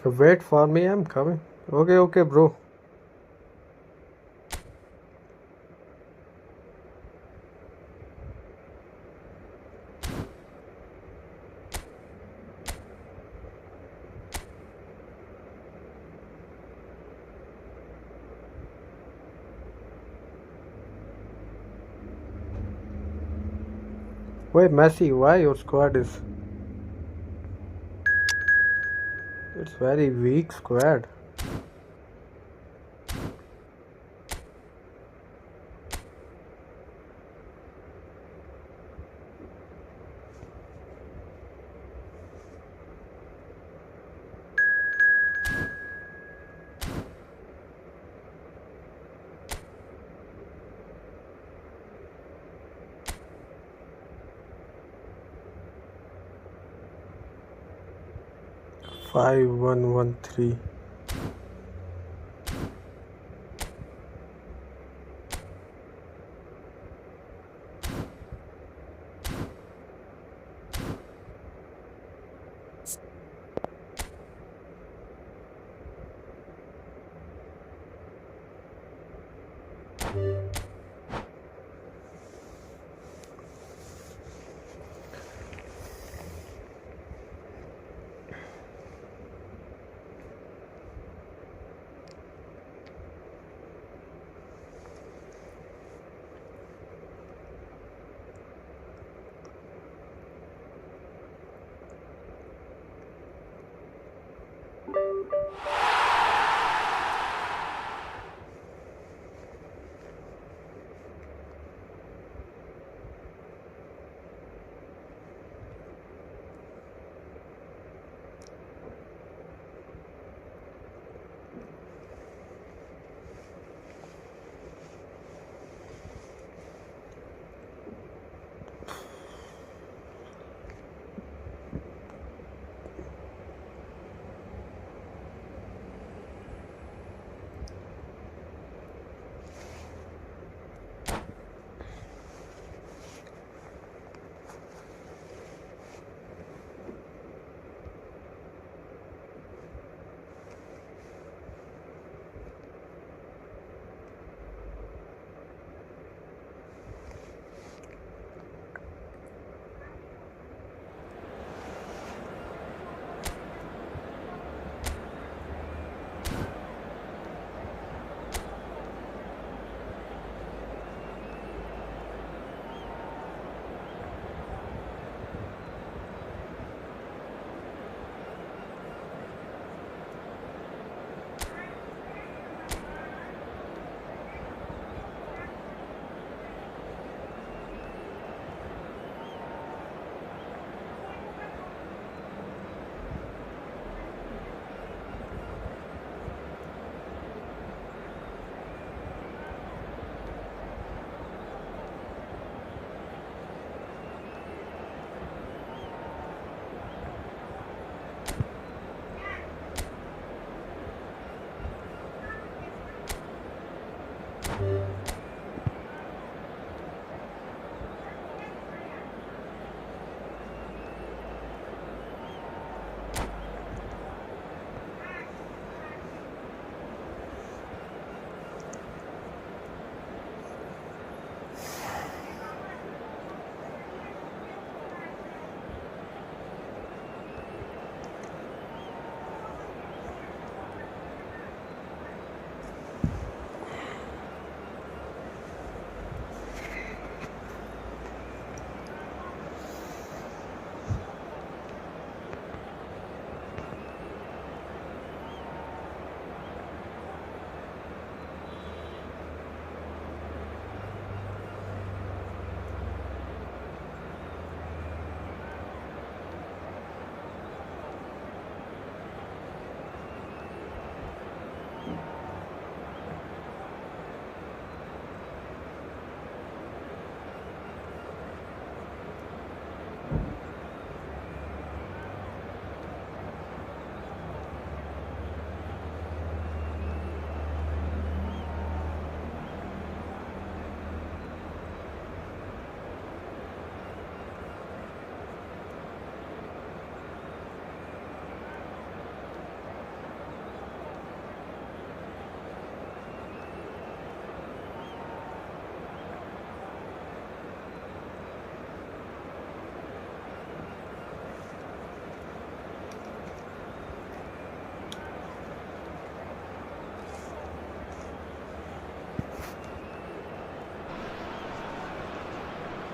Wait for me, I'm coming. Okay, okay, bro. Wait, Messi, why your squad is... It's very weak squad. Five, 1, 1, 3.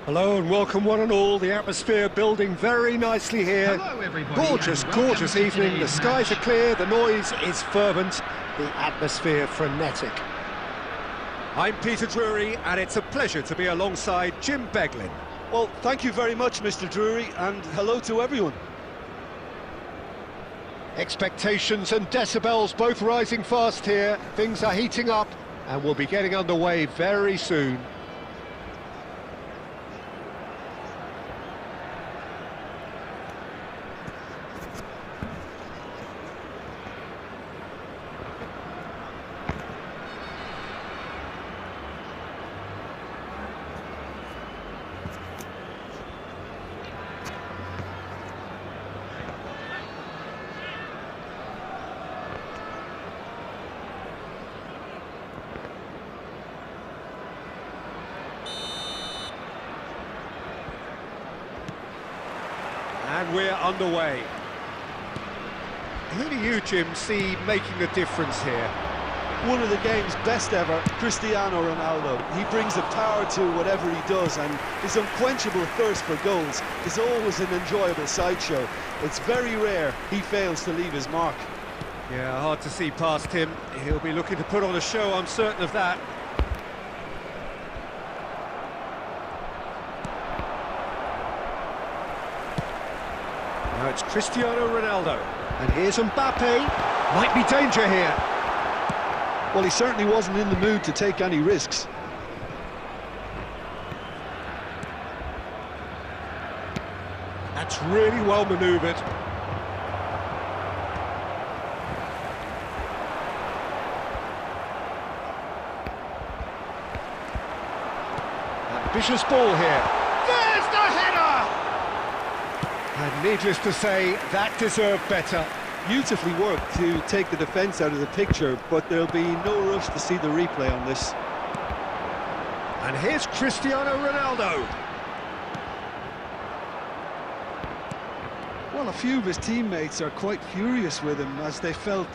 Hello and welcome one and all. The atmosphere building very nicely here. Hello everybody. Gorgeous, gorgeous evening. The skies are clear, the noise is fervent, the atmosphere frenetic. I'm Peter Drury and it's a pleasure to be alongside Jim Beglin. Well, thank you very much, Mr. Drury, and hello to everyone. Expectations and decibels both rising fast here. Things are heating up and we'll be getting underway very soon. And we're underway. Who do you, Jim, see making a difference here? One of the game's best ever, Cristiano Ronaldo. He brings a power to whatever he does, and his unquenchable thirst for goals is always an enjoyable sideshow. It's very rare he fails to leave his mark. Yeah, hard to see past him. He'll be looking to put on a show, I'm certain of that. Now it's Cristiano Ronaldo. And here's Mbappe. Might be danger here. Well, he certainly wasn't in the mood to take any risks. That's really well manoeuvred. Ambitious ball here. There's the header! And needless to say, that deserved better. Beautifully worked to take the defence out of the picture, but there'll be no rush to see the replay on this. And here's Cristiano Ronaldo. Well, a few of his teammates are quite furious with him as they felt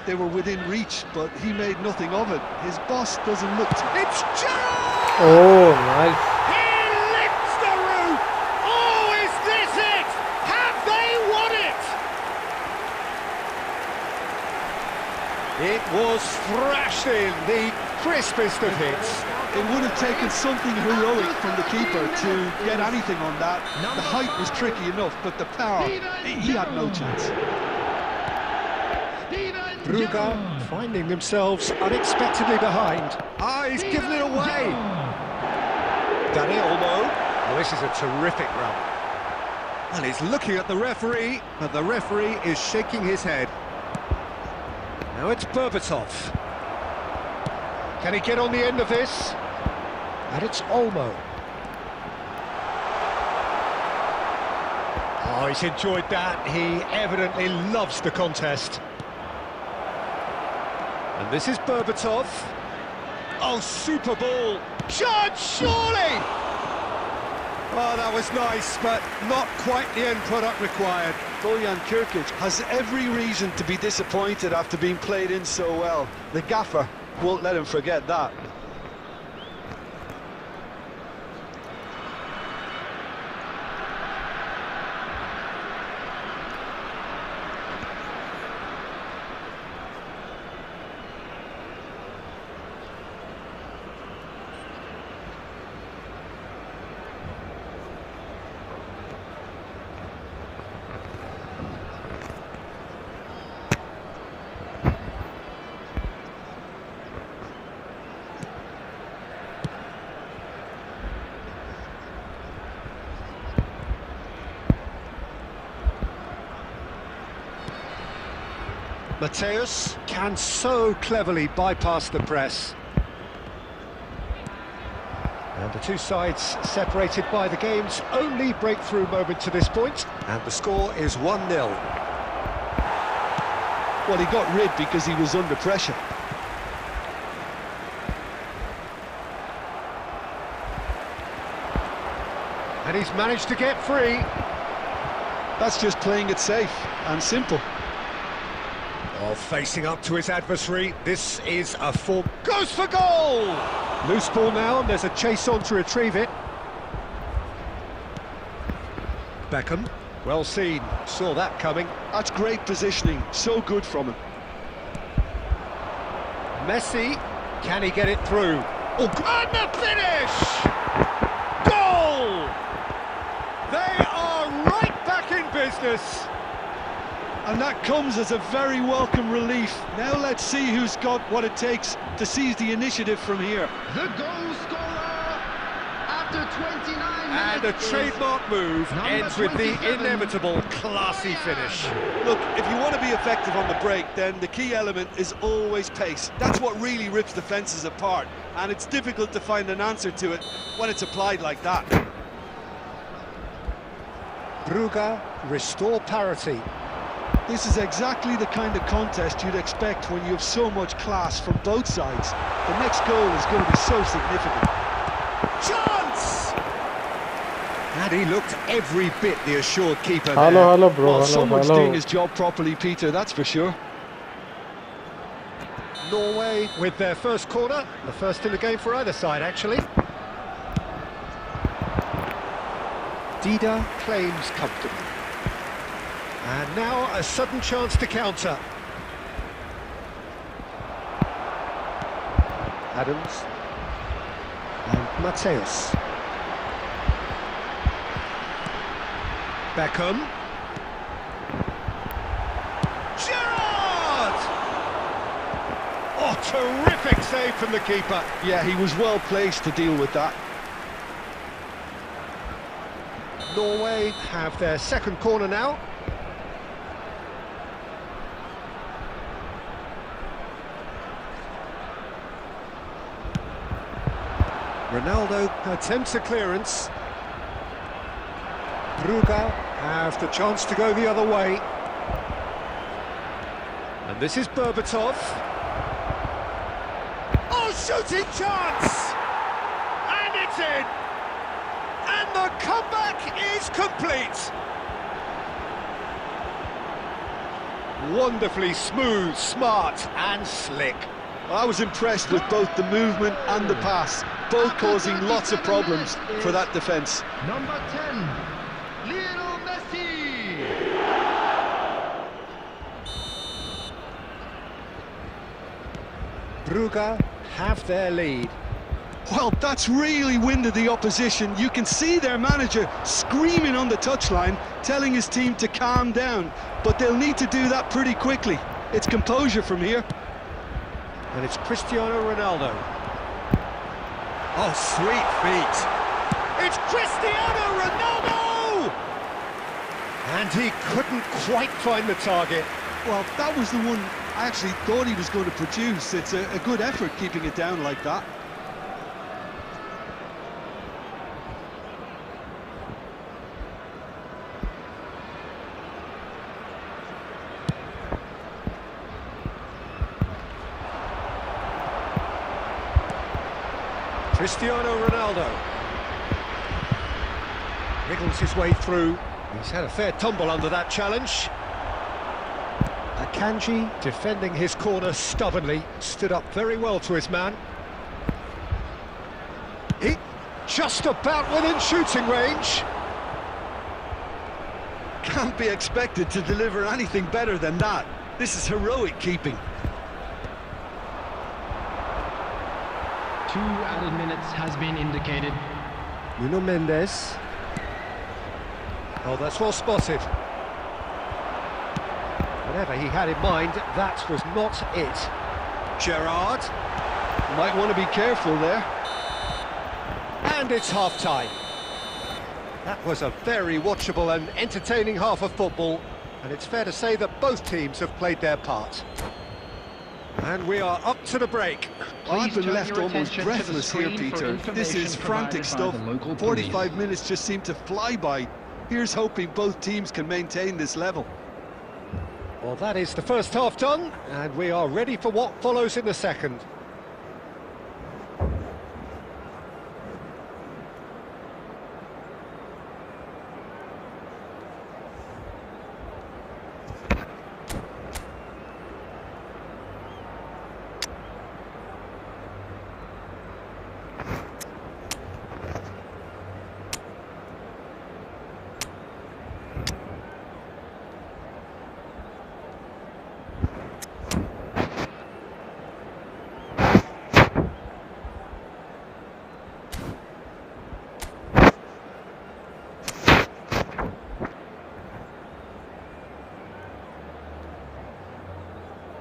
they were within reach, but he made nothing of it. His boss doesn't look to... It's Gerrard! Oh, nice. He lifts the roof! Oh, is this it? Have they won it? It was thrashed in, the crispest of hits. It would have taken something heroic from the keeper to get anything on that. The height was tricky enough, but the power, he had no chance. Brugge finding themselves unexpectedly behind. Ah, he's given it away. Danny Olmo. Oh, this is a terrific run. And he's looking at the referee, but the referee is shaking his head. Now it's Berbatov. Can he get on the end of this? And it's Olmo. Oh, he's enjoyed that. He evidently loves the contest. And this is Berbatov. Oh, super ball. Shot, surely! Oh, that was nice, but not quite the end product required. Bojan Kirkic has every reason to be disappointed after being played in so well. The gaffer won't let him forget that. Mateus can so cleverly bypass the press. And the two sides separated by the game's only breakthrough moment to this point. And the score is 1-0. Well, he got rid because he was under pressure. And he's managed to get free. That's just playing it safe and simple. Oh, facing up to his adversary, this is a form... Goes for goal! Loose ball now, and there's a chase on to retrieve it. Beckham, well seen, saw that coming. That's great positioning, so good from him. Messi, can he get it through? Oh, and the finish! Goal! They are right back in business. And that comes as a very welcome relief. Now let's see who's got what it takes to seize the initiative from here. The goal scorer after 29 And minutes a trademark move number ends with the 27. inevitable classy finish. Look, if you want to be effective on the break, then the key element is always pace. That's what really rips defences apart, and it's difficult to find an answer to it when it's applied like that. Brugge restore parity. This is exactly the kind of contest you'd expect when you have so much class from both sides. The next goal is going to be so significant. Chance! And he looked every bit the assured keeper Hello, there. hello, bro. Well, Hello, someone's hello. doing his job properly, Peter, that's for sure. Norway with their first corner, the first in the game for either side, actually. Dida claims comfortably. And now a sudden chance to counter. Adams. And Mateus. Beckham. Gerrard! Oh, terrific save from the keeper. Yeah, he was well placed to deal with that. Norway have their second corner now. Ronaldo attempts a clearance. Brugge have the chance to go the other way. And this is Berbatov. Oh, shooting chance! And it's in! And the comeback is complete! Wonderfully smooth, smart and slick. I was impressed with both the movement and the pass, both causing lots of problems for that defence. Number 10, Lionel Messi. Brugge have their lead. Well, that's really winded the opposition. You can see their manager screaming on the touchline, telling his team to calm down, but they'll need to do that pretty quickly. It's composure from here. And it's Cristiano Ronaldo. Oh, sweet feet. It's Cristiano Ronaldo! And he couldn't quite find the target. Well, that was the one I actually thought he was going to produce. It's a good effort keeping it down like that. Cristiano Ronaldo wriggles his way through. He's had a fair tumble under that challenge. Akanji, defending his corner stubbornly, stood up very well to his man. He just about within shooting range. Can't be expected to deliver anything better than that. This is heroic keeping. 2 added minutes has been indicated. Nuno Mendes. Oh, that's well spotted. Whatever he had in mind, that was not it. Gerrard. Might want to be careful there. And it's half-time. That was a very watchable and entertaining half of football, and it's fair to say that both teams have played their part. And we are up to the break. I've been turn left your almost attention to the breathless here, screen for Peter. This is information frantic provided by stuff. the local 45 police. minutes just seem to fly by. Here's hoping both teams can maintain this level. Well, that is the first half done, and we are ready for what follows in the second.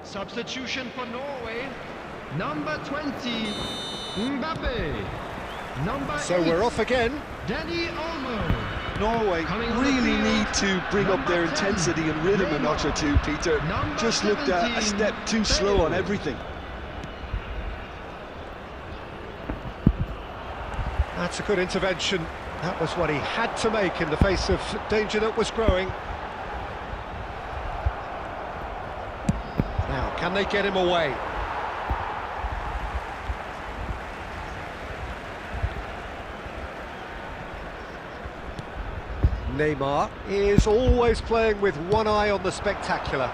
Substitution for Norway. Number 20, Mbappe. Number So 8, we're off again. Danny Olmo. Norway Coming on the really field, need to bring up their number 10, intensity and rhythm a notch or two, Peter. Number Just looked a 17, step too slow on Bale. everything. That's a good intervention. That was what he had to make in the face of danger that was growing. Now, can they get him away? Neymar is always playing with one eye on the spectacular.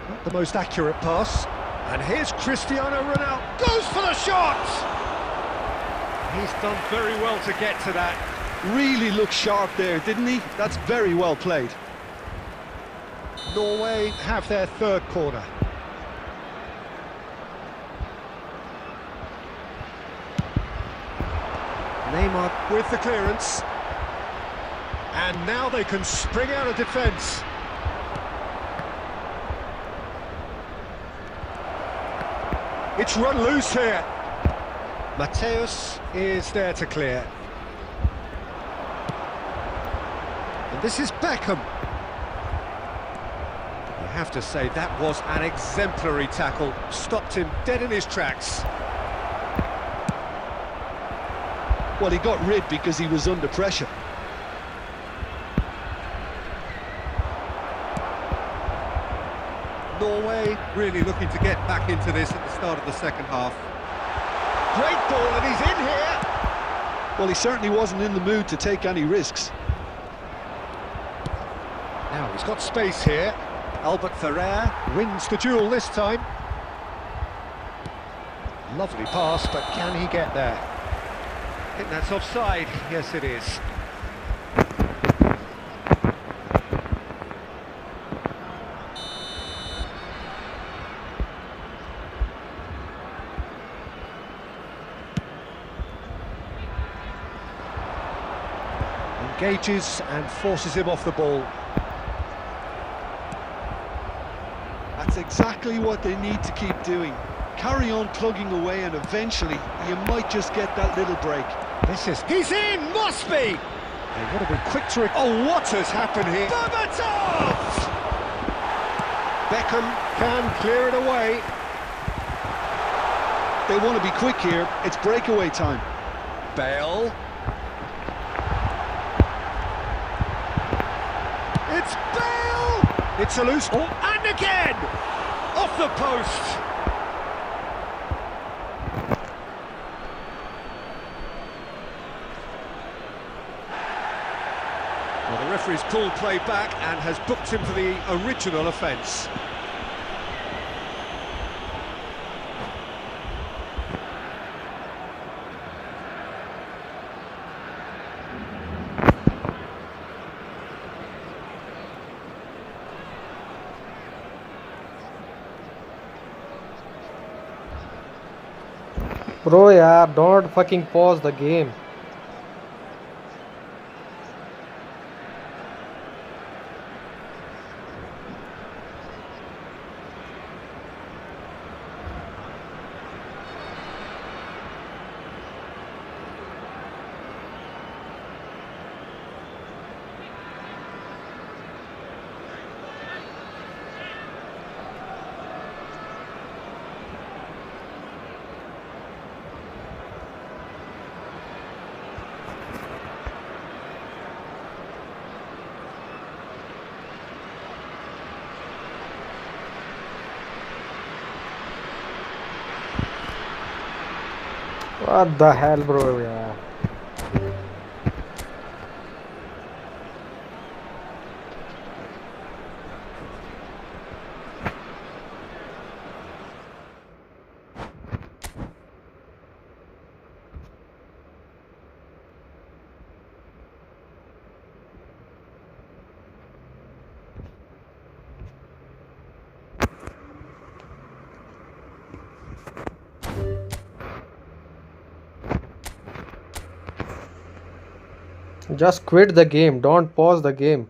Not the most accurate pass. And here's Cristiano Ronaldo. Goes for the shot! He's done very well to get to that. Really looked sharp there, didn't he? That's very well played. Norway have their third corner. Neymar with the clearance. And now they can spring out of defence. It's run loose here. Mateus is there to clear. And this is Beckham. You have to say that was an exemplary tackle. Stopped him dead in his tracks. Well, he got rid because he was under pressure. Norway really looking to get back into this at the start of the second half. Great ball, and he's in here! Well, he certainly wasn't in the mood to take any risks. Now he's got space here. Albert Ferrer wins the duel this time. Lovely pass, but can he get there? I think that's offside. Yes, it is. Engages and forces him off the ball. That's exactly what they need to keep doing. Carry on plugging away and eventually you might just get that little break. He's in! Must be! They want to be quick to... Oh, what has happened here? Berbatov! Beckham can clear it away. They want to be quick here. It's breakaway time. Bale. It's Bale! It's a loose... Oh, and again! Off the post! Well, the referee's pulled play back and has booked him for the original offence. Bro, yeah, don't fucking pause the game. What the hell, bro? Yeah. Just quit the game. Don't pause the game.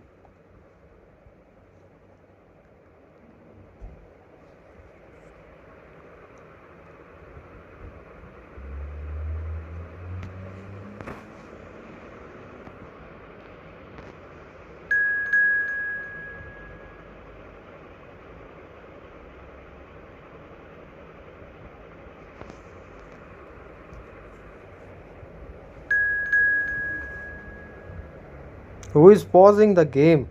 Who is pausing the game?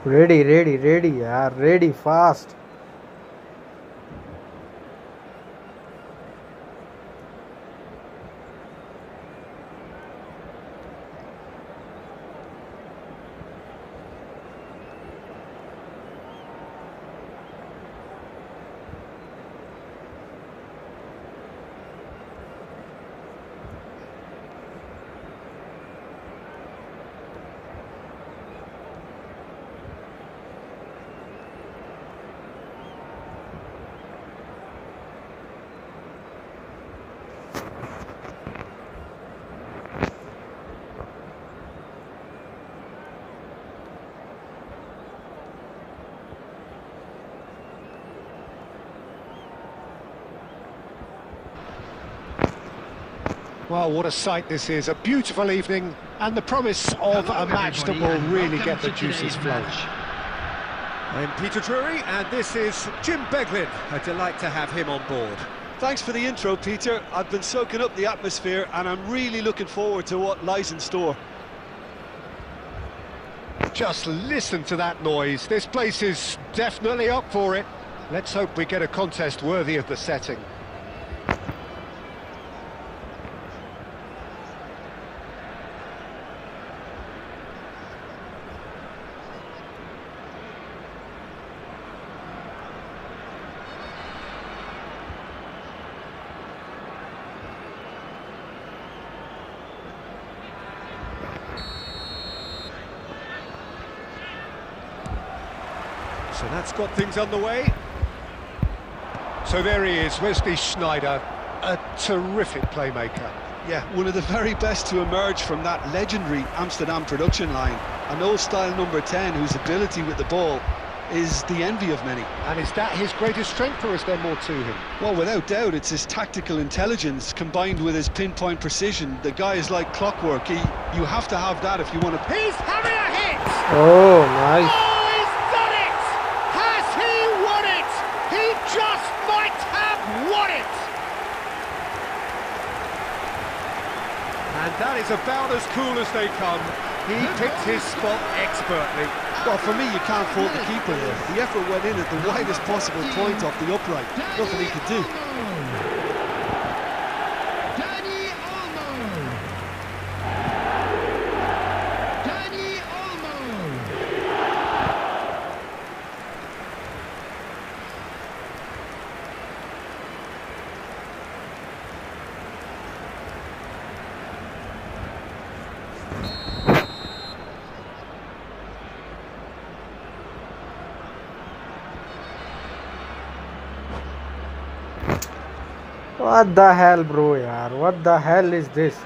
Ready, ready, ready, yeah, ready, fast. Well, what a sight this is. A beautiful evening and the promise of a match that will really get the juices flowing. I'm Peter Drury and this is Jim Beglin. A delight to have him on board. Thanks for the intro, Peter. I've been soaking up the atmosphere and I'm really looking forward to what lies in store. Just listen to that noise. This place is definitely up for it. Let's hope we get a contest worthy of the setting. So that's got things underway. So there he is, Wesley Sneijder, a terrific playmaker. Yeah, one of the very best to emerge from that legendary Amsterdam production line. An old-style number 10 whose ability with the ball is the envy of many. And is that his greatest strength, or is there more to him? Well, without doubt, it's his tactical intelligence combined with his pinpoint precision. The guy is like clockwork. You have to have that if you want to... He's having a hit! Oh, nice. Oh, he's done it! Has he won it? He just might have won it! And that is about as cool as they come. He picked his spot expertly. Well, for me, you can't fault the keeper there. The effort went in at the widest possible point off the upright. Nothing he could do. Danny Olmo. Danny Olmo. What the hell, bro, yaar? What the hell is this?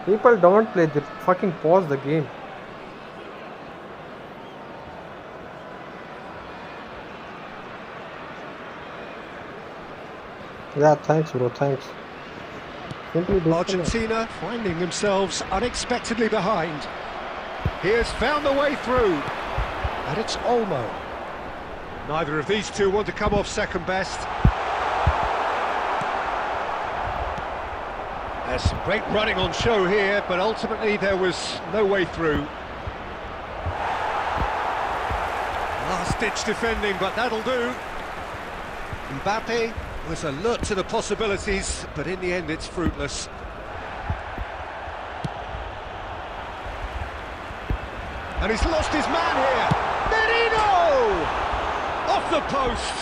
People don't play, they fucking pause the game. Yeah, thanks, bro, thanks. Simply disconnect. Argentina finding themselves unexpectedly behind. He has found the way through. And it's Olmo. Neither of these two want to come off second best. There's some great running on show here, but ultimately there was no way through. Last-ditch defending, but that'll do. Mbappe was alert to the possibilities, but in the end it's fruitless. And he's lost his man here. Merino! Off the post!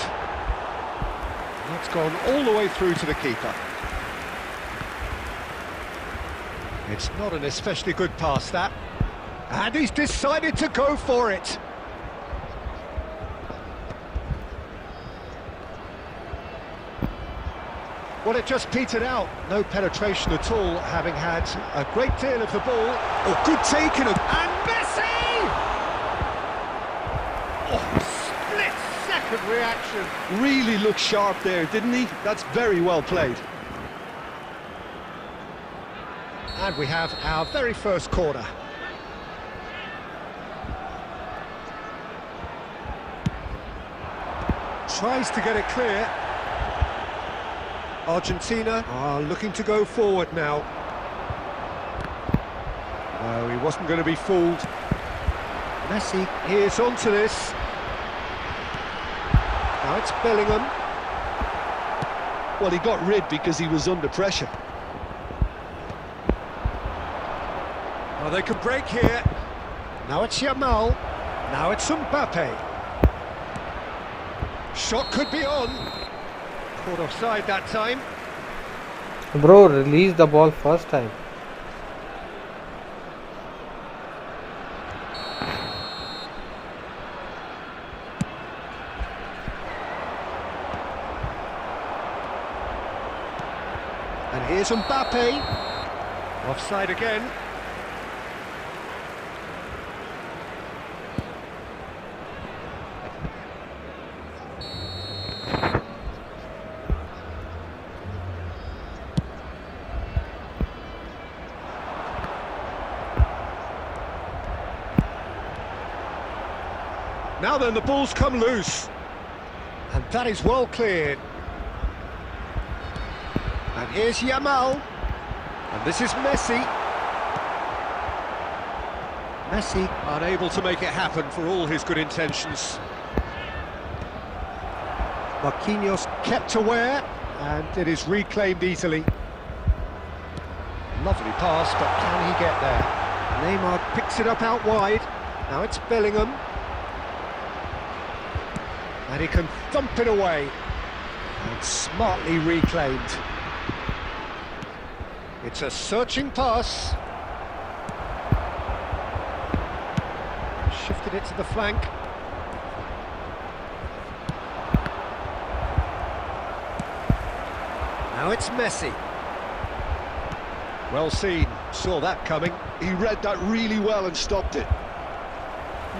That's gone all the way through to the keeper. It's not an especially good pass, that. And he's decided to go for it. Well, it just petered out. No penetration at all, having had a great deal of the ball. Oh, good taking of... And Messi! Oh, split-second reaction. Really looked sharp there, didn't he? That's very well played. And we have our very first corner. Tries to get it clear. Argentina are looking to go forward now. No, he wasn't going to be fooled. Messi is onto this. Now it's Bellingham. Well, he got rid because he was under pressure. Oh, they can break here. Now it's Yamal. Now it's Mbappe. Shot could be on. Caught offside that time. Bro, release the ball first time. And here's Mbappe. Offside again. Now then, the ball's come loose. And that is well cleared. And here's Yamal. And this is Messi. Messi unable to make it happen for all his good intentions. Marquinhos kept aware, and it is reclaimed easily. Lovely pass, but can he get there? Neymar picks it up out wide. Now it's Bellingham. And he can thump it away. And smartly reclaimed. It's a searching pass. Shifted it to the flank. Now it's Messi. Well seen, saw that coming. He read that really well and stopped it.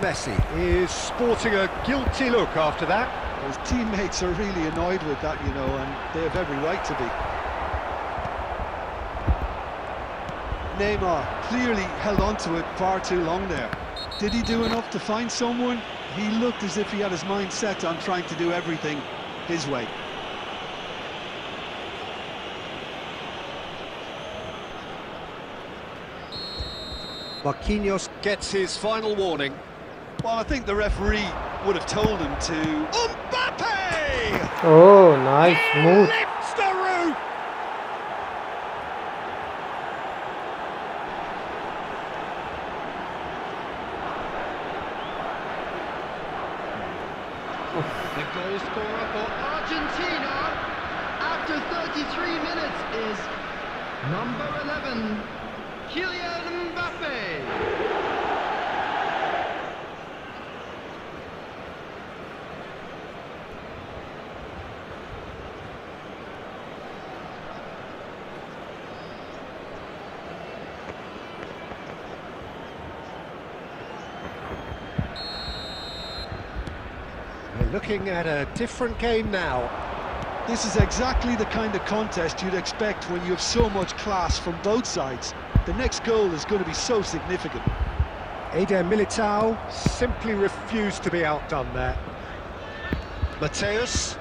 Messi is sporting a guilty look after that. His teammates are really annoyed with that, you know, and they have every right to be. Neymar clearly held on to it far too long there. Did he do enough to find someone? He looked as if he had his mind set on trying to do everything his way. Marquinhos gets his final warning. Well, I think the referee would have told him to... Mbappe! Oh, nice move. Lifts the roof! The goal scorer for Argentina after 33 minutes is number 11, Kylian Mbappe. We're looking at a different game now. This is exactly the kind of contest you'd expect when you have so much class from both sides. The next goal is going to be so significant. Eder Militao simply refused to be outdone there. Mateus.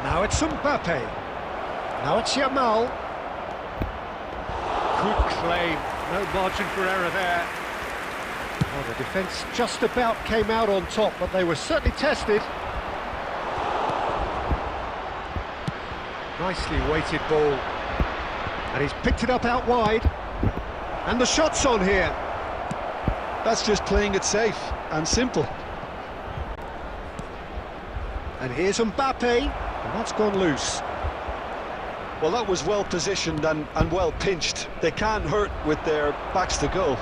Now it's Mbappe. Now it's Yamal. Good claim. No margin for error there. Well, the defence just about came out on top, but they were certainly tested. Nicely weighted ball. And he's picked it up out wide. And the shot's on here. That's just playing it safe and simple. And here's Mbappe. And that's gone loose. Well, that was well positioned and well pinched. They can't hurt with their backs to goal.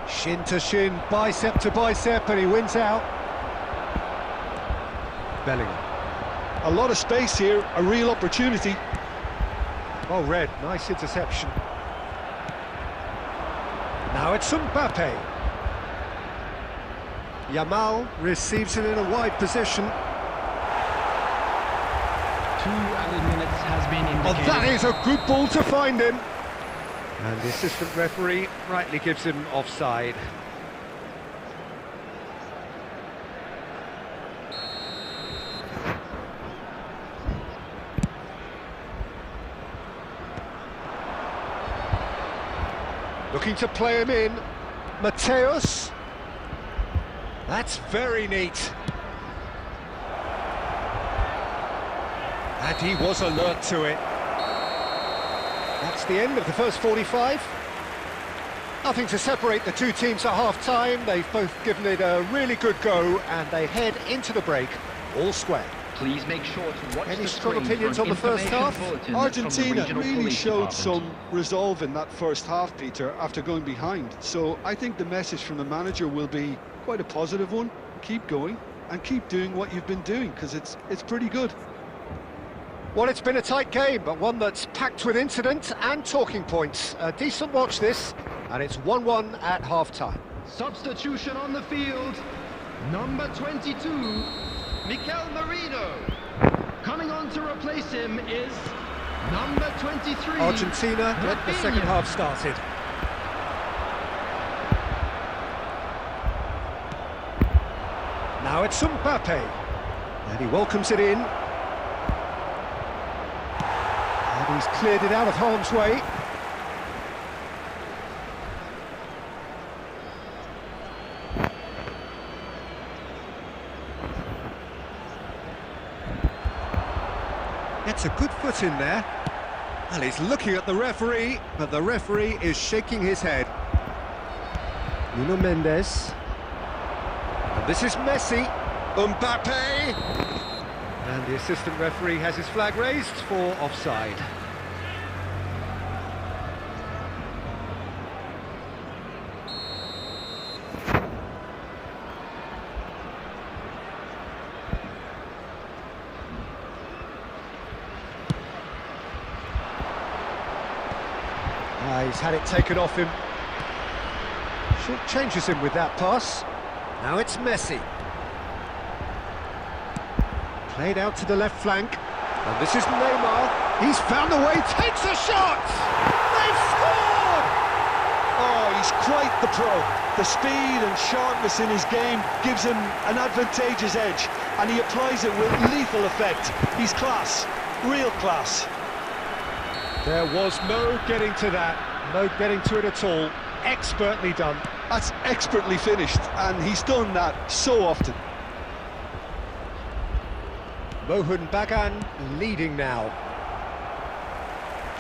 Shin to shin, bicep to bicep, and he wins out. Bellingham. A lot of space here, a real opportunity. Oh, Red, nice interception. Now it's Mbappe. Yamal receives it in a wide position. 2 added minutes has been Oh, indicated. that is a good ball to find him. And the assistant referee rightly gives him offside. Looking to play him in. Mateus. That's very neat. And he was alert to it. That's the end of the first 45. Nothing to separate the two teams at half-time. They've both given it a really good go, and they head into the break all square. Please make sure to watch Any the strong screen opinions for on an the first information half? bulletin from the Argentina regional really police showed department. some resolve in that first half, Peter, after going behind. So I think the message from the manager will be quite a positive one. Keep going and keep doing what you've been doing, because it's pretty good. Well, it's been a tight game, but one that's packed with incident and talking points. A decent watch this, and it's 1-1 at half-time. Substitution on the field, number 22, Mikel Merino. Coming on to replace him is number 23. Argentina get the second half started. Now it's Mbappe, and he welcomes it in. And he's cleared it out of harm's way. Gets a good foot in there. And he's looking at the referee, but the referee is shaking his head. Nuno Mendes. And this is Messi. Mbappe. And the assistant referee has his flag raised for offside. He's had it taken off him. Changes him with that pass. Now it's Messi. Played out to the left flank. And this is Neymar. He's found the way, takes a shot! They've scored! Oh, he's quite the pro. The speed and sharpness in his game gives him an advantageous edge, and he applies it with lethal effect. He's class, real class. There was no getting to that. No getting to it at all. Expertly done. That's expertly finished, and he's done that so often. Mohun Bagan leading now.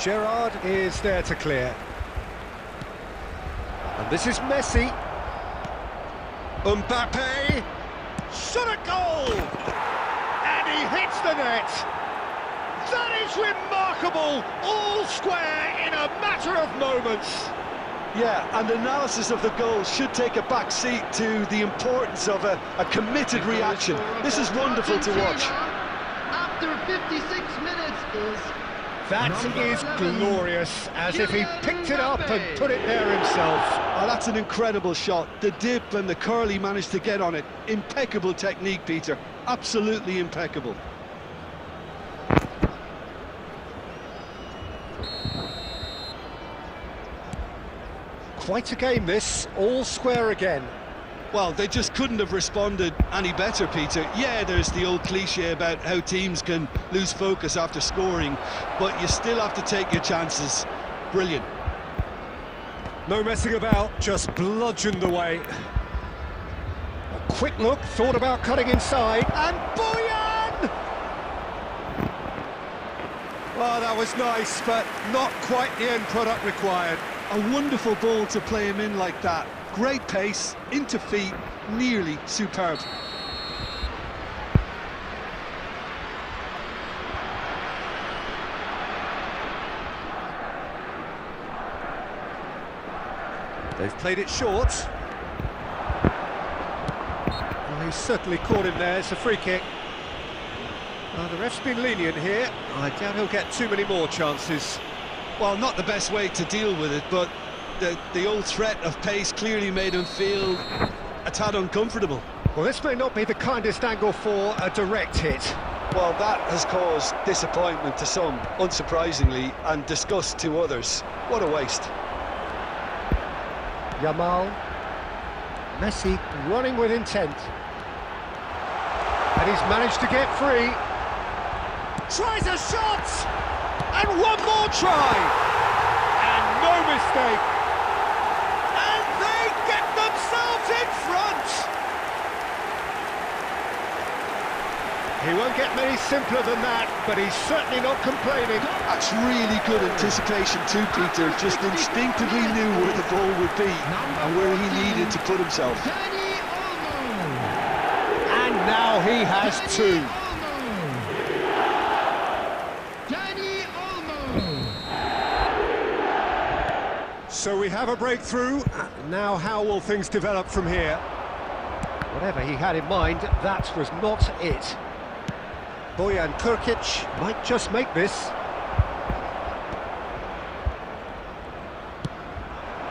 Gerrard is there to clear. And this is Messi. Mbappe. Shot a goal! And he hits the net. That is remarkable! All square in a matter of moments. Yeah, and analysis of the goal should take a back seat to the importance of a committed reaction. This is wonderful to watch. After 56 minutes is... That is glorious, as if he picked it up and put it there himself. Oh, that's an incredible shot. The dip and the curl he managed to get on it. Impeccable technique, Peter. Absolutely impeccable. Quite a game this, all square again. Well, they just couldn't have responded any better, Peter. Yeah, there's the old cliche about how teams can lose focus after scoring, but you still have to take your chances. Brilliant. No messing about, just bludgeoned away. A quick look, thought about cutting inside, and Boyan! Well, that was nice, but not quite the end product required. A wonderful ball to play him in like that. Great pace, into feet, nearly superb. They've played it short. Well, he's certainly caught him there, it's a free kick. The ref's been lenient here. I doubt he'll get too many more chances. Well, not the best way to deal with it, but the old threat of pace clearly made him feel a tad uncomfortable. Well, this may not be the kindest angle for a direct hit. Well, that has caused disappointment to some, unsurprisingly, and disgust to others. What a waste. Yamal. Messi running with intent. And he's managed to get free. Tries a shot! And one more try! And no mistake! And they get themselves in front! He won't get many simpler than that, but he's certainly not complaining. That's really good anticipation too, Peter. Just instinctively knew where the ball would be and where he needed to put himself. And now he has two. So we have a breakthrough. Now how will things develop from here? Whatever he had in mind, that was not it. Bojan Krkić might just make this.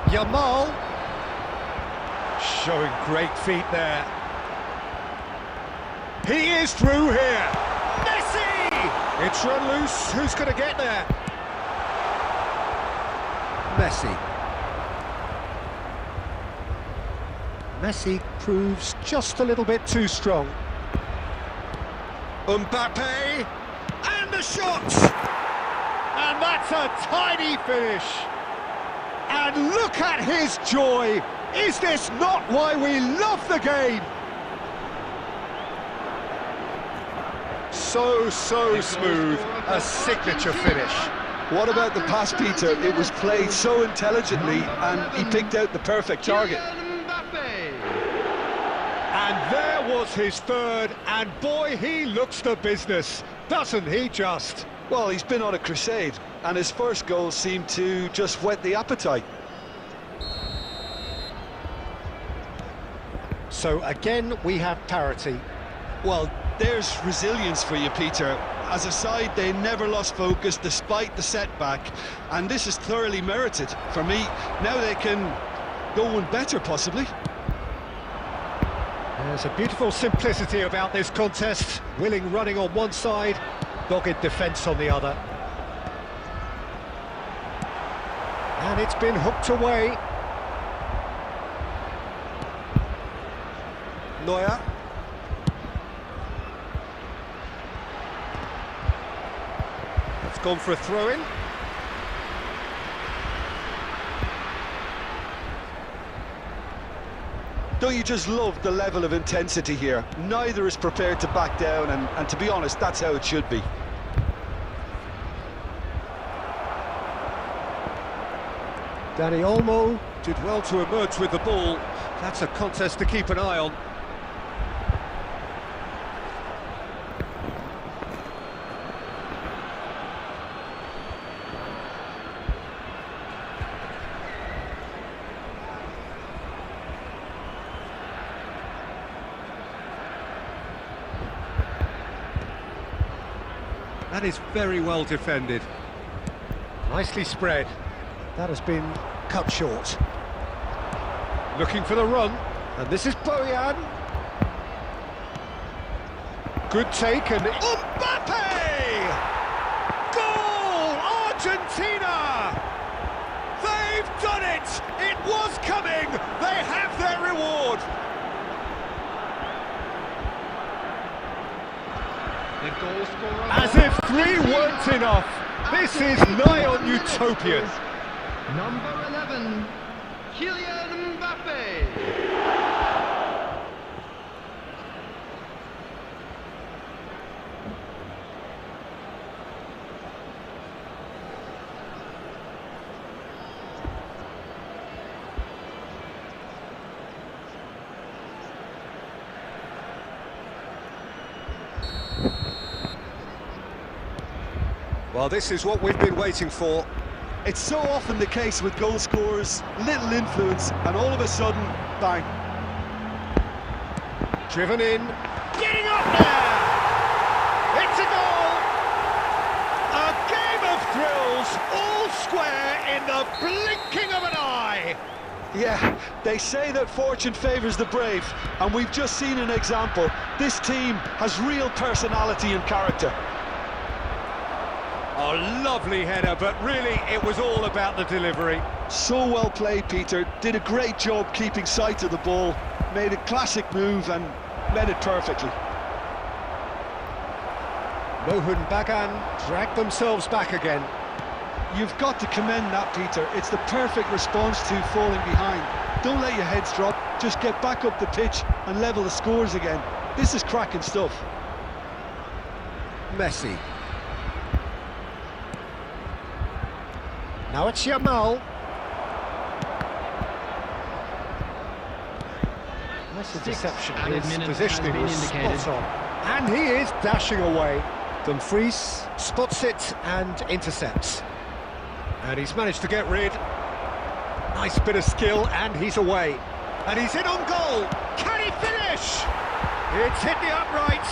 Yamal. Showing great feet there. He is through here. Messi! It's run loose. Who's going to get there? Messi. Messi proves just a little bit too strong. Mbappe, and the shot! And that's a tiny finish. And look at his joy! Is this not why we love the game? So smooth, a signature finish. What about the pass, Peter? It was played so intelligently and he picked out the perfect target. And there was his third, and boy, he looks the business, doesn't he just? Well, he's been on a crusade, and his first goal seemed to just whet the appetite. So again, we have parity. Well, there's resilience for you, Peter. As a side, they never lost focus despite the setback, and this is thoroughly merited for me. Now they can go one better, possibly. There's a beautiful simplicity about this contest. Willing running on one side, dogged defence on the other. And it's been hooked away. Neuer. It's gone for a throw-in. Don't you just love the level of intensity here? Neither is prepared to back down, and to be honest, that's how it should be. Dani Olmo did well to emerge with the ball. That's a contest to keep an eye on. That is very well defended. Nicely spread. That has been cut short. Looking for the run, and this is Bojan. Good take, and Mbappe! Goal! Argentina! They've done it! It was coming! They have their reward! The goal scorer. As if 3 weren't enough. This is nigh on utopian. Number 11, Kylian Mbappe. Well, this is what we've been waiting for. It's so often the case with goal scorers, little influence, and all of a sudden, bang. Driven in, getting up there! It's a goal! A game of thrills, all square in the blinking of an eye! Yeah, they say that fortune favours the brave, and we've just seen an example. This team has real personality and character. A lovely header, but really it was all about the delivery. So well played, Peter. Did a great job keeping sight of the ball, made a classic move and met it perfectly. Mohun Bagan dragged themselves back again. You've got to commend that, Peter. It's the perfect response to falling behind. Don't let your heads drop, just get back up the pitch and level the scores again. This is cracking stuff. Messi. Now it's Yamal. Nice interception. His positioning was spot on. And he is dashing away. Dumfries spots it and intercepts. And he's managed to get rid. Nice bit of skill, and he's away. And he's in on goal. Can he finish? It's hit the upright.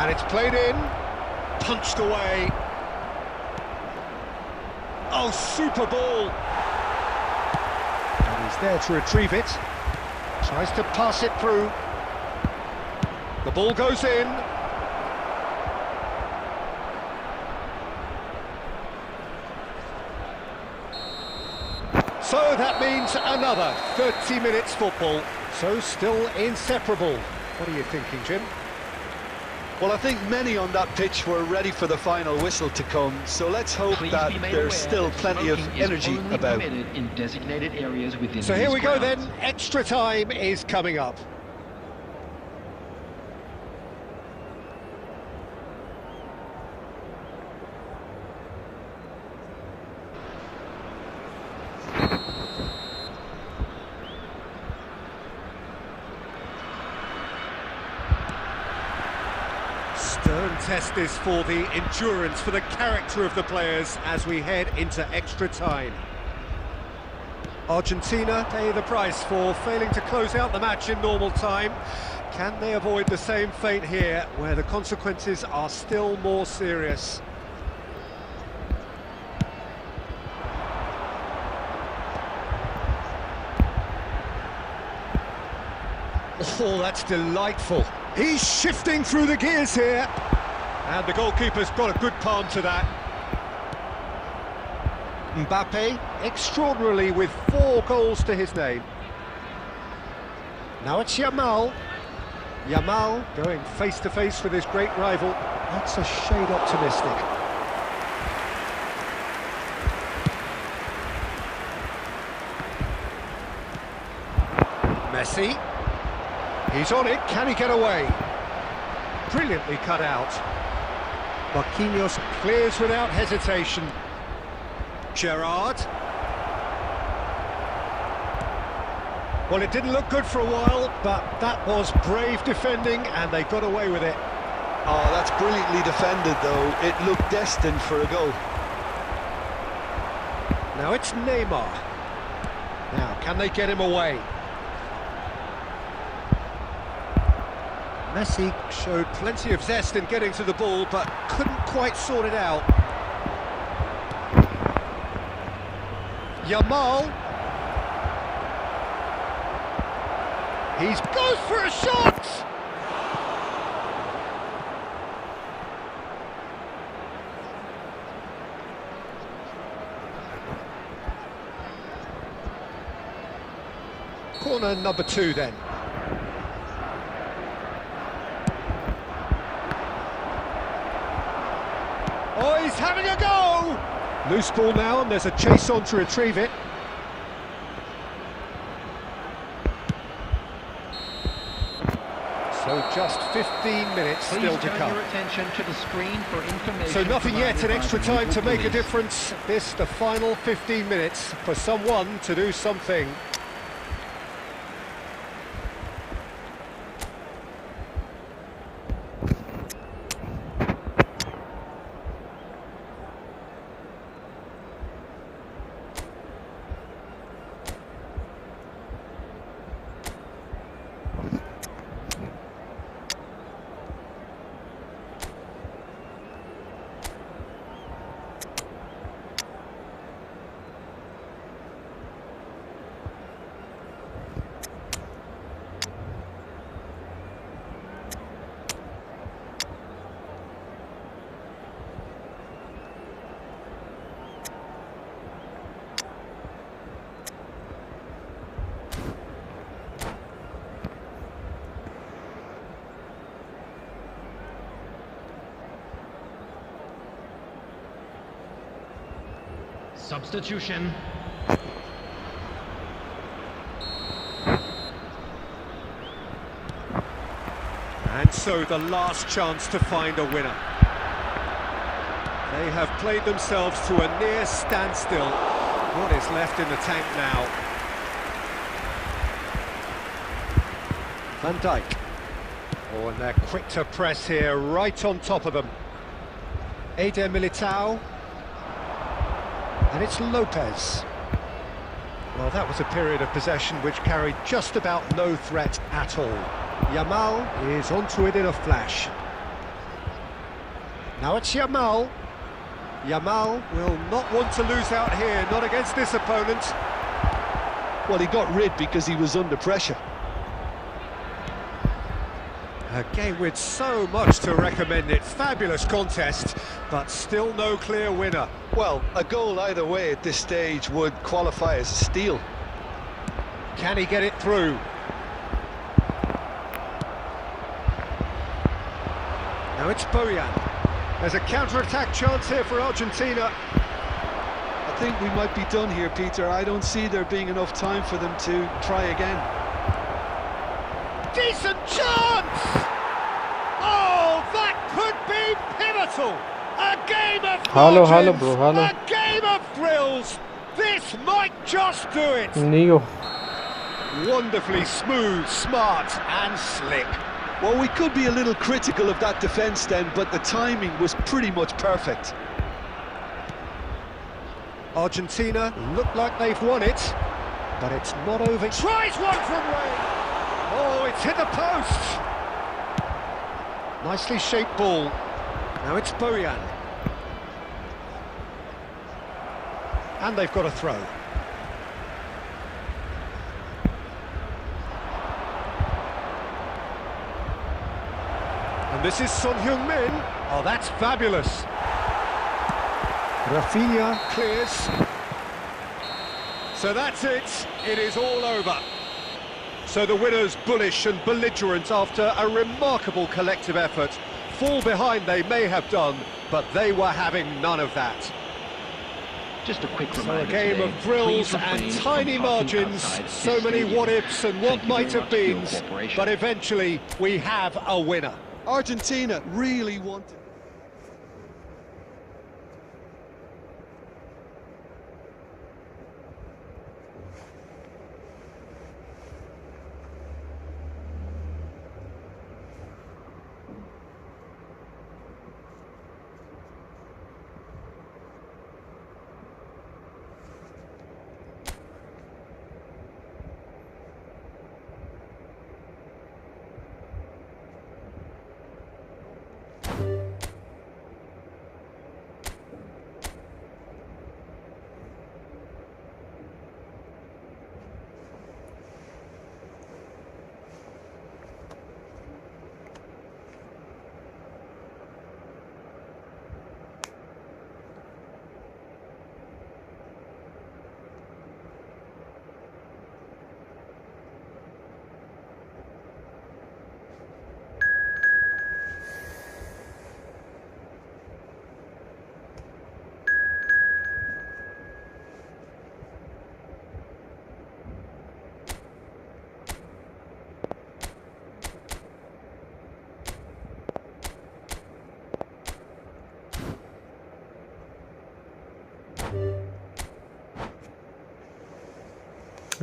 And it's played in. Punched away. Oh, super ball. And he's there to retrieve it. Tries to pass it through. The ball goes in. So that means another 30 minutes football. So still inseparable. What are you thinking, Jim? Well, I think many on that pitch were ready for the final whistle to come, so let's hope that there's still plenty of energy about. In designated areas within So here we go grounds. then, extra time is coming up. Stern test this for the endurance, for the character of the players as we head into extra time. Argentina pay the price for failing to close out the match in normal time. Can they avoid the same fate here, where the consequences are still more serious? Oh, that's delightful. He's shifting through the gears here. And the goalkeeper's got a good palm to that. Mbappe, extraordinarily with 4 goals to his name. Now it's Yamal. Yamal going face to face with his great rival. That's a shade optimistic. Messi. He's on it, can he get away? Brilliantly cut out. Marquinhos clears without hesitation. Gerrard. Well, it didn't look good for a while, but that was brave defending, and they got away with it. Oh, that's brilliantly defended, though. It looked destined for a goal. Now it's Neymar. Now, can they get him away? Messi showed plenty of zest in getting to the ball, but couldn't quite sort it out. Yamal. He goes for a shot! Corner number 2 then. Oh, he's having a go! Loose ball now, and there's a chase on to retrieve it. So just 15 minutes still to come. Please turn your attention to the screen for information. So nothing yet, an provided extra by time to local make a police. difference. This, the final 15 minutes, for someone to do something. Substitution. And so the last chance to find a winner. They have played themselves to a near standstill. What is left in the tank now? Van Dijk. Oh, and they're quick to press here, right on top of them. Eder Militao. And it's Lopez. Well, that was a period of possession which carried just about no threat at all. Yamal is onto it in a flash. Now it's Yamal. Yamal will not want to lose out here, not against this opponent. Well, he got rid because he was under pressure. A game with so much to recommend it. Fabulous contest, but still no clear winner. Well, a goal either way at this stage would qualify as a steal. Can he get it through? Now it's Bojan. There's a counter-attack chance here for Argentina. I think we might be done here, Peter. I don't see there being enough time for them to try again. Decent chance! Oh, that could be pivotal! A game of Hello, fortunes, bro, hello. a game of thrills! This might just do it! Neo. Wonderfully smooth, smart and slick. Well, we could be a little critical of that defence then, but the timing was pretty much perfect. Argentina look like they've won it, but it's not over. Tries one from range! Oh, it's hit the post! Nicely shaped ball. Now it's Bojan. And they've got a throw. And this is Son Heung-min. Oh, that's fabulous. Rafinha clears. So that's it. It is all over. So the winners bullish and belligerent after a remarkable collective effort. Fall behind they may have done, but they were having none of that. Just a quick So a reminder game today, of thrills please refrain and from tiny parking margins, outside so this many stadium. what-ifs and what Thank you might very have much for your beens, cooperation. but eventually we have a winner. Argentina really wanted.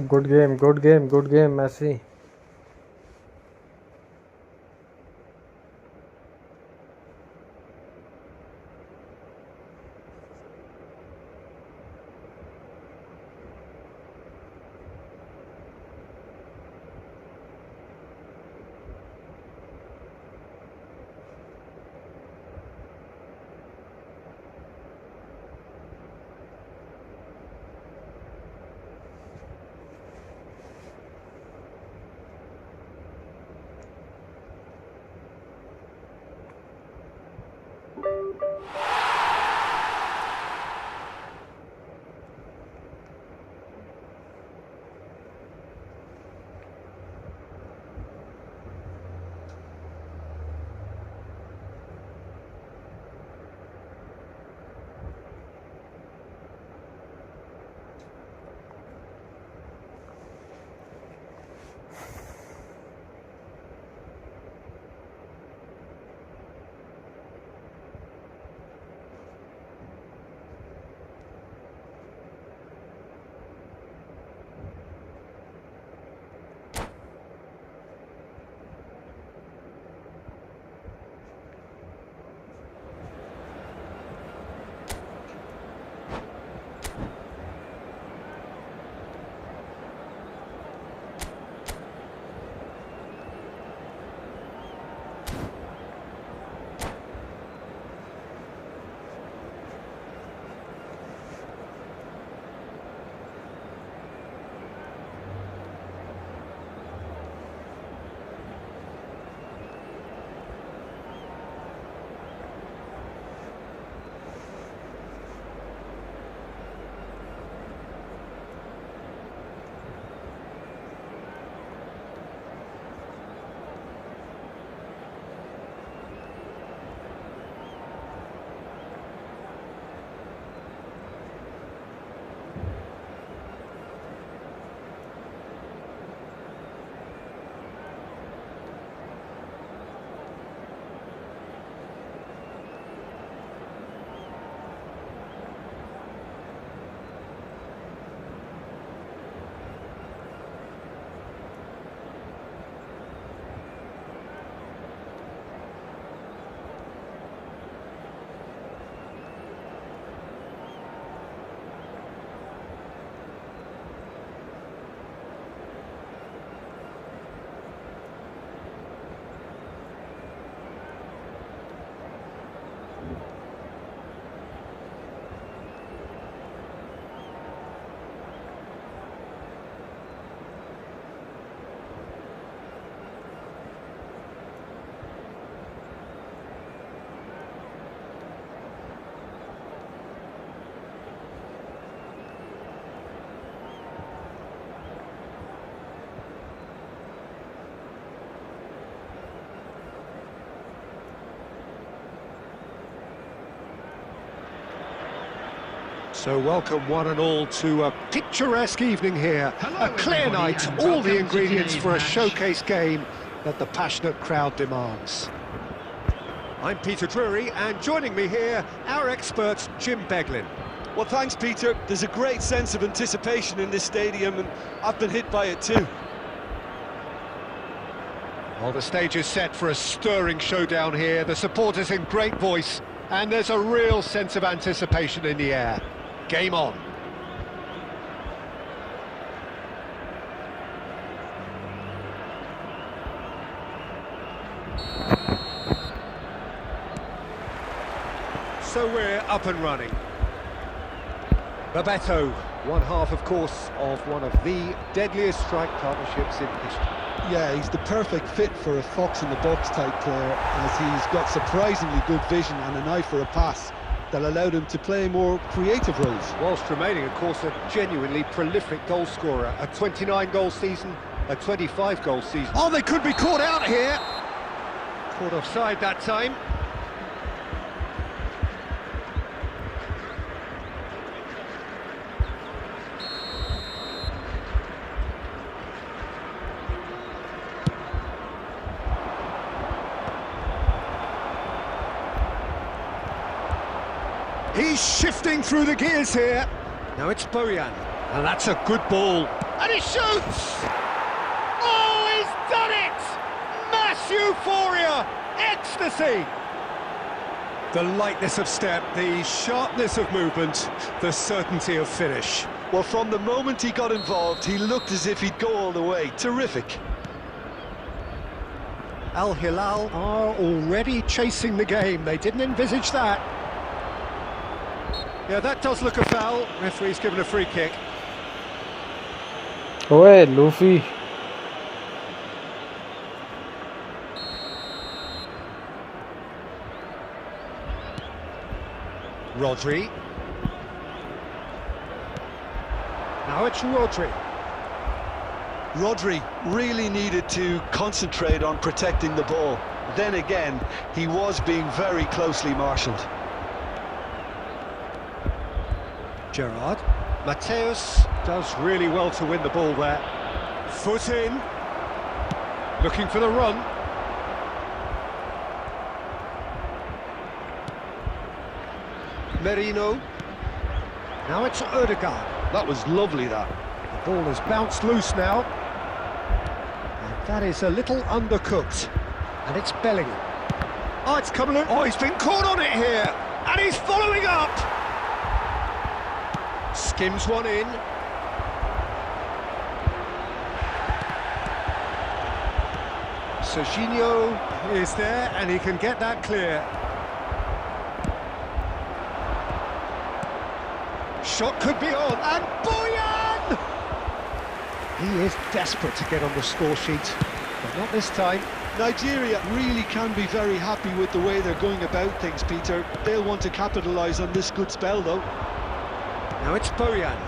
Good game, good game, good game, Messi. So welcome one and all to a picturesque evening here. Hello, A clear everybody, night, and all welcome the to ingredients today's for a match. showcase game that the passionate crowd demands. I'm Peter Drury, and joining me here, our expert Jim Beglin. Well, thanks, Peter. There's a great sense of anticipation in this stadium, and I've been hit by it too. Well, the stage is set for a stirring showdown here. The supporters in great voice, and there's a real sense of anticipation in the air. Game on. So we're up and running. Bebeto, one half, of course, of one of the deadliest strike partnerships in history. Yeah, he's the perfect fit for a fox-in-the-box type player, as he's got surprisingly good vision and an eye for a pass that allowed him to play more creative roles. Whilst remaining, of course, a genuinely prolific goal scorer. A 29-goal season, a 25-goal season. Oh, they could be caught out here! Caught offside that time. He's shifting through the gears here. Now it's Bojan, and that's a good ball. And he shoots! Oh, he's done it! Mass euphoria! Ecstasy! The lightness of step, the sharpness of movement, the certainty of finish. Well, from the moment he got involved, he looked as if he'd go all the way. Terrific. Al Hilal are already chasing the game. They didn't envisage that. Yeah, that does look a foul. Referee's given a free kick. Oye, Luffy. Rodri. Now it's Rodri. Rodri really needed to concentrate on protecting the ball. Then again, he was being very closely marshalled. Gerrard. Mateus does really well to win the ball there. Foot in. Looking for the run. Merino. Now it's Odegaard. That was lovely, that. The ball has bounced loose now. And that is a little undercooked. And it's Bellingham. Oh, it's coming in. Oh, he's been caught on it here. And he's following up. Skims one in. Serginho is there, and he can get that clear. Shot could be on, and Bojan! He is desperate to get on the score sheet, but not this time. Nigeria really can be very happy with the way they're going about things, Peter. They'll want to capitalise on this good spell, though. Now it's Bojan.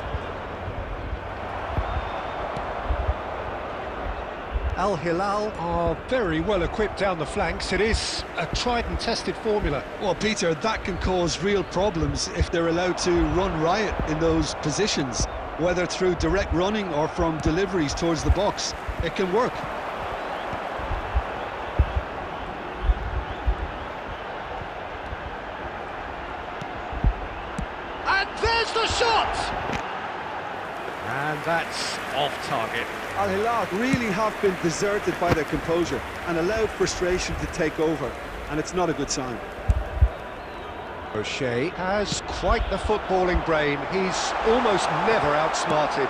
Al Hilal are very well equipped down the flanks. It is a tried and tested formula. Well, Peter, that can cause real problems if they're allowed to run riot in those positions, whether through direct running or from deliveries towards the box. It can work. And there's the shot! And that's off target. Al Hilal really have been deserted by their composure and allowed frustration to take over, and it's not a good sign. O'Shea has quite the footballing brain. He's almost never outsmarted.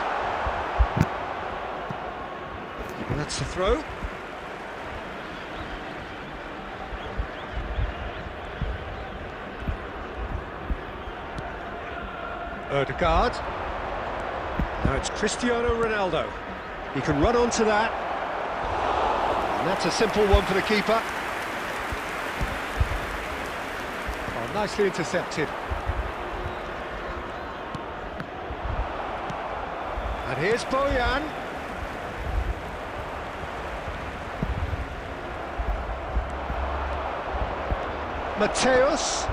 And that's the throw. Odegaard. Now it's Cristiano Ronaldo. He can run onto that. And that's a simple one for the keeper. Oh, nicely intercepted. And here's Bojan. Mateus.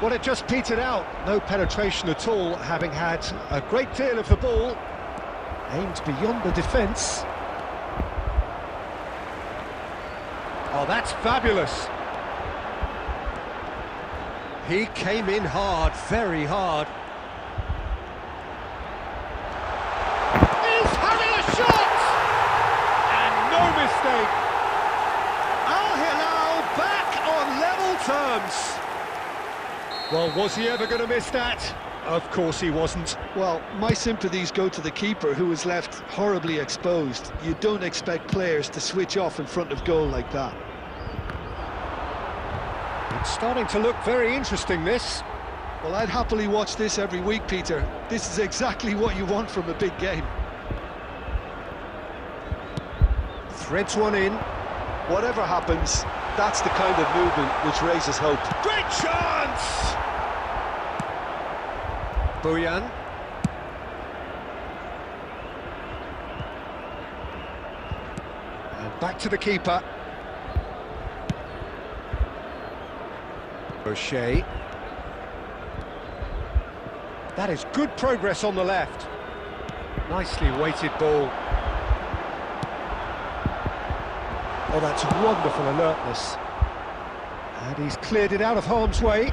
Well, it just petered out. No penetration at all, having had a great deal of the ball. Aimed beyond the defence. Oh, that's fabulous. He came in hard, very hard. He's having a shot! And no mistake. Al Hilal back on level terms. Well, was he ever going to miss that? Of course he wasn't. Well, my sympathies go to the keeper, who was left horribly exposed. You don't expect players to switch off in front of goal like that. It's starting to look very interesting, this. Well, I'd happily watch this every week, Peter. This is exactly what you want from a big game. Threads one in. Whatever happens, that's the kind of movement which raises hope. Great chance! Bojan. And back to the keeper. O'Shea. That is good progress on the left. Nicely weighted ball. Oh, that's wonderful alertness. And he's cleared it out of harm's way.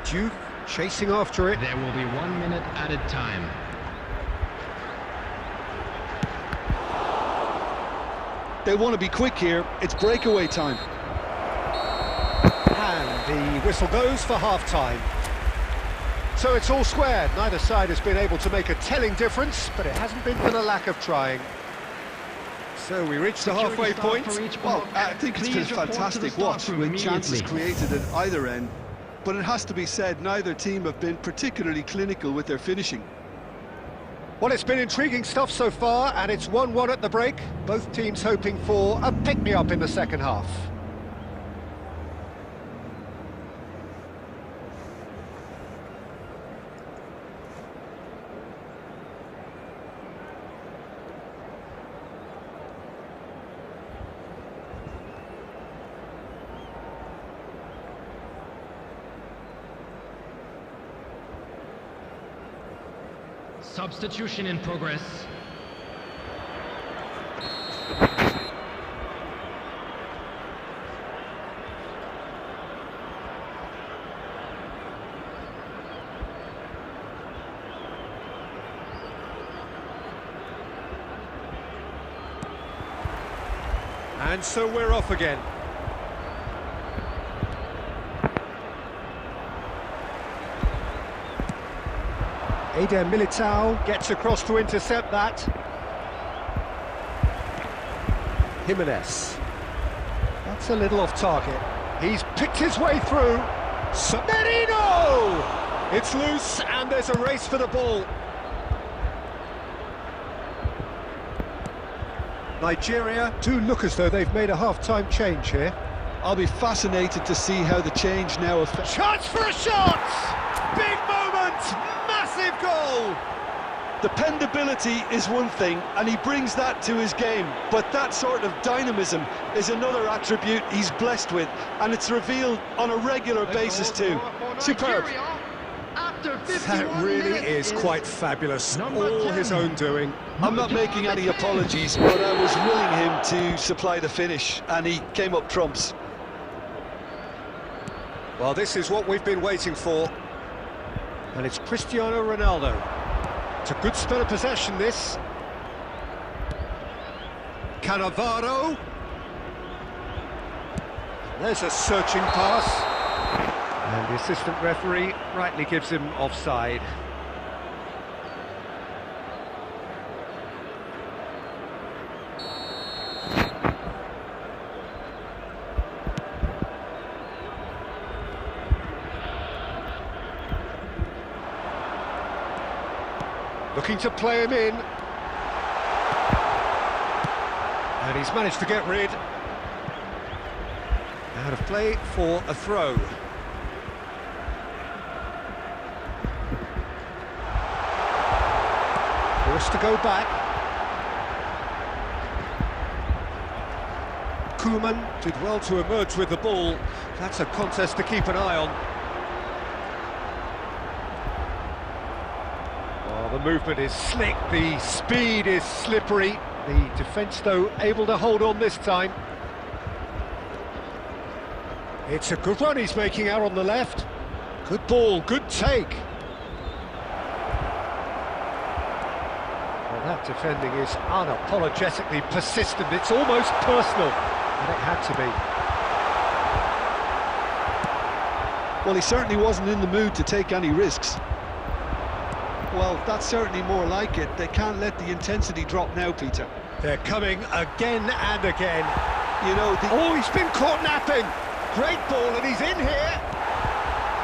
Juve chasing after it. There will be 1 minute added time. They want to be quick here. It's breakaway time. And the whistle goes for half-time. So it's all square. Neither side has been able to make a telling difference, but it hasn't been for the lack of trying. So we reach the halfway point. Well, I think it's been a fantastic watch, with chances created at either end. But it has to be said, neither team have been particularly clinical with their finishing. Well, it's been intriguing stuff so far, and it's 1-1 at the break. Both teams hoping for a pick-me-up in the second half. Substitution in progress. And so we're off again. Eder Militao gets across to intercept that. Jimenez. That's a little off target. He's picked his way through. Merino! It's loose and there's a race for the ball. Nigeria do look as though they've made a half-time change here. I'll be fascinated to see how the change now affects... Chance for a shot! Big moment! Massive goal! Dependability is one thing, and he brings that to his game, but that sort of dynamism is another attribute he's blessed with, and it's revealed on a regular basis too. Superb. That really is quite fabulous, all his own doing. I'm not making any apologies, but I was willing him to supply the finish, and he came up trumps. Well, this is what we've been waiting for. And it's Cristiano Ronaldo. It's a good spell of possession, this. Cannavaro. There's a searching pass. And the assistant referee rightly gives him offside. Looking to play him in. And he's managed to get rid. Out of play for a throw. Forced to go back. Koeman did well to emerge with the ball. That's a contest to keep an eye on. Oh, the movement is slick, the speed is slippery. The defence, though, able to hold on this time. It's a good run he's making out on the left. Good ball, good take. Well, that defending is unapologetically persistent. It's almost personal, and it had to be. Well, he certainly wasn't in the mood to take any risks. Well, that's certainly more like it. They can't let the intensity drop now, Peter. They're coming again and again. You know, Oh, he's been caught napping! Great ball, and he's in here!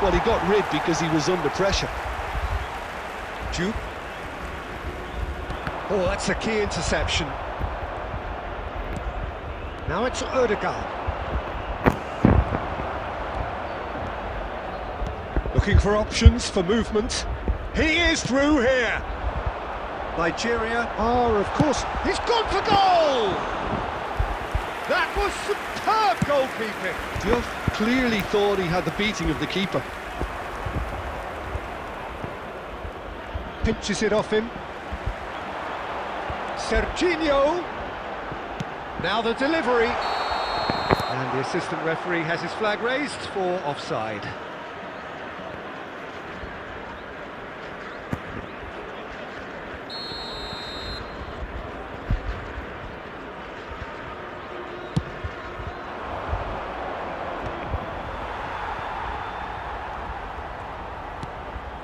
well, he got rid because he was under pressure. Jude. Oh, that's a key interception. Now it's Ødegaard. Looking for options for movement. He is through here. Nigeria are, of course, he's gone for goal! That was superb goalkeeping. Duff clearly thought he had the beating of the keeper. Pinches it off him. Serginho. Now the delivery. And the assistant referee has his flag raised for offside.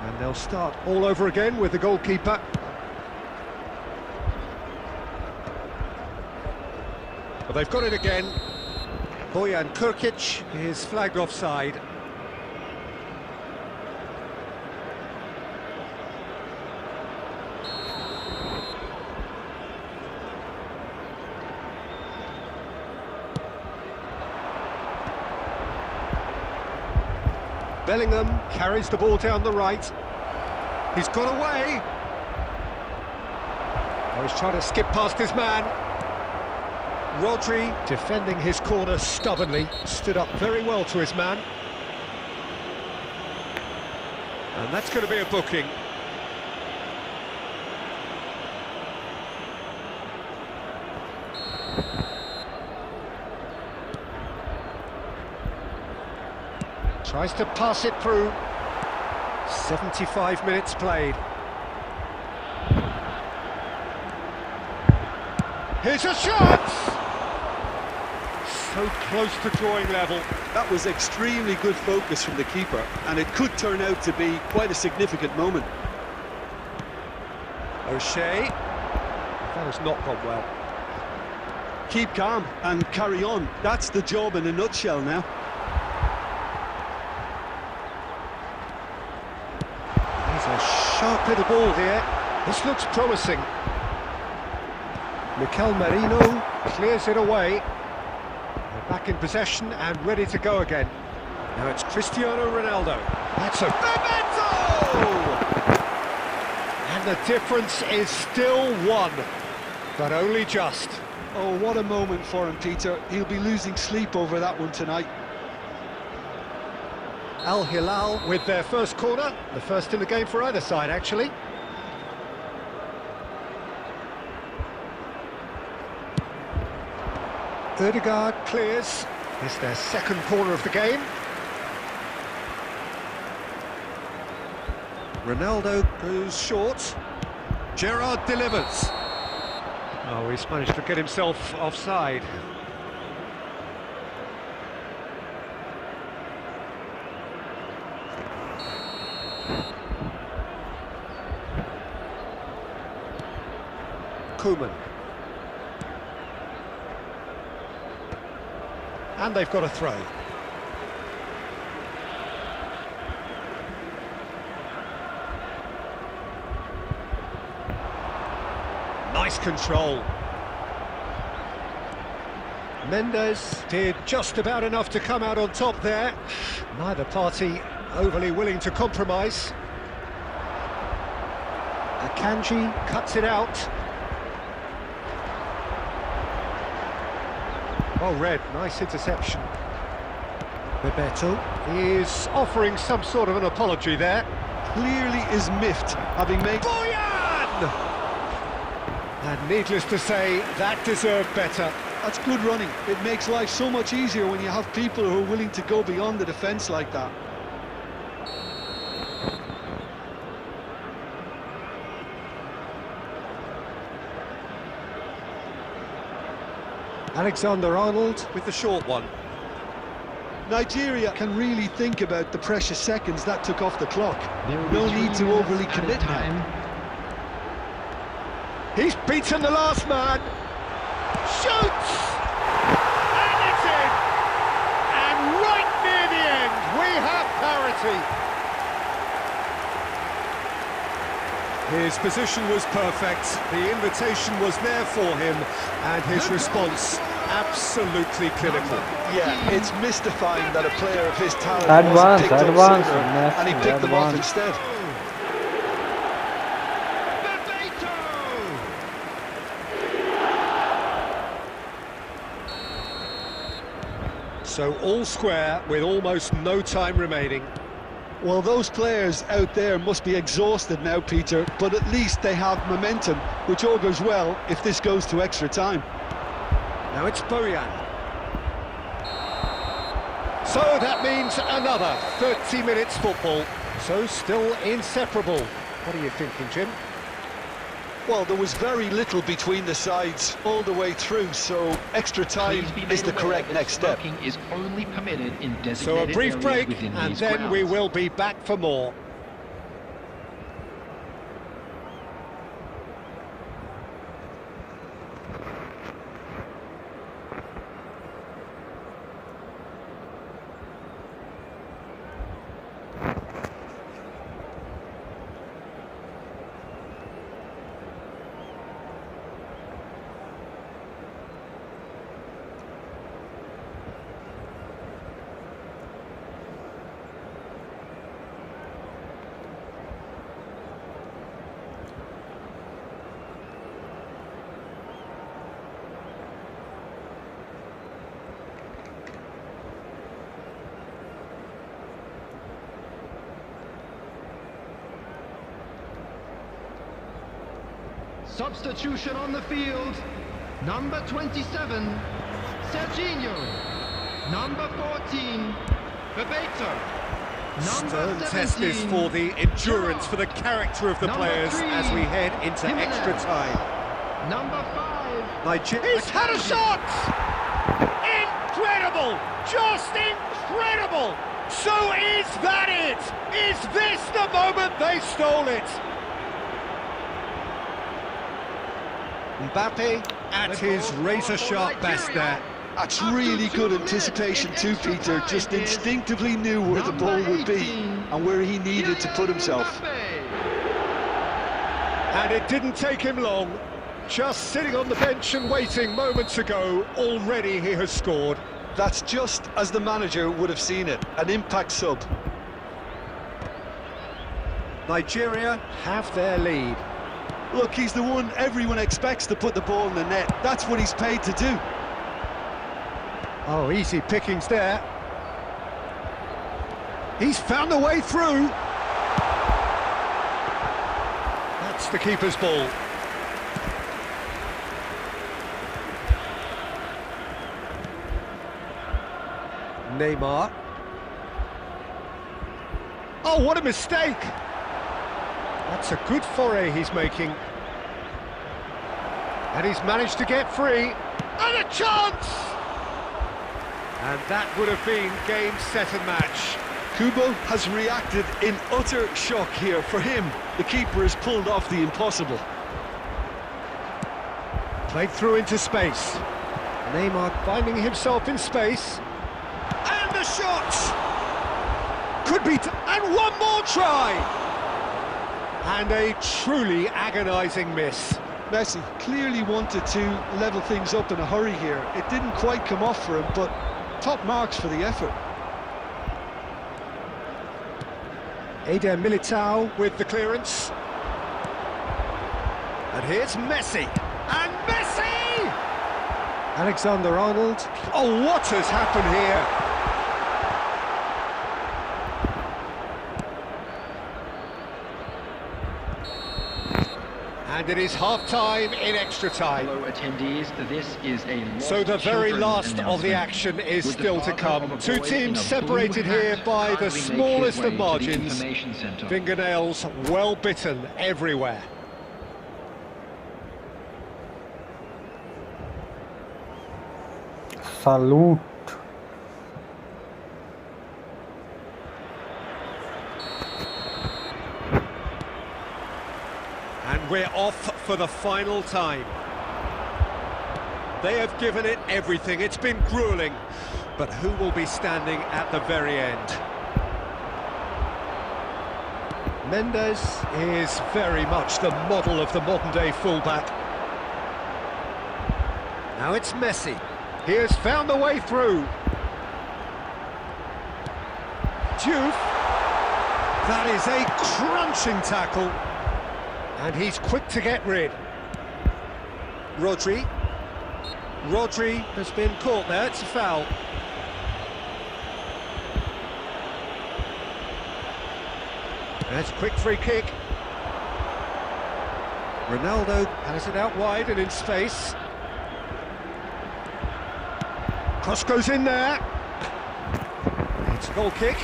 And they'll start all over again with the goalkeeper. But they've got it again. Bojan Krkić is flagged offside. Bellingham carries the ball down the right. He's got away. Oh, he's trying to skip past his man. Rodri, defending his corner stubbornly, stood up very well to his man. And that's going to be a booking. Tries to pass it through. 75 minutes played. Here's a shot! So close to drawing level. That was extremely good focus from the keeper, and it could turn out to be quite a significant moment. O'Shea. That has not gone well. Keep calm and carry on. That's the job in a nutshell now. There's a sharp little ball here. This looks promising. Mikel Merino clears it away. They're back in possession and ready to go again. Now it's Cristiano Ronaldo. That's a Bebeto! And the difference is still one, but only just. Oh, what a moment for him, Peter. He'll be losing sleep over that one tonight. Al Hilal with their first corner, the first in the game for either side, actually. Ødegaard clears. It's their second corner of the game. Ronaldo goes short. Gerrard delivers. Oh, he's managed to get himself offside. Koeman. And they've got a throw. Nice control. Mendes did just about enough to come out on top there. Neither party overly willing to compromise. Akanji cuts it out. Well read, nice interception. Bebeto is offering some sort of an apology there. Clearly is miffed, having made... Boyan! And needless to say, that deserved better. That's good running. It makes life so much easier when you have people who are willing to go beyond the defence like that. Alexander-Arnold with the short one. Nigeria can really think about the precious seconds that took off the clock. No need to 3 minutes overly added commit time. now. He's beaten the last man. Shoots! And it's in! And right near the end, we have parity. His position was perfect, the invitation was there for him, and his response absolutely clinical. Yeah, it's mystifying that a player of his talent Advance, wasn't picked up advance, sooner, and he Messi, picked them off advance. instead. So all square with almost no time remaining. Well, those players out there must be exhausted now, Peter, but at least they have momentum, which augurs well if this goes to extra time. Now it's Boyan. So that means another 30 minutes football. So still inseparable. What are you thinking, Jim? Well, there was very little between the sides all the way through, so extra time Please be is made the aware correct that next step. smoking is only permitted in designated So a brief areas break, within and these then we grounds. will be back for more. Substitution on the field. Number 27, Serginho. Number 14, Bebeto. Stern Number test this 17, for the endurance, for the character of the Number players 3, as we head into Jimenez. extra time. Number 5, Nigeria. He's had a shot! Incredible! Just incredible! So is that it? Is this the moment they stole it? Mbappe at his razor-sharp best there. That's really good anticipation too, Peter. Just instinctively knew where the ball would be and where he needed to put himself. And it didn't take him long. Just sitting on the bench and waiting moments ago, already he has scored. That's just as the manager would have seen it, an impact sub. Nigeria have their lead. Look, he's the one everyone expects to put the ball in the net. That's what he's paid to do. Oh, easy pickings there. He's found a way through. That's the keeper's ball. Neymar. Oh, what a mistake! That's a good foray he's making. And he's managed to get free. And a chance! And that would have been game, set and match. Kubo has reacted in utter shock here. For him, the keeper has pulled off the impossible. Played through into space. Neymar finding himself in space. And the shot! Could be... and one more try! And a truly agonising miss. Messi clearly wanted to level things up in a hurry here. It didn't quite come off for him, but top marks for the effort. Eder Militao with the clearance. And here's Messi. And Messi! Alexander-Arnold. Oh, what has happened here? And it is half-time in extra time. Hello attendees, this is a So the very last of the action is still to come. Two teams separated here by the smallest of margins. Fingernails well bitten everywhere. Salute. And we're off for the final time. They have given it everything. It's been grueling. But who will be standing at the very end? Mendes is very much the model of the modern-day fullback. Now it's Messi. He has found the way through. Diouf. That is a crunching tackle. And he's quick to get rid. Rodri. Rodri has been caught there, it's a foul. That's a quick free kick. Ronaldo has it out wide and in space. Cross goes in there. It's a goal kick.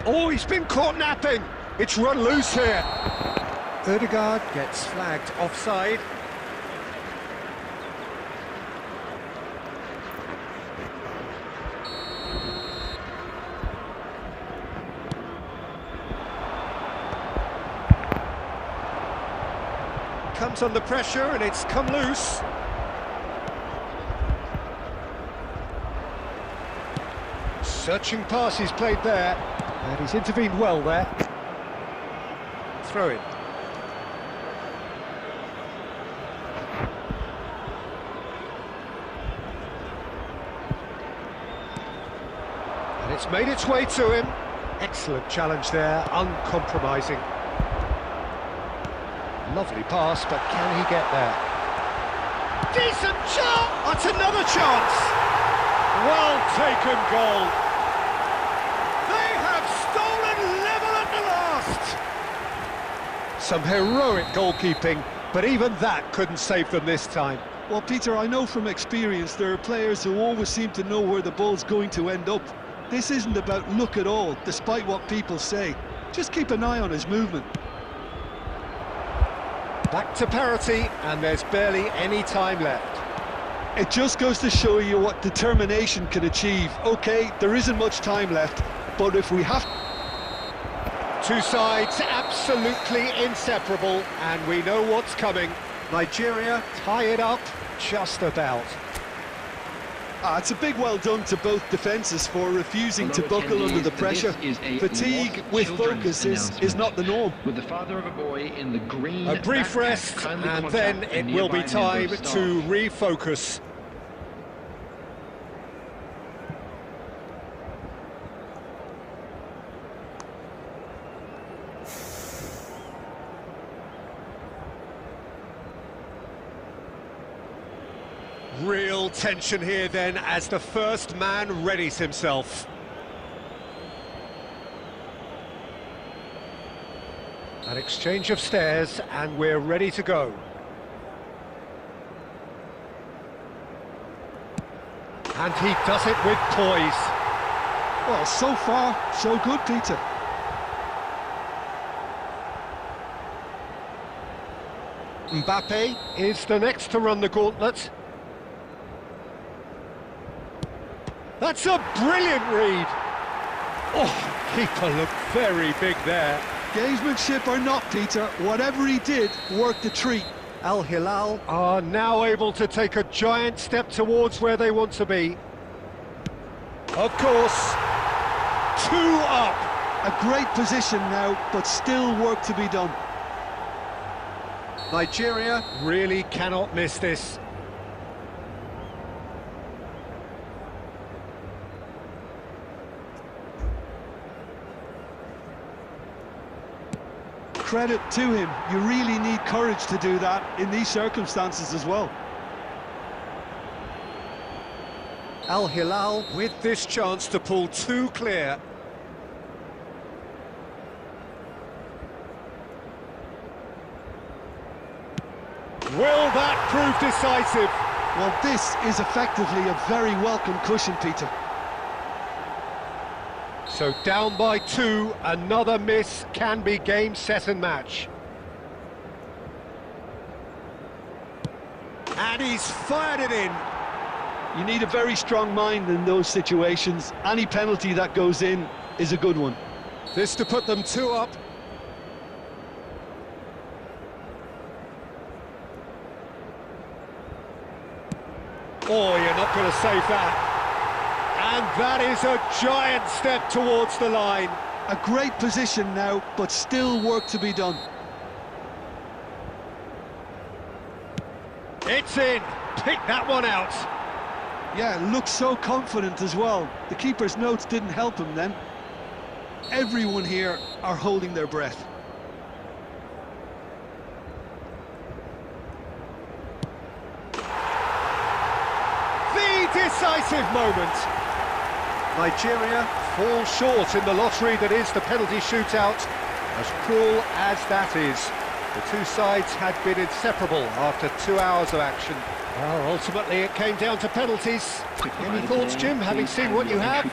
Oh, he's been caught napping. It's run loose here. Ødegaard gets flagged offside. Comes under pressure and it's come loose. Searching pass he's played there. And he's intervened well there. Throw in. And it's made its way to him. Excellent challenge there, uncompromising. Lovely pass, but can he get there? Decent shot! That's another chance! Well taken goal. They have stolen level at the last! Some heroic goalkeeping, but even that couldn't save them this time. Well, Peter, I know from experience there are players who always seem to know where the ball's going to end up. This isn't about luck at all, despite what people say. Just keep an eye on his movement. Back to parity, and there's barely any time left. It just goes to show you what determination can achieve. OK, there isn't much time left, but if we have... Two sides absolutely inseparable, and we know what's coming. Nigeria tie it up just about. It's a big well done to both defences for refusing to buckle under the pressure. Fatigue with focus is not the norm. With the father of a boy in the green. A brief rest, and then it will be time to refocus. Real tension here then as the first man readies himself. An exchange of stares and we're ready to go. And he does it with poise. Well, so far, so good, Peter. Mbappe is the next to run the gauntlet. That's a brilliant read. Oh, keeper looked very big there. Gamesmanship or not, Peter, whatever he did worked a treat. Al Hilal are now able to take a giant step towards where they want to be. Of course, 2 up. A great position now, but still work to be done. Nigeria really cannot miss this. credit to him. You really need courage to do that in these circumstances as well. Al Hilal with this chance to pull two clear. Will that prove decisive? Well, this is effectively a very welcome cushion, Peter. So down by two, another miss can be game, set and match. And he's fired it in. You need a very strong mind in those situations. Any penalty that goes in is a good one. This to put them two up. Oh, you're not going to save that. And that is a giant step towards the line. A great position now, but still work to be done. It's in. Pick that one out. Yeah, looks so confident as well. The keeper's notes didn't help him then. Everyone here are holding their breath. The decisive moment. Nigeria fall short in the lottery that is the penalty shootout. As cruel as that is, the two sides had been inseparable after 2 hours of action. Well, ultimately it came down to penalties. Any thoughts, Jim, having seen what you have?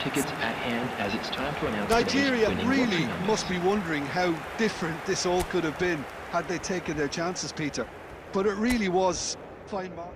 Nigeria really must be wondering how different this all could have been had they taken their chances, Peter. But it really was fine mark.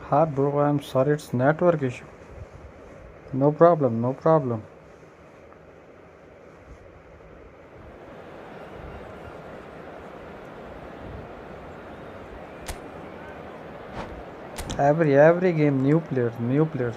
Hi bro, I'm sorry, it's network issue. No problem, no problem. Every game, new players, new players.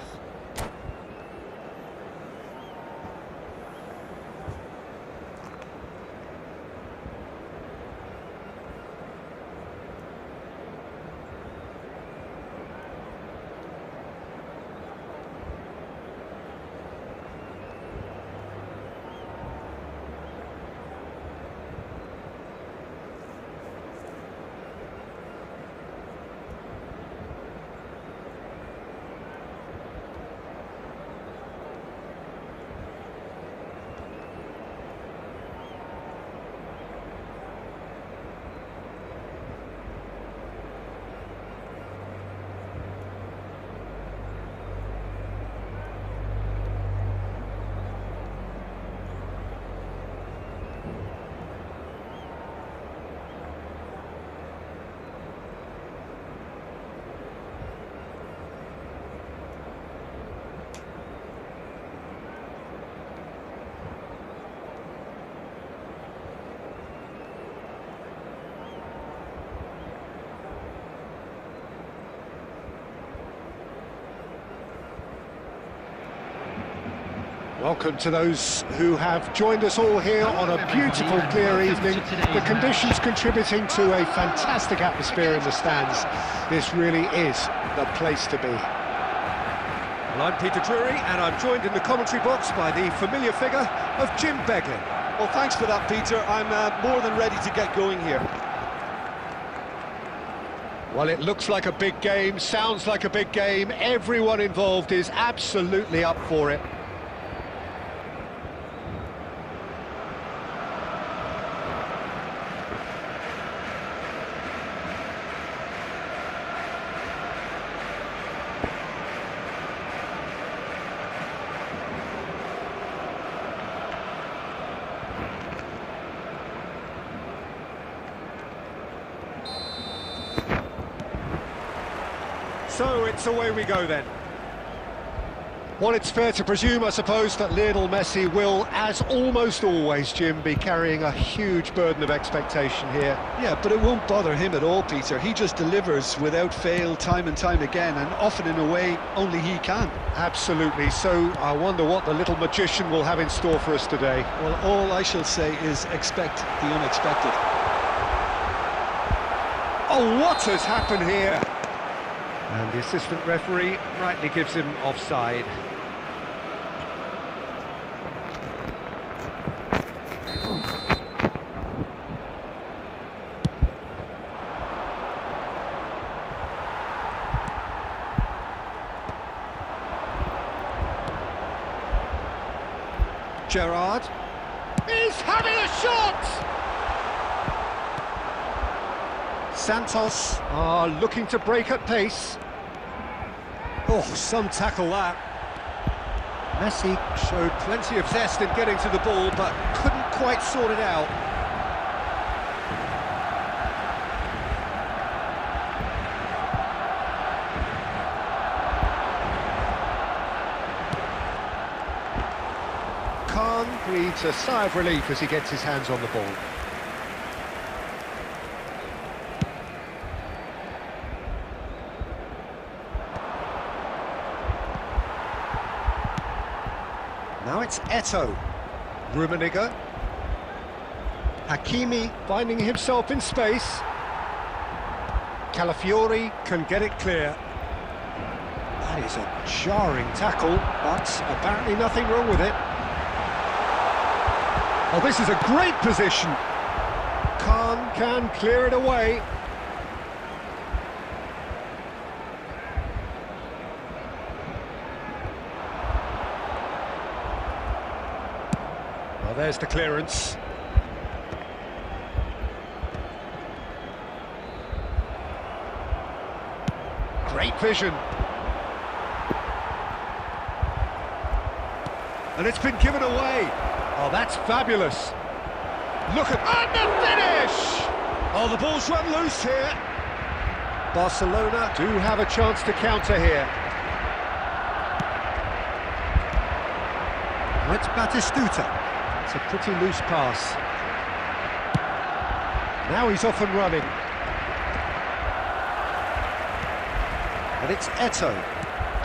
Welcome to those who have joined us all here on a beautiful, clear evening. The conditions contributing to a fantastic atmosphere in the stands. This really is the place to be. Well, I'm Peter Drury, and I'm joined in the commentary box by the familiar figure of Jim Beglin. Well, thanks for that, Peter. I'm more than ready to get going here. Well, it looks like a big game, sounds like a big game. Everyone involved is absolutely up for it. So it's away we go then. Well, it's fair to presume, I suppose, that Lionel Messi will, as almost always, Jim, be carrying a huge burden of expectation here. Yeah, but it won't bother him at all, Peter. He just delivers without fail time and time again, and often in a way only he can. Absolutely. So I wonder what the little magician will have in store for us today. Well, all I shall say is expect the unexpected. Oh, what has happened here? And the assistant referee rightly gives him offside. Gerrard is having a shot! Santos are looking to break at pace. Oh, some tackle that. Messi showed plenty of zest in getting to the ball, but couldn't quite sort it out. Khan breathes a sigh of relief as he gets his hands on the ball. Now it's Eto'o, Rummenigge, Hakimi finding himself in space. Calafiori can get it clear. That is a jarring tackle, but apparently nothing wrong with it. Oh, this is a great position. Khan can clear it away. Well, there's the clearance. Great vision. And it's been given away. Oh, that's fabulous. Look at... And the finish! Oh, the ball's run loose here. Barcelona do have a chance to counter here. Now it's Batistuta. It's a pretty loose pass. Now he's off and running. And it's Eto'o.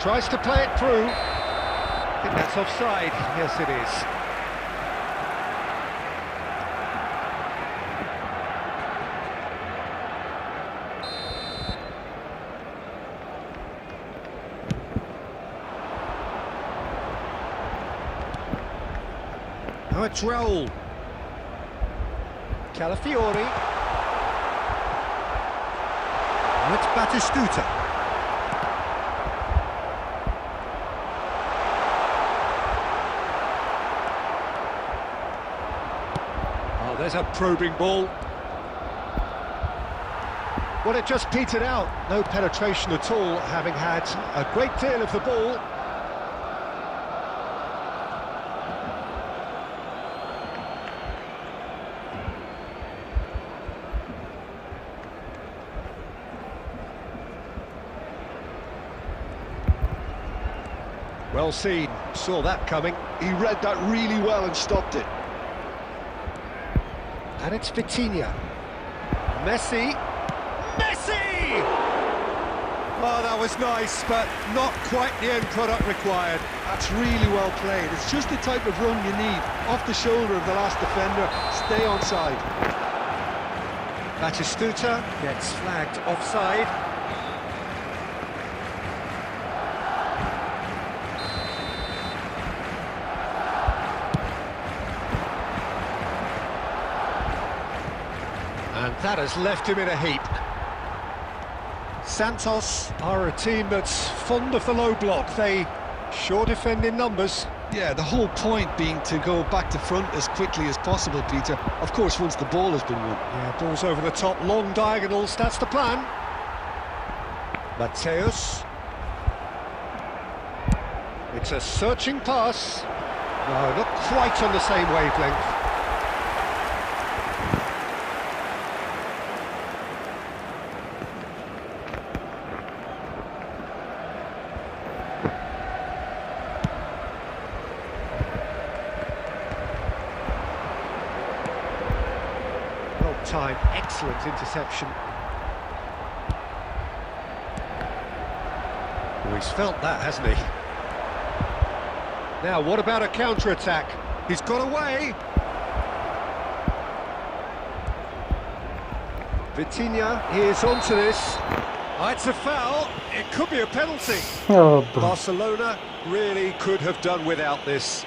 Tries to play it through. I think that's offside. Yes, it is. Now it's Raul. Calafiori. Now it's Batistuta. Oh, there's a probing ball. Well, it just petered out. No penetration at all, having had a great deal of the ball. Well seen, saw that coming. He read that really well and stopped it. And it's Vitinha. Messi! Messi! Oh, that was nice, but not quite the end product required. That's really well played. It's just the type of run you need. Off the shoulder of the last defender, stay onside. Batistuta gets flagged offside. And that has left him in a heap. Santos are a team that's fond of the low block. They sure defend in numbers. Yeah, the whole point being to go back to front as quickly as possible, Peter. Of course, once the ball has been won. Yeah, balls over the top, long diagonals, that's the plan. Mateus. It's a searching pass. No, not quite on the same wavelength. Time, excellent interception. Oh, he's felt that, hasn't he? Now, what about a counter-attack? He's got away. Vitinha, he is onto this. Oh, it's a foul. It could be a penalty. Oh, Barcelona really could have done without this.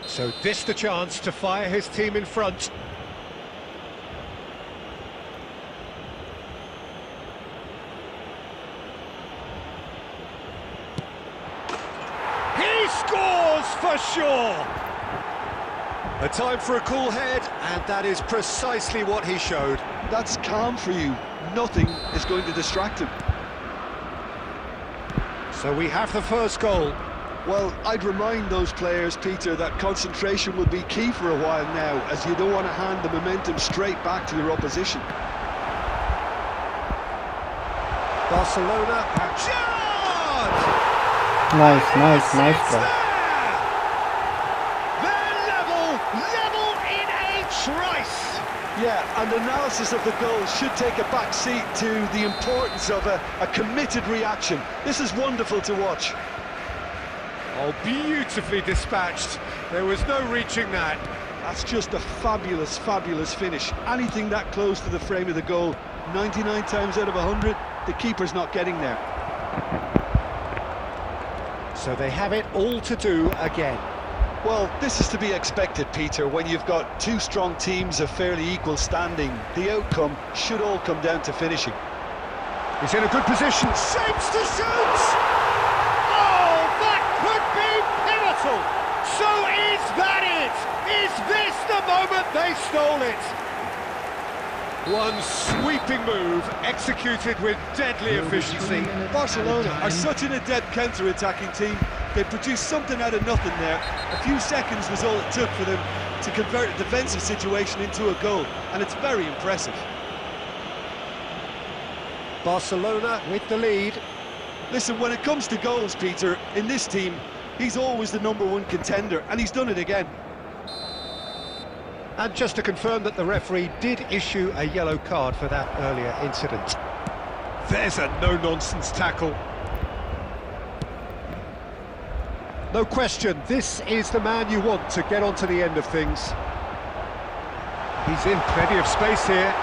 So this the chance to fire his team in front. He scores for sure! A time for a cool head, and that is precisely what he showed. That's calm for you. Nothing is going to distract him. So we have the first goal. Well, I'd remind those players, Peter, that concentration will be key for a while now, as you don't want to hand the momentum straight back to your opposition. Barcelona have shot! Nice play. They're level in a trice. Yeah, and analysis of the goal should take a back seat to the importance of a committed reaction. This is wonderful to watch. Oh, beautifully dispatched. There was no reaching that. That's just a fabulous, fabulous finish. Anything that close to the frame of the goal, 99 times out of 100, the keeper's not getting there. So they have it all to do again. Well, this is to be expected, Peter, when you've got two strong teams of fairly equal standing. The outcome should all come down to finishing. He's in a good position. Shapes to shoot! So is that it? Is this the moment they stole it? One sweeping move, executed with deadly efficiency. Barcelona are such an adept counter-attacking team. They produced something out of nothing there. A few seconds was all it took for them to convert a defensive situation into a goal, and it's very impressive. Barcelona with the lead. Listen, when it comes to goals, Peter, in this team, he's always the #1 contender, and he's done it again. And just to confirm that the referee did issue a yellow card for that earlier incident. There's a no-nonsense tackle. No question, this is the man you want to get onto the end of things. He's in plenty of space here.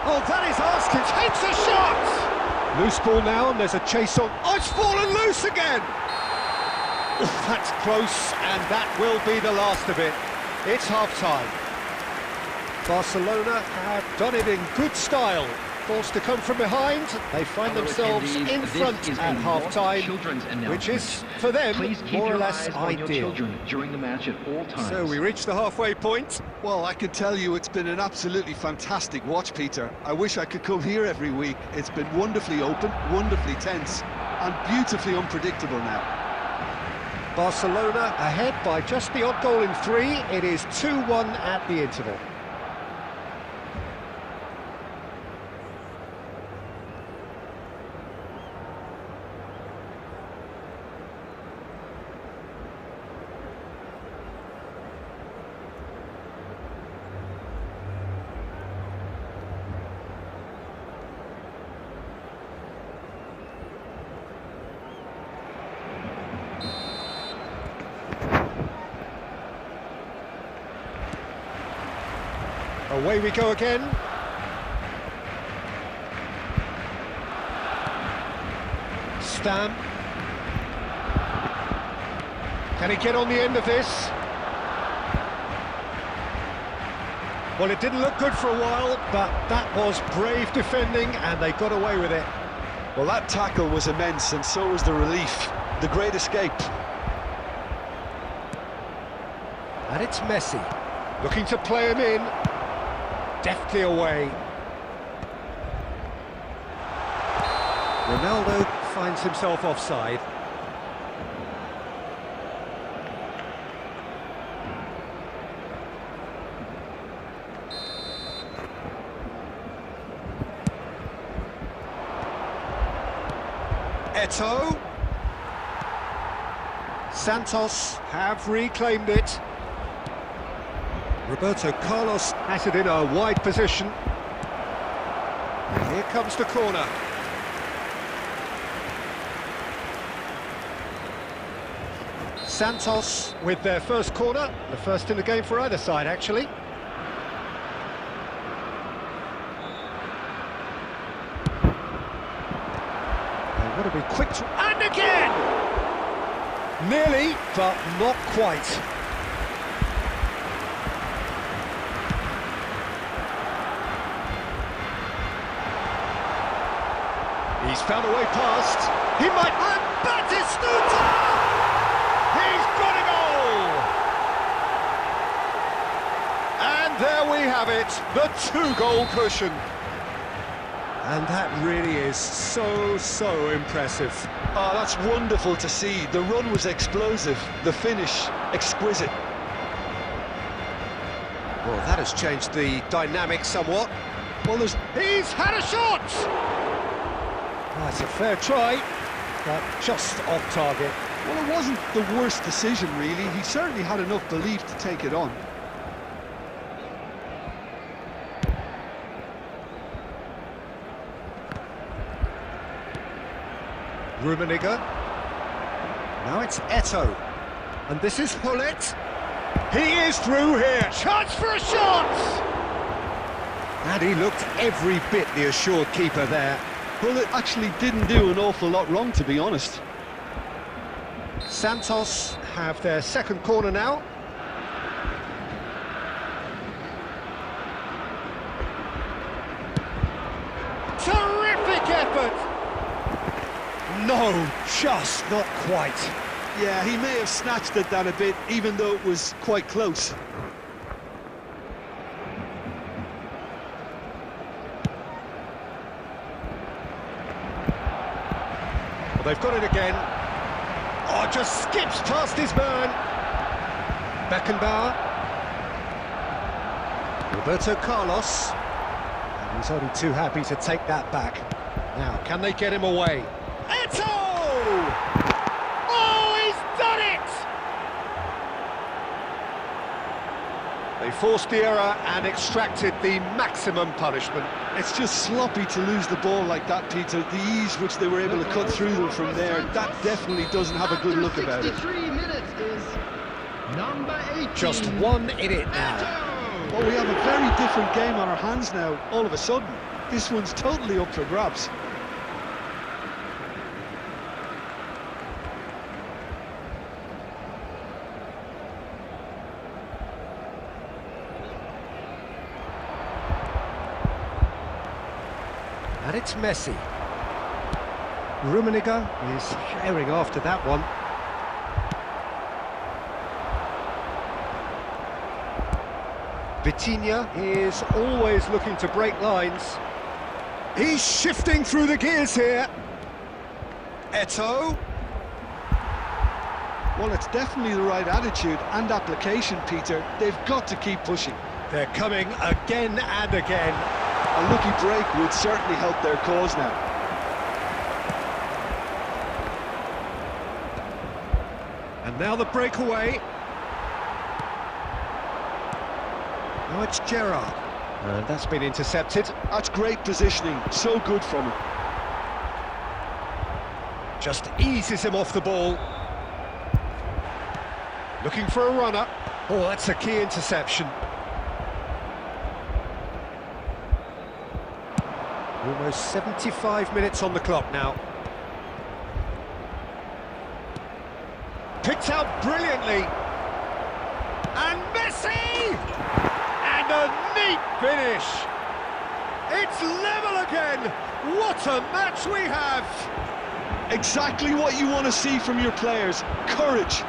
Oh, that is asking. Takes a shot! Loose ball now, and there's a chase on. Oh, it's fallen loose again! Oh, that's close, and that will be the last of it. It's half-time. Barcelona have done it in good style. Forced to come from behind, they find themselves in front at half-time, which is, for them, more or less ideal. During the match at all times. So we reach the halfway point. Well, I can tell you it's been an absolutely fantastic watch, Peter. I wish I could come here every week. It's been wonderfully open, wonderfully tense, and beautifully unpredictable now. Barcelona ahead by just the odd goal in 3. It is 2-1 at the interval. Away we go again. Stam. Can he get on the end of this? Well, it didn't look good for a while, but that was brave defending, and they got away with it. Well, that tackle was immense, and so was the relief. The great escape. And it's Messi, looking to play him in. Deftly away. Ronaldo finds himself offside. Eto'o. Santos have reclaimed it. Roberto Carlos has it in a wide position. And here comes the corner. Santos with their first corner, the first in the game for either side, actually. They've got to be quick to... And again! Nearly, but not quite. He's found a way past. He might... And Batistuta! He's got a goal! And there we have it, the 2-goal cushion. And that really is so impressive. Oh, that's wonderful to see. The run was explosive, the finish exquisite. Well, that has changed the dynamic somewhat. Well, He's had a shot! That's a fair try, but just off target. Well, it wasn't the worst decision, really. He certainly had enough belief to take it on. Rummenigge. Now it's Eto'o. And this is Hullet. He is through here. Chance for a shot! And he looked every bit the assured keeper there. Hullet actually didn't do an awful lot wrong, to be honest. Santos have their second corner now. Terrific effort! No, just not quite. Yeah, he may have snatched at that a bit, even though it was quite close. They've got it again. Oh, just skips past his man. Beckenbauer. Roberto Carlos. And he's only too happy to take that back. Now, can they get him away? Eto'o! Oh, he's done it! They forced the error and extracted the maximum punishment. It's just sloppy to lose the ball like that, Peter. The ease which they were able to cut through them from there, that definitely doesn't have a good look about it. 63 minutes is number 18. Just one in it now. Well, we have a very different game on our hands now, all of a sudden. This one's totally up for grabs. And it's Messi. Rummenigge is herring after that one. Vitinha is always looking to break lines. He's shifting through the gears here. Eto'o. Well, it's definitely the right attitude and application, Peter. They've got to keep pushing. They're coming again and again. A lucky break would certainly help their cause now. And now the breakaway. Now it's Gerrard. And that's been intercepted. That's great positioning, so good from him. Just eases him off the ball. Looking for a runner. Oh, that's a key interception. Almost 75 minutes on the clock now. Picked out brilliantly. And Messi! And a neat finish. It's level again. What a match we have. Exactly what you want to see from your players. Courage.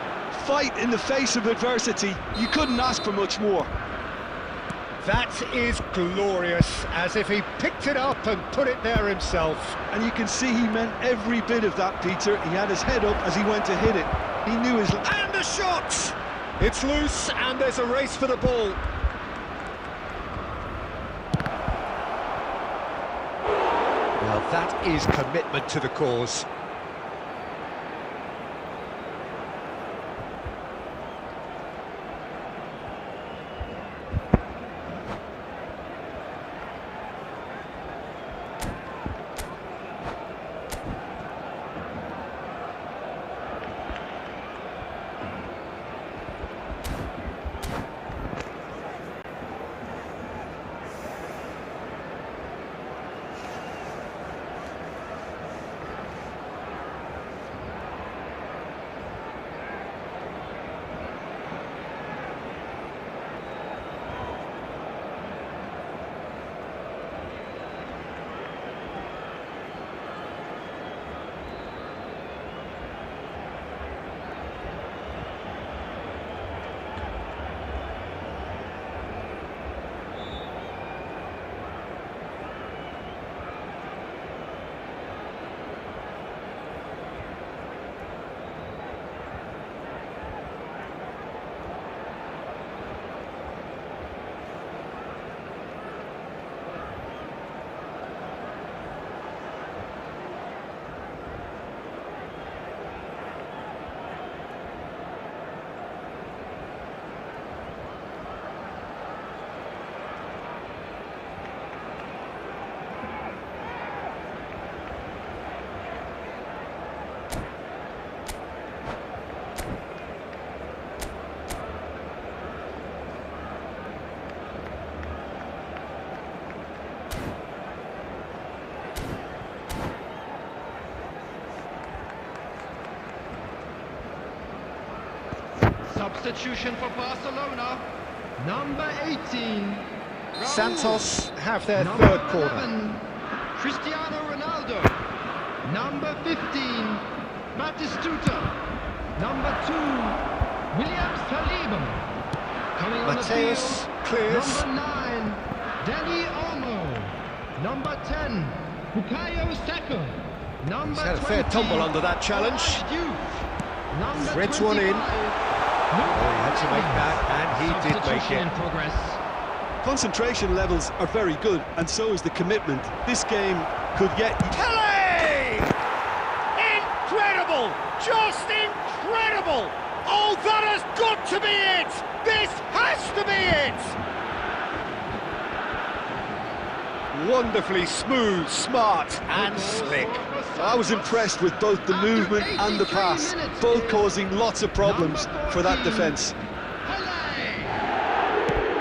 Fight in the face of adversity. You couldn't ask for much more. That is glorious, as if he picked it up and put it there himself. And you can see he meant every bit of that, Peter. He had his head up as he went to hit it. He knew his... And a shot! It's loose, and there's a race for the ball. Well, that is commitment to the cause. Substitution for Barcelona, number 18. Santos have their Number third corner. 11, Cristiano Ronaldo. Number 15, Batistuta. Number 2, William Saliba. Coming on the Mateus field, clears. number 9, Dani Olmo. Number 10, Bukayo Saka. Number He's had a fair 20, tumble under that challenge. Number Threads one in. 25. Oh, he had to make that, and he did make Substitution it. in progress. Concentration levels are very good, and so is the commitment. This game could get... Kelly! Incredible! Just incredible! Oh, that has got to be it! This has to be it! Wonderfully smooth, smart and slick. I was impressed with both the movement and the pass, both causing lots of problems for that defence.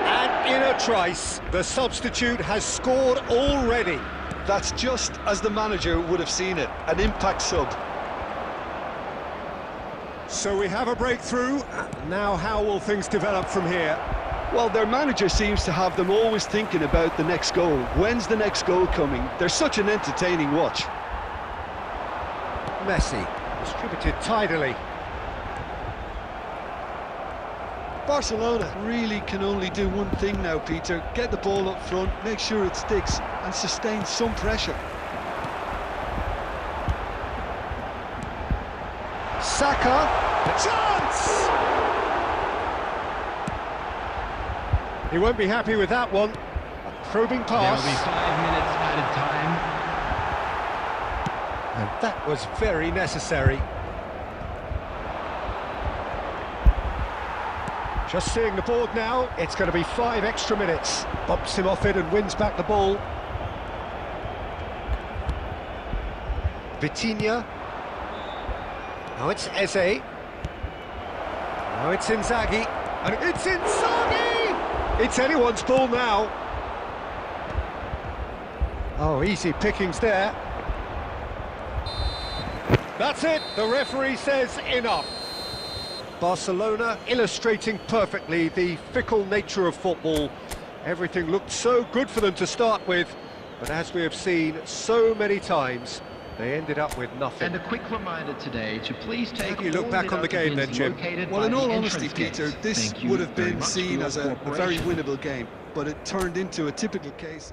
And in a trice, the substitute has scored already. That's just as the manager would have seen it, an impact sub. So we have a breakthrough. Now how will things develop from here? Well, their manager seems to have them always thinking about the next goal. When's the next goal coming? They're such an entertaining watch. Messi, distributed tidily. Barcelona really can only do one thing now, Peter. Get the ball up front, make sure it sticks, and sustain some pressure. Saka, the chance! He won't be happy with that one. A probing pass. There will be 5 minutes added time. And that was very necessary. Just seeing the board now, it's going to be 5 extra minutes. Bumps him off it and wins back the ball. Vitinha. Now it's Eze. Now it's Inzaghi. And it's Inzaghi! It's anyone's ball now. Oh, easy pickings there. That's it, the referee says enough. Barcelona illustrating perfectly the fickle nature of football. Everything looked so good for them to start with, but as we have seen so many times, they ended up with nothing. And a quick reminder today to please take How do you look all back on the game then, deductibles Jim? located Well, by in the all honesty, entrance Peter, gates. this Thank you would have very been much for seen your as a very cooperation. winnable game, but it turned into a typical case.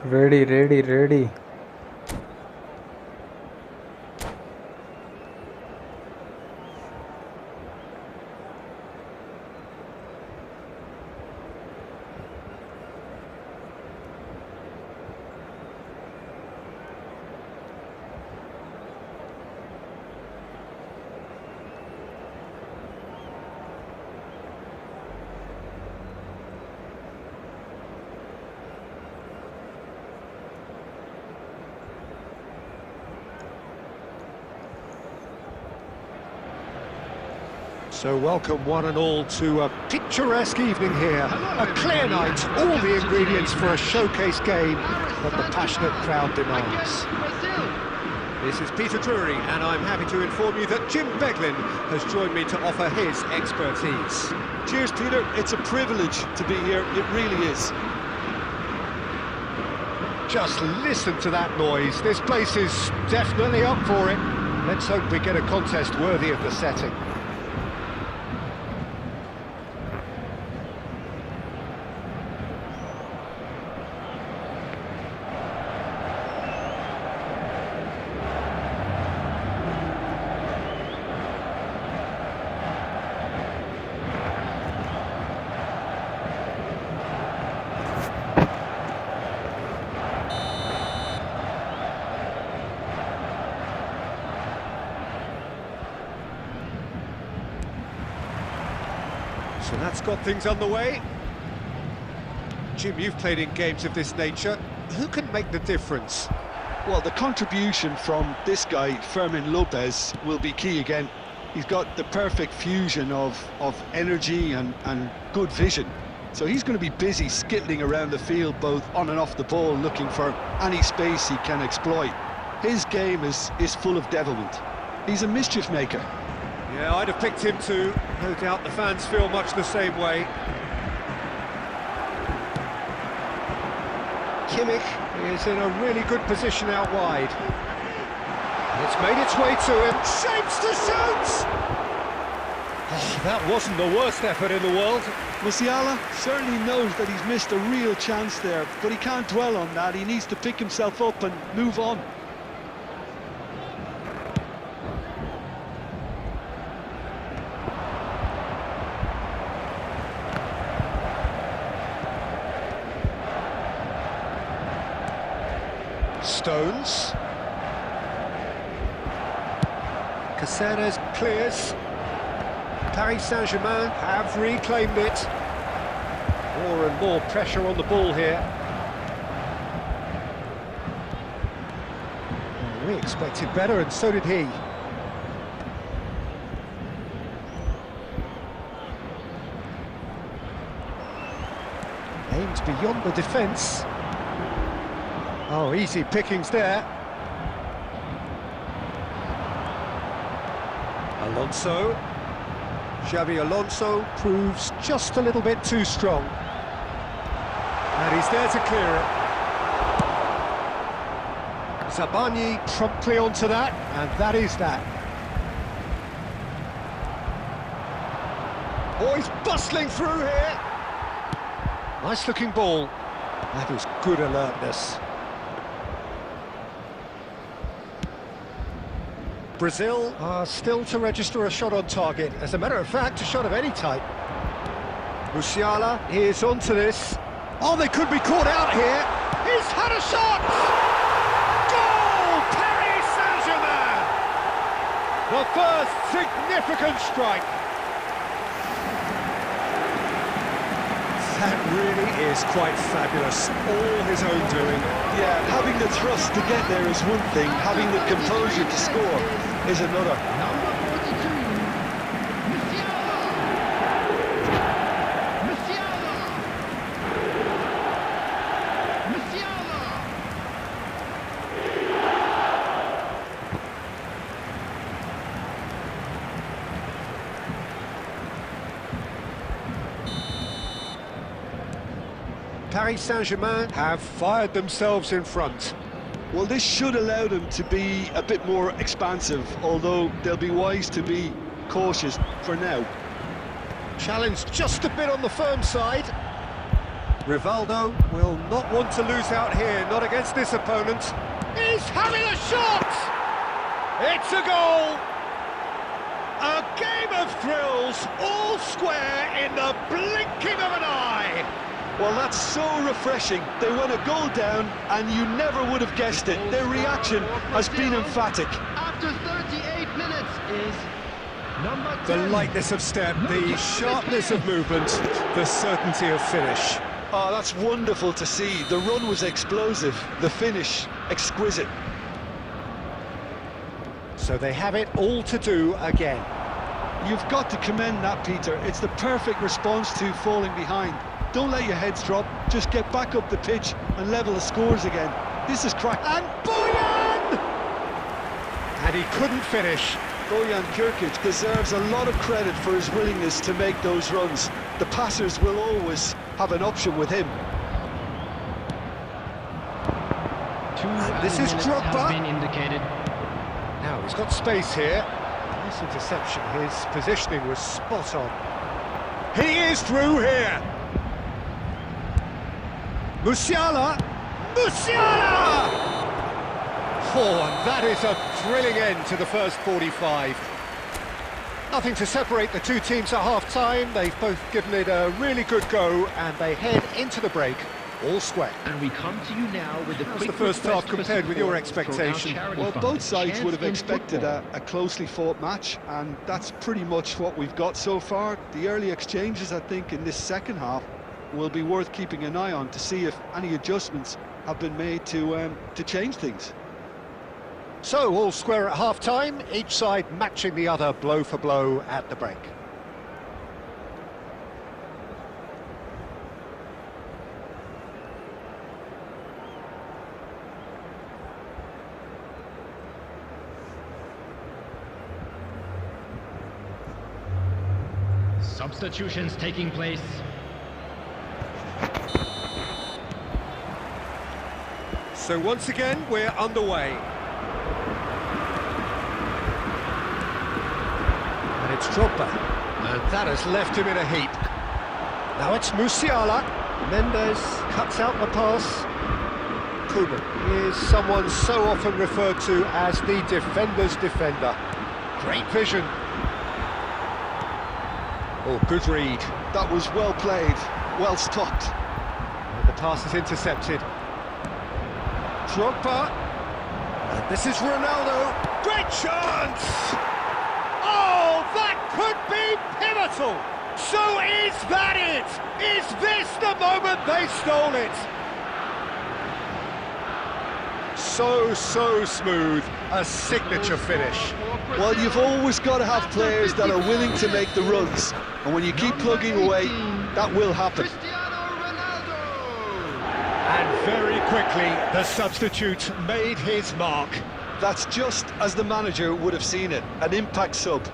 Ready, ready, ready. So welcome one and all to a picturesque evening here. A clear night, all the ingredients for a showcase game that the passionate crowd demands. This is Peter Drury, and I'm happy to inform you that Jim Beglin has joined me to offer his expertise. Cheers, Peter. It's a privilege to be here. It really is. Just listen to that noise. This place is definitely up for it. Let's hope we get a contest worthy of the setting. So that's got things underway. Jim, you've played in games of this nature. Who can make the difference? Well, the contribution from this guy, Fermin Lopez, will be key again. He's got the perfect fusion of energy and good vision. So he's going to be busy skittling around the field, both on and off the ball, looking for any space he can exploit. His game is full of devilment. He's a mischief maker. Yeah, I'd have picked him too. No doubt the fans feel much the same way. Kimmich is in a really good position out wide. It's made its way to him. Shapes to shoot! Oh, that wasn't the worst effort in the world. Musiala certainly knows that he's missed a real chance there, but he can't dwell on that. He needs to pick himself up and move on. Stones. Caceres clears. Paris Saint-Germain have reclaimed it. More and more pressure on the ball here. We expected better, and so did he. Aimed beyond the defence. Oh, easy pickings there. Alonso. Xabi Alonso proves just a little bit too strong. And he's there to clear it. Zabani promptly onto that, and that is that. Oh, he's bustling through here. Nice looking ball. That was good alertness. Brazil are still to register a shot on target. As a matter of fact, a shot of any type. Musiala is onto this. Oh, they could be caught out here. He's had a shot! Goal! Paris Saint-Germain! The first significant strike. That really is quite fabulous. All his own doing. Yeah, having the thrust to get there is one thing, having the composure to score is another. Number 42, Musiala! Musiala! Musiala! Paris Saint-Germain have fired themselves in front. Well, this should allow them to be a bit more expansive, although they'll be wise to be cautious for now. Challenged just a bit on the firm side. Rivaldo will not want to lose out here, not against this opponent. He's having a shot! It's a goal! A game of thrills, all square in the blinking of an eye! Well, that's so refreshing. They went a goal down, and you never would have guessed it. Their reaction has been emphatic. After 38 minutes is number 10. The lightness of step, the sharpness of movement, the certainty of finish. Oh, that's wonderful to see. The run was explosive, the finish exquisite. So they have it all to do again. You've got to commend that, Peter. It's the perfect response to falling behind. Don't let your heads drop, just get back up the pitch and level the scores again. This is crack. And Boyan! And he couldn't finish. Bojan Kirkic deserves a lot of credit for his willingness to make those runs. The passers will always have an option with him. This is Drogba. Has been indicated. Now he's got space here. Nice interception. His positioning was spot on. He is through here. Musiala! Musiala! Oh, and that is a thrilling end to the first 45. Nothing to separate the two teams at half-time. They've both given it a really good go, and they head into the break all square. And we come to you now with the How's the first half compared with your expectation? Well, both sides would have expected a closely fought match, and that's pretty much what we've got so far. The early exchanges, I think, in this second half will be worth keeping an eye on to see if any adjustments have been made to change things. So, all square at half-time, each side matching the other blow for blow at the break. Substitutions taking place. So once again, we're underway. And it's Drogba. And that has left him in a heap. Now it's Musiala. Mendes. Cuts out the pass. Koeman is someone so often referred to as the defender's defender. Great vision. Oh, good read. That was well played, well stopped. And the pass is intercepted. Drogba. And this is Ronaldo. Great chance! Oh, that could be pivotal! So is that it? Is this the moment they stole it? So smooth, a signature finish. Well, you've always got to have players that are willing to make the runs, and when you keep plugging away, that will happen. Cristiano Ronaldo. And very quickly, the substitute made his mark. That's just as the manager would have seen it, an impact sub.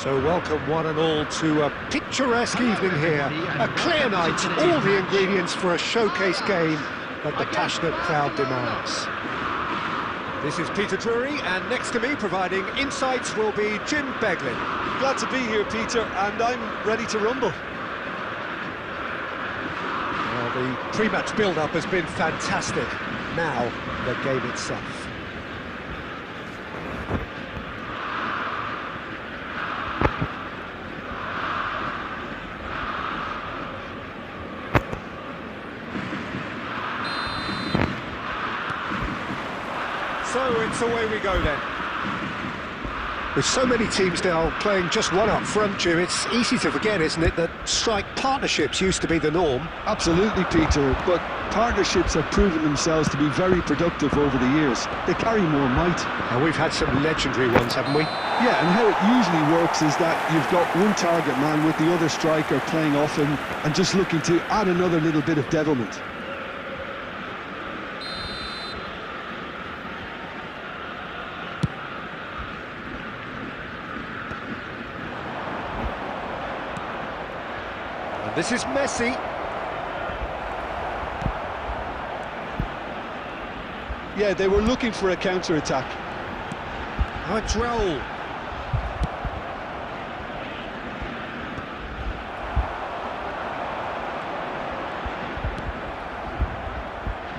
So welcome one and all to a picturesque evening here. A clear night, all the ingredients for a showcase game that the passionate crowd demands. This is Peter Drury, and next to me providing insights will be Jim Beglin. Glad to be here, Peter, and I'm ready to rumble. Well, the pre-match build-up has been fantastic. Now, the game itself. So it's away we go then. With so many teams now playing just one up front, Jim, it's easy to forget, isn't it, that strike partnerships used to be the norm. Absolutely, Peter, but partnerships have proven themselves to be very productive over the years. They carry more might. And we've had some legendary ones, haven't we? Yeah, and how it usually works is that you've got one target man with the other striker playing off him and just looking to add another little bit of devilment. This is Messi. Yeah, they were looking for a counter-attack. Droll.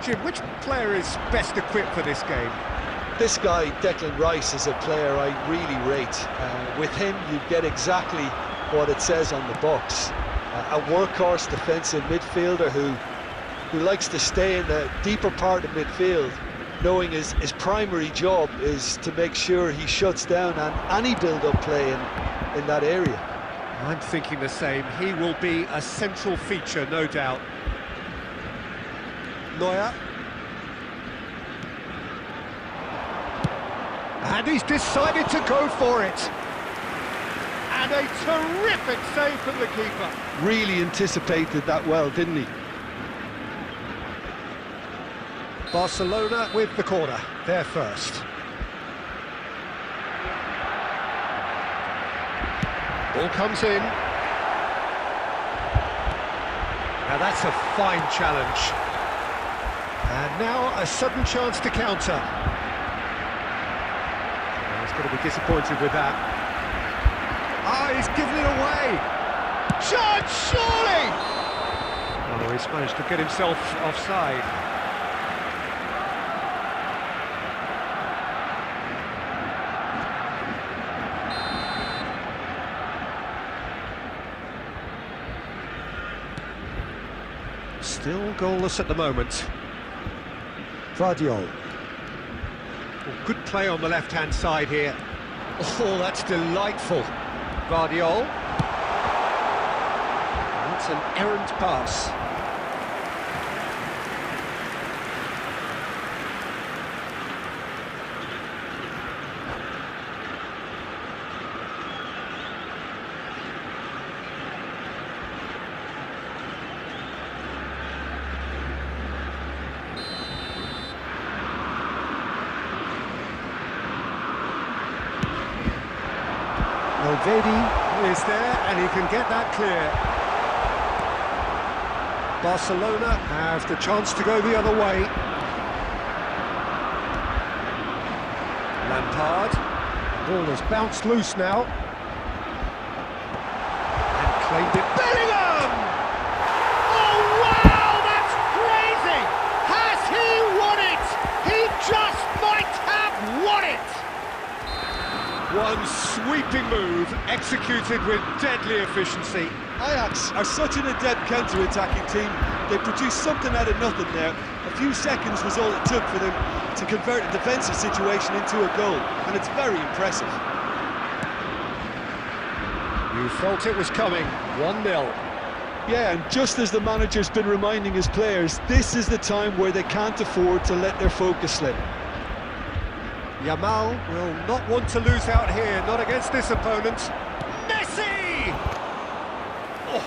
Jim, which player is best equipped for this game? This guy, Declan Rice, is a player I really rate. With him, you get exactly what it says on the box. A workhorse defensive midfielder who likes to stay in the deeper part of midfield, knowing his primary job is to make sure he shuts down any build-up play in that area. I'm thinking the same. He will be a central feature, no doubt. Neuer. And he's decided to go for it. And a terrific save from the keeper. Really anticipated that well, didn't he? Barcelona with the corner, they're first. Ball comes in. Now that's a fine challenge. And now a sudden chance to counter. He's going to be disappointed with that. Ah, he's given it away! Chance, surely! Oh, he's managed to get himself offside. Still goalless at the moment. Vardiol. Oh, good play on the left-hand side here. Oh, that's delightful. Vardiol. That's an errant pass. Elvedi is there, and he can get that clear. Barcelona have the chance to go the other way. Lampard. Ball has bounced loose now. And claimed it. Bellingham! Oh, wow, that's crazy! Has he won it? He just might have won it! One sweeping move, executed with deadly efficiency. Ajax are such an adept counter-attacking team. They produced something out of nothing there. A few seconds was all it took for them to convert a defensive situation into a goal, and it's very impressive. You felt it was coming, 1-0. Yeah, and just as the manager's been reminding his players, this is the time where they can't afford to let their focus slip. Yamal will not want to lose out here, not against this opponent. Messi! Oh,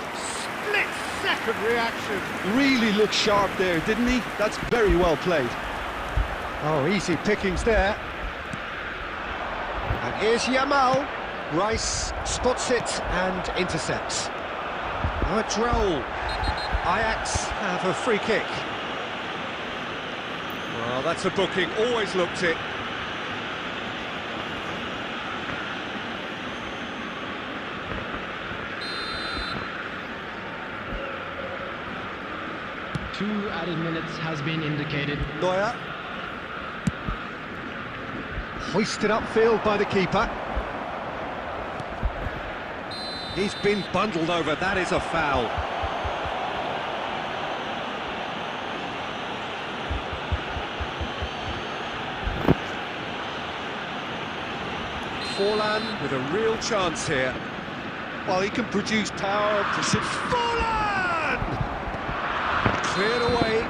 split-second reaction. Really looked sharp there, didn't he? That's very well played. Oh, easy pickings there. And here's Yamal. Rice spots it and intercepts. Now it's Raul. Ajax have a free kick. Well, that's a booking, always looked it. Two added minutes has been indicated. Neuer. Hoisted upfield by the keeper. He's been bundled over, that is a foul. Forlan with a real chance here. Well, he can produce power, precision. Forlan! Cleared away.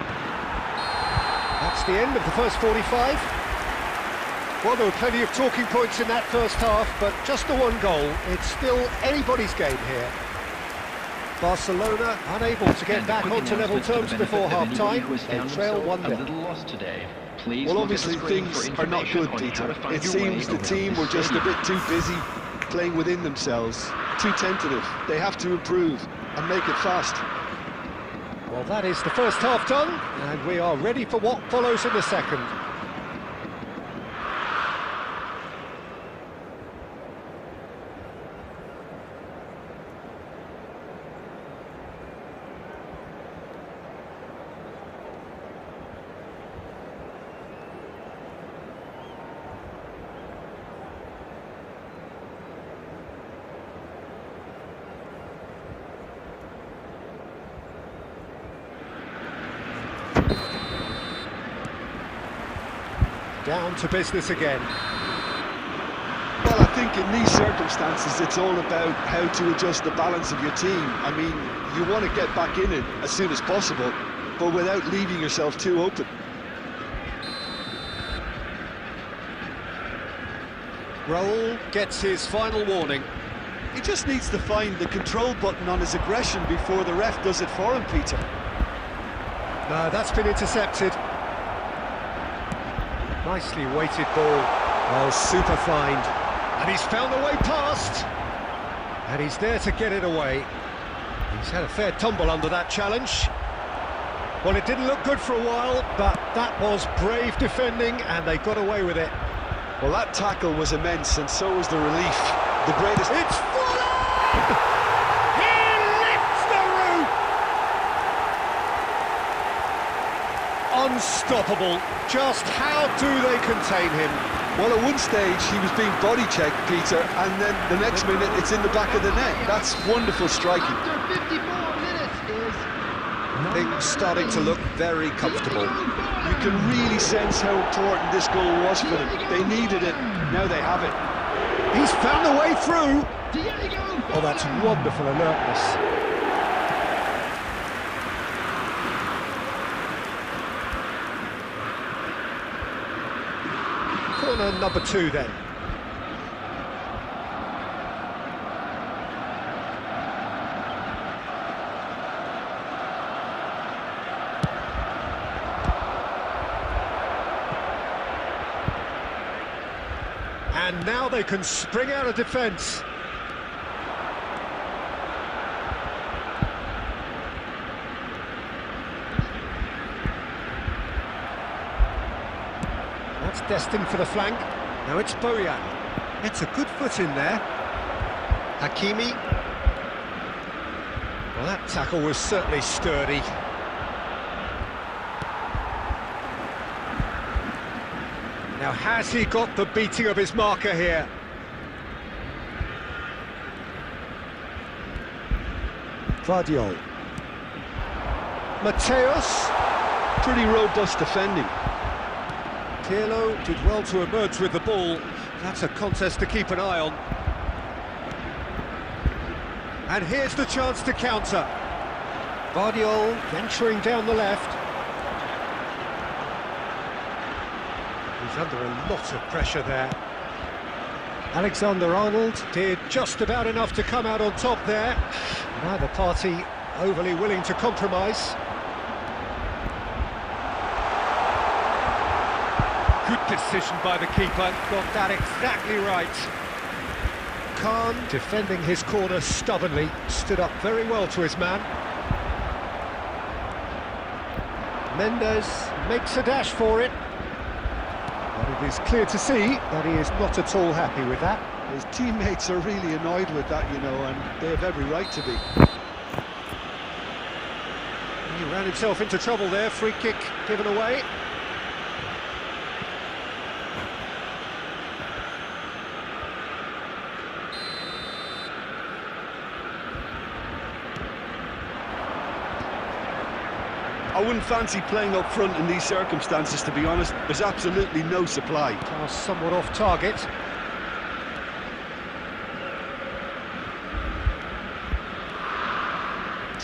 That's the end of the first 45. Well, there were plenty of talking points in that first half, but just the one goal. It's still anybody's game here. Barcelona unable to get back onto level terms before half-time. They trail 1-0. Well, obviously things are not good, Peter. It seems the team were just a bit too busy playing within themselves, too tentative. They have to improve and make it fast. Well, that is the first half done, and we are ready for what follows in the second. Down to business again. Well, I think in these circumstances it's all about how to adjust the balance of your team. I mean, you want to get back in it as soon as possible, but without leaving yourself too open. Raul gets his final warning. He just needs to find the control button on his aggression before the ref does it for him, Peter. No, that's been intercepted. Nicely weighted ball. Oh, super find. And he's found the way past. And he's there to get it away. He's had a fair tumble under that challenge. Well, it didn't look good for a while, but that was brave defending, and they got away with it. Well, that tackle was immense, and so was the relief. The greatest... It's Fuller! He lifts the roof! Unstoppable. Just how do they contain him? Well, at one stage he was being body checked, Peter, and then the next minute it's in the back of the net. That's wonderful striking. After 54 minutes is... Things starting to look very comfortable. You can really sense how important this goal was for them. They needed it, now they have it. He's found the way through. Diego! Oh, that's wonderful alertness. Corner number 2 then. And now they can spring out of defence. That's destined for the flank. Now it's Bojan. It's a good foot in there. Hakimi. Well, that tackle was certainly sturdy. Now, has he got the beating of his marker here? Vardiol. Mateus. Pretty robust defending. Pirlo did well to emerge with the ball. That's a contest to keep an eye on. And here's the chance to counter. Vardiol venturing down the left. He's under a lot of pressure there. Alexander-Arnold did just about enough to come out on top there. Neither party overly willing to compromise. Good decision by the keeper, got that exactly right. Khan, defending his corner stubbornly, stood up very well to his man. Mendes makes a dash for it. But it is clear to see that he is not at all happy with that. His teammates are really annoyed with that, you know, and they have every right to be. He ran himself into trouble there, free kick given away. I wouldn't fancy playing up front in these circumstances, to be honest. There's absolutely no supply. Pass somewhat off target.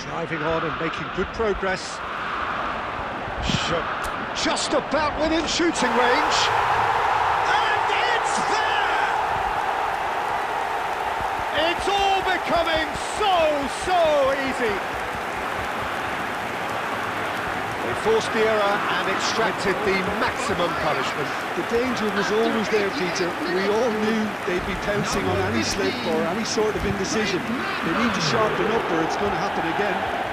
Driving on and making good progress. Just about within shooting range. And it's there! It's all becoming so easy. They forced the error and extracted the maximum punishment. The danger was always there, Peter. We all knew they'd be pouncing on any slip or any sort of indecision. They need to sharpen up or it's going to happen again.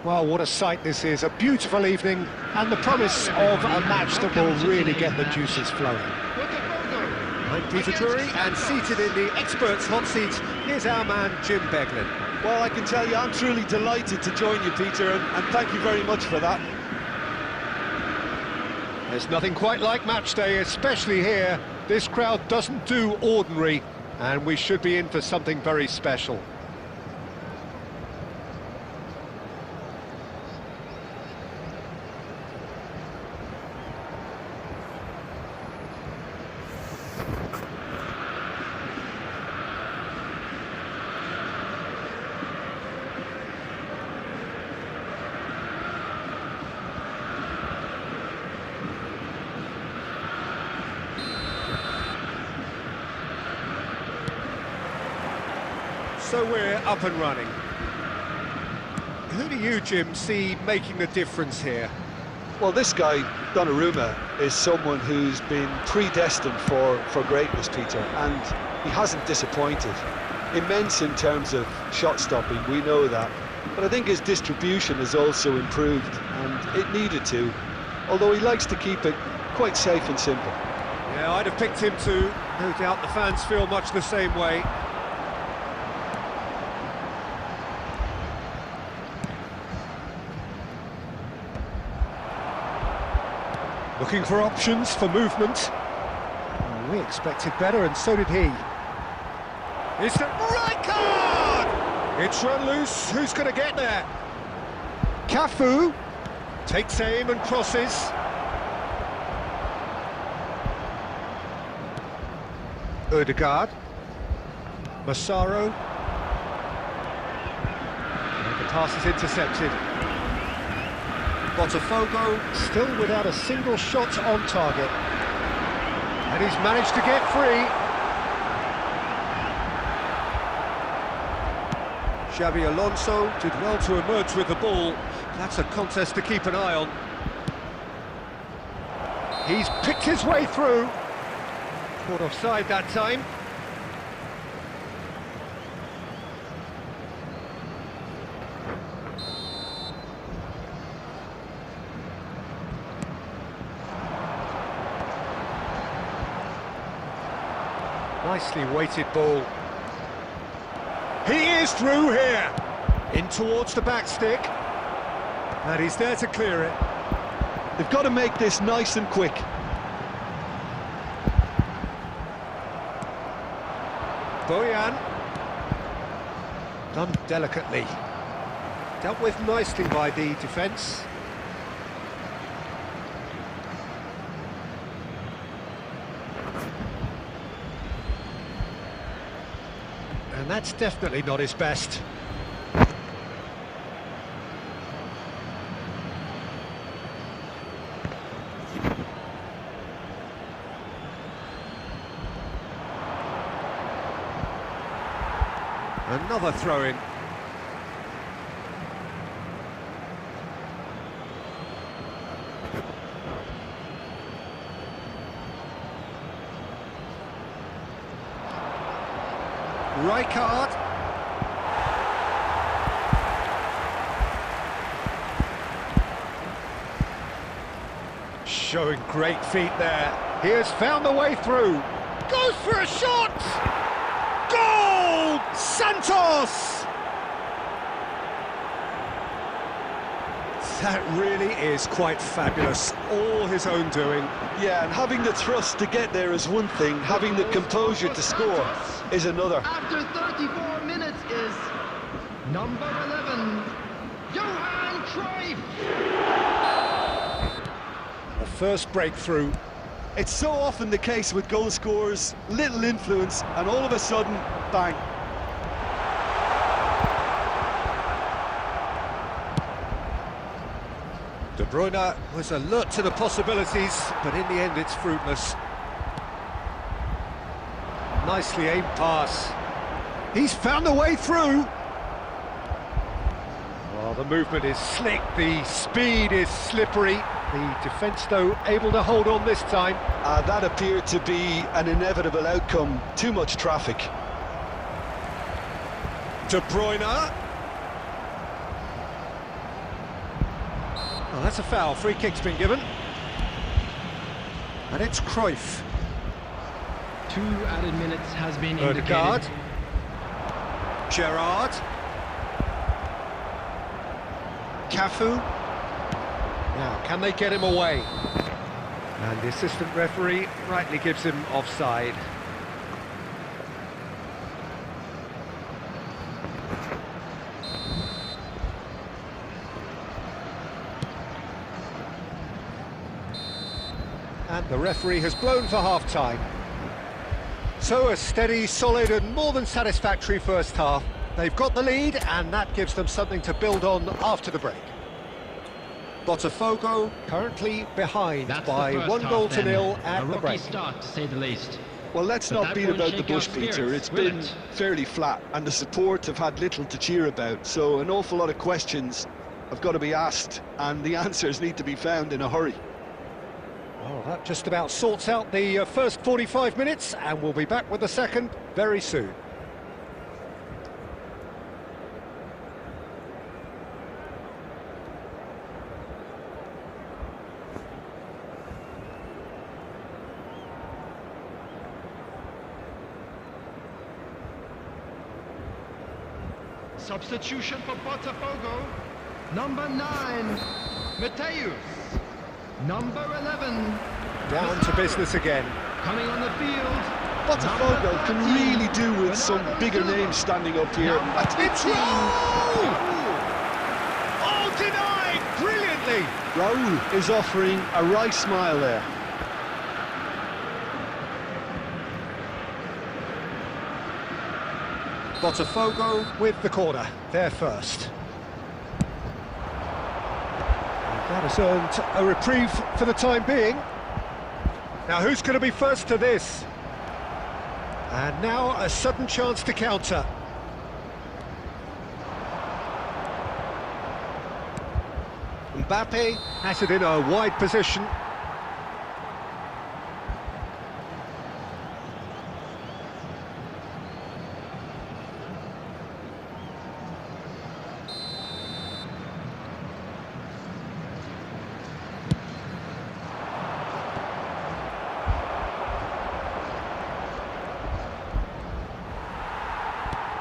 Well, what a sight this is, a beautiful evening, and the promise of a match that will really get the juices flowing. I'm Peter Drury, and seated in the experts' hot seat, here's our man Jim Beglin. Well, I can tell you, I'm truly delighted to join you, Peter, and thank you very much for that. There's nothing quite like match day, especially here. This crowd doesn't do ordinary, and we should be in for something very special. So we're up and running. Who do you, Jim, see making the difference here? Well, this guy, Donnarumma, is someone who's been predestined for greatness, Peter, and he hasn't disappointed. Immense in terms of shot stopping, we know that, but I think his distribution has also improved, and it needed to, although he likes to keep it quite safe and simple. Yeah, I'd have picked him too. No doubt the fans feel much the same way. Looking for options for movement. Oh, we expected better, and so did he. It's the right card! It's run loose. Who's going to get there? Cafu takes aim and crosses. Ødegaard. Massaro. And the pass is intercepted. Botafogo still without a single shot on target. And he's managed to get free. Xabi Alonso did well to emerge with the ball. That's a contest to keep an eye on. He's picked his way through. Caught offside that time. Nicely weighted ball. He is through here. In towards the back stick. And he's there to clear it. They've got to make this nice and quick. Bojan. Done delicately. Dealt with nicely by the defence. And that's definitely not his best. Another throw-in. Rijkaard. Showing great feet there. He has found the way through. Goes for a shot! Goal! Santos! That really is quite fabulous. All his own doing. Yeah, and having the thrust to get there is one thing, having the composure to score is another. After 34 minutes is number 11, Johan Cruyff. The first breakthrough. It's so often the case with goal scorers, little influence, and all of a sudden, bang. De Bruyne was alert to the possibilities, but in the end it's fruitless. Nicely aimed pass. He's found a way through. Well, the movement is slick, the speed is slippery. The defence, though, able to hold on this time. That appeared to be an inevitable outcome. Too much traffic. De Bruyne. Oh, that's a foul. Free kick's been given. And it's Cruyff. 2 added minutes has been Odegaard. indicated. Gerrard. Cafu. Now, can they get him away? And the assistant referee rightly gives him offside. And the referee has blown for half-time. So a steady, solid and more than satisfactory first half. They've got the lead and that gives them something to build on after the break. Botafogo currently behind That's by the first 1 half goal to then. nil A at the rocky break. start, to say the least. Well, let's But not that beat won't about the shake our bush, Peter. spirits, It's will been it? fairly flat, and the support have had little to cheer about. So an awful lot of questions have got to be asked, and the answers need to be found in a hurry. Well, that just about sorts out the first 45 minutes, and we'll be back with the second very soon. Substitution for Botafogo. Number 9, Mateus. Number 11, Down to business again. coming on the field. Botafogo Number can 13, really do with some Bernardo bigger Silva. names standing up here. Number That's 15. Oh, denied brilliantly. Raul is offering a wry smile there. Botafogo with the corner, there first. And that has earned a reprieve for the time being. Now who's going to be first to this? And now a sudden chance to counter. Mbappe has it in a wide position.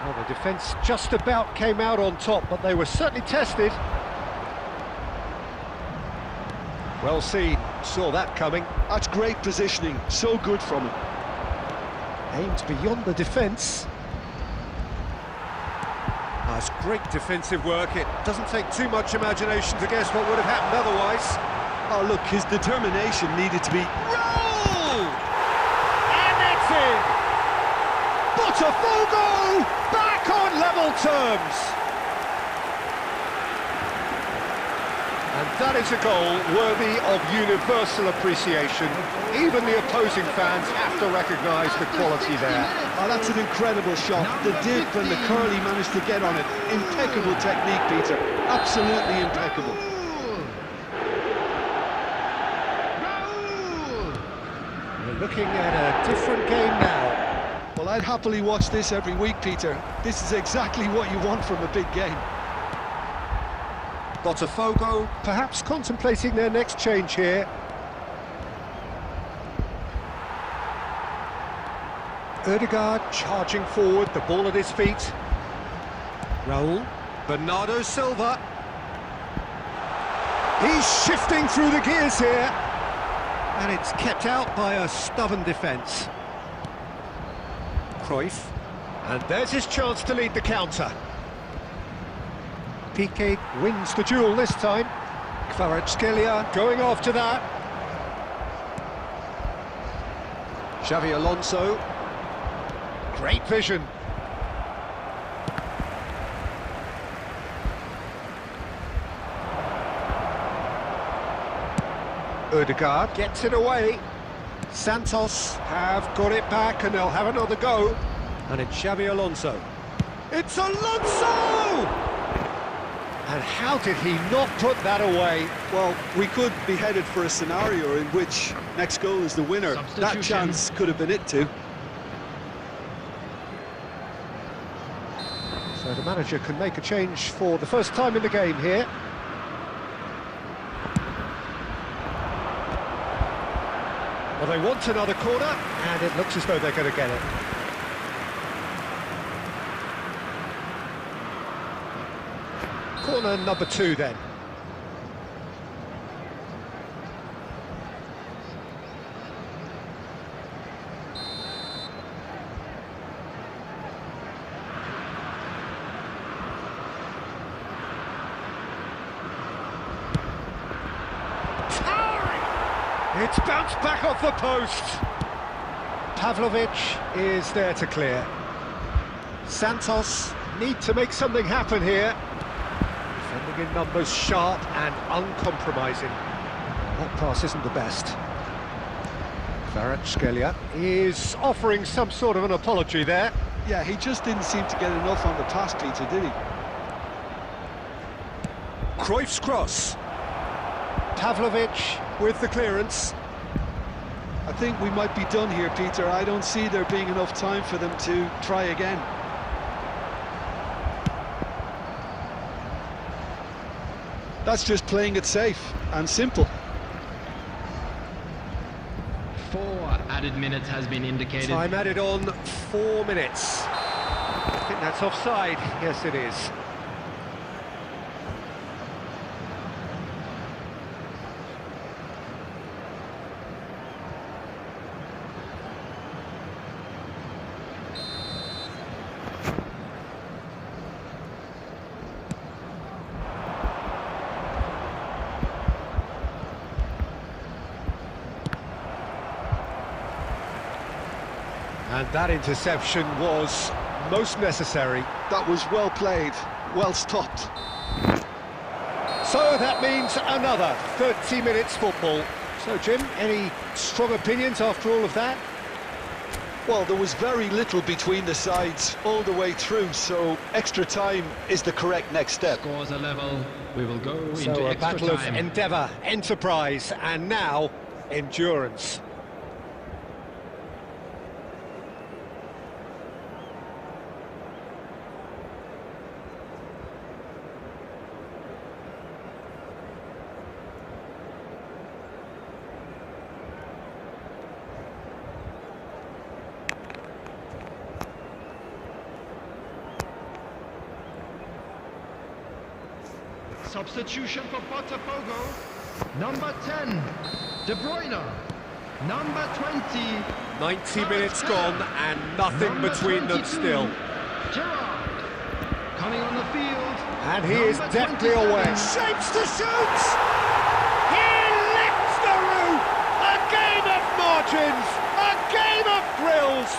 Well, the defence just about came out on top, but they were certainly tested. Well seen, saw that coming. That's great positioning, so good from him. Aimed beyond the defence. That's great defensive work. It doesn't take too much imagination to guess what would have happened otherwise. Oh, look, his determination needed to be... Roll! And it's in! Botafogo back on level terms! And that is a goal worthy of universal appreciation. Even the opposing fans have to recognise the quality there. Oh, that's an incredible shot. The dip and the curl he managed to get on it. Impeccable technique, Peter. Absolutely impeccable. We're looking at a different game now. Well, I'd happily watch this every week, Peter. This is exactly what you want from a big game. Botafogo perhaps contemplating their next change here. Odegaard charging forward, the ball at his feet. Raul. Bernardo Silva. He's shifting through the gears here. And it's kept out by a stubborn defence. Cruyff. And there's his chance to lead the counter. Piqué wins the duel this time. Kvaratskhelia going after that. Xavi Alonso. Great vision. Odegaard gets it away. Santos have got it back and they'll have another go. And it's Xavi Alonso. It's Alonso! And how did he not put that away? Well, we could be headed for a scenario in which next goal is the winner. That Substitution. chance could have been it too. So the manager can make a change for the first time in the game here. Well, they want another corner, and it looks as though they're going to get it. Corner number 2 then. It's bounced back off the post. Pavlovic is there to clear. Santos need to make something happen here. Defending in numbers, sharp and uncompromising. That pass isn't the best. Kvaratskhelia is offering some sort of an apology there. Yeah, he just didn't seem to get enough on the pass, Peter, did he? Cruyff's cross. Pavlovic with the clearance. I think we might be done here, Peter. I don't see there being enough time for them to try again. That's just playing it safe and simple. 4 added minutes has been indicated. Time added on 4 minutes. I think that's offside. Yes, it is. And that interception was most necessary. That was well played, well stopped. So that means another 30 minutes football. So, Jim, any strong opinions after all of that? Well, there was very little between the sides all the way through, so extra time is the correct next step. Scores are level. We will go into So a extra battle of time. endeavour, enterprise, and now endurance. Substitution for Botafogo. Number 10, De Bruyne. Number 20, 90 minutes gone and nothing Number between them 22, still. Gerrard. Coming on the field. And he is Number deftly 27. away. Shapes to shoot! He lifts the roof! A game of margins! A game of thrills!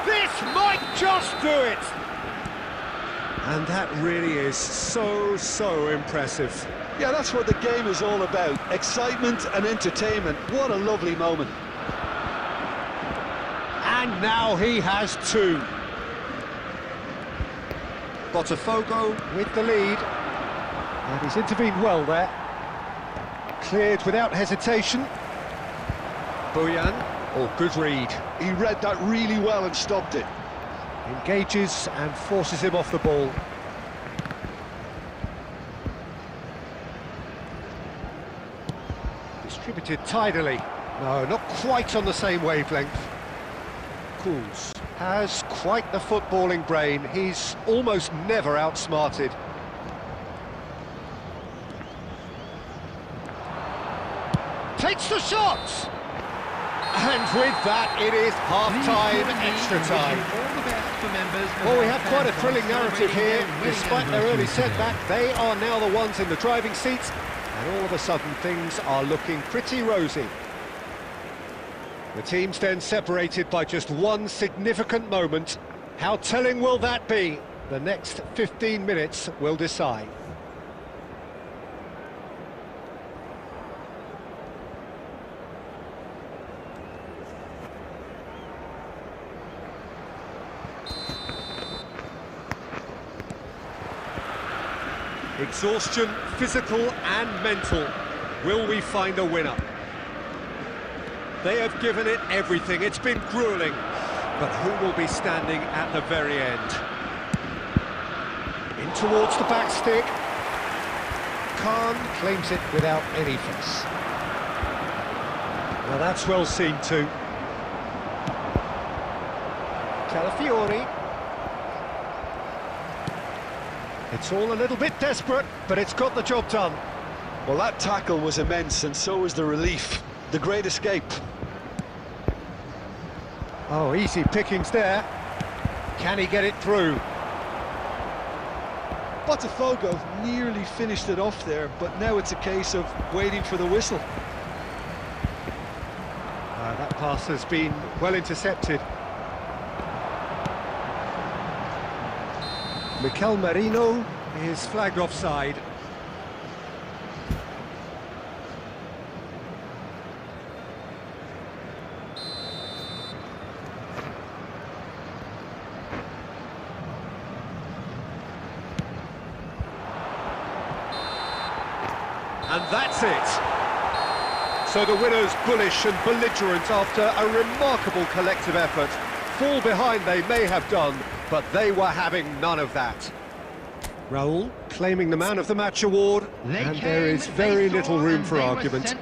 This might just do it! And that really is so impressive. Yeah, that's what the game is all about. Excitement and entertainment. What a lovely moment. And now he has 2. Botafogo with the lead. And he's intervened well there. Cleared without hesitation. Boyan, good read. He read that really well and stopped it. Engages and forces him off the ball. Distributed tidily. No, not quite on the same wavelength. Kuz has quite the footballing brain. He's almost never outsmarted. Takes the shot! And with that, it is half-time, extra time. All the best for members. Well, we have quite a thrilling narrative here. Despite their early setback, they are now the ones in the driving seats, and all of a sudden things are looking pretty rosy. The teams then separated by just one significant moment. How telling will that be? The next 15 minutes will decide. Exhaustion, physical and mental. Will we find a winner? They have given it everything. It's been gruelling. But who will be standing at the very end? In towards the back stick. Khan claims it without any fuss. Now that's well seen too. Calafiori. It's all a little bit desperate, but it's got the job done. Well, that tackle was immense, and so was the relief. The great escape. Oh, easy pickings there. Can he get it through? Botafogo nearly finished it off there, but now it's a case of waiting for the whistle. That pass has been well intercepted. Mikel Merino is flagged offside. And that's it. So the winners bullish and belligerent after a remarkable collective effort. Fall behind they may have done, but they were having none of that. Raul claiming the Man of the Match award, and there is very little room for argument.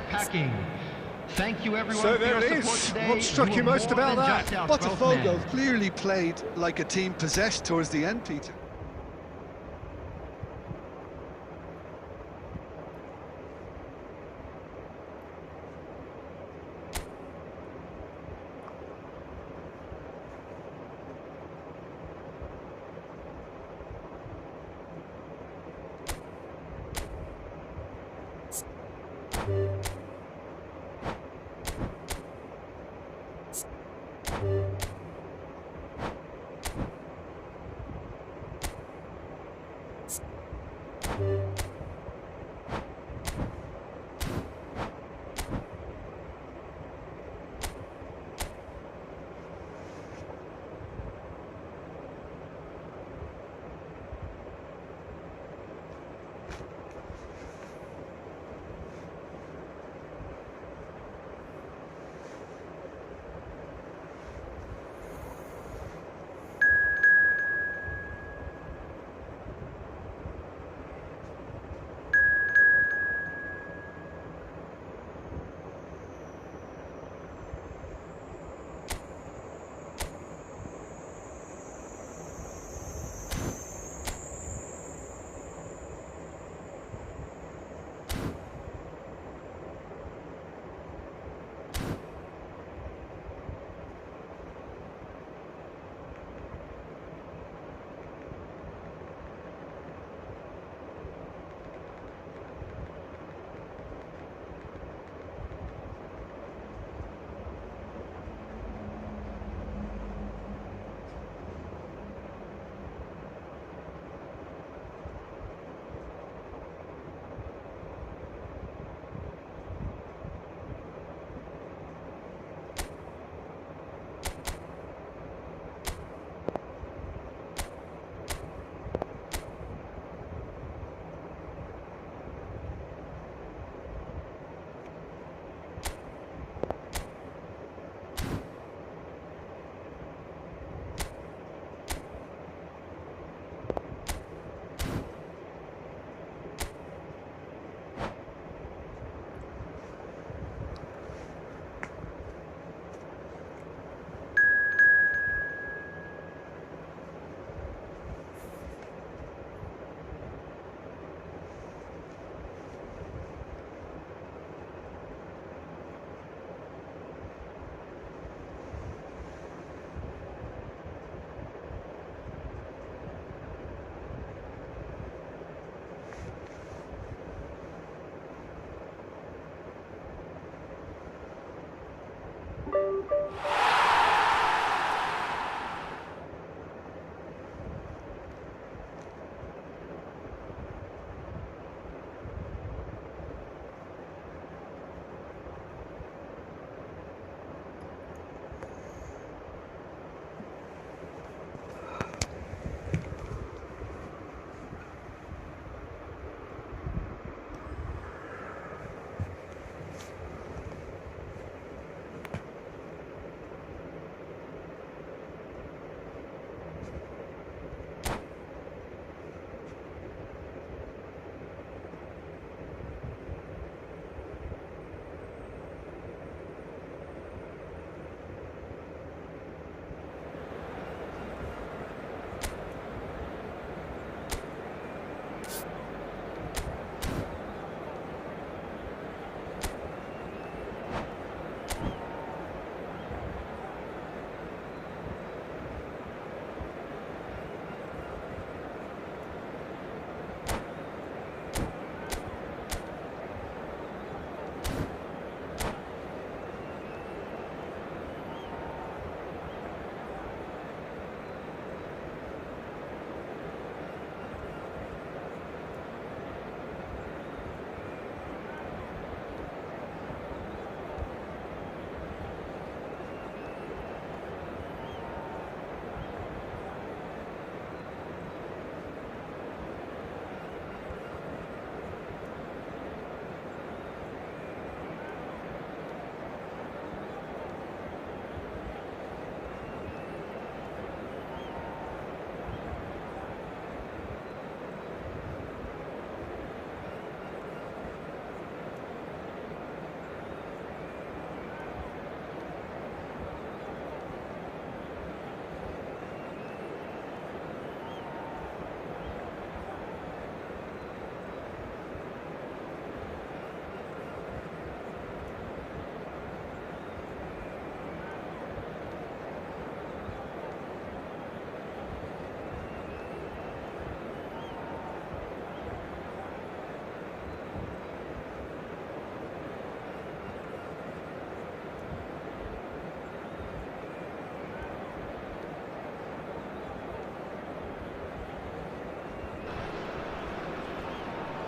Thank you everyone So for your there it support is. today. What struck you were most more about than that? just our 12th Botafogo man. clearly played like a team possessed towards the end, Peter.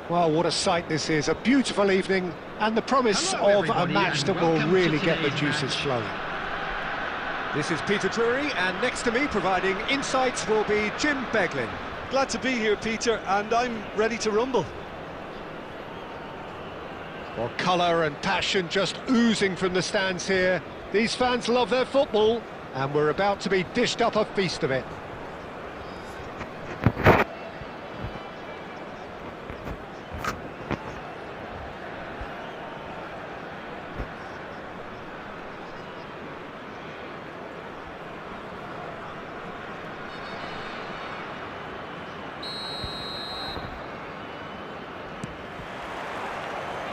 Well, what a sight this is. A beautiful evening and the promise Hello, of a everybody, match and that will welcome to really get the today's juices match. flowing. This is Peter Drury, and next to me providing insights will be Jim Beglin. Glad to be here, Peter, and I'm ready to rumble. Well, colour and passion just oozing from the stands here. These fans love their football, and we're about to be dished up a feast of it.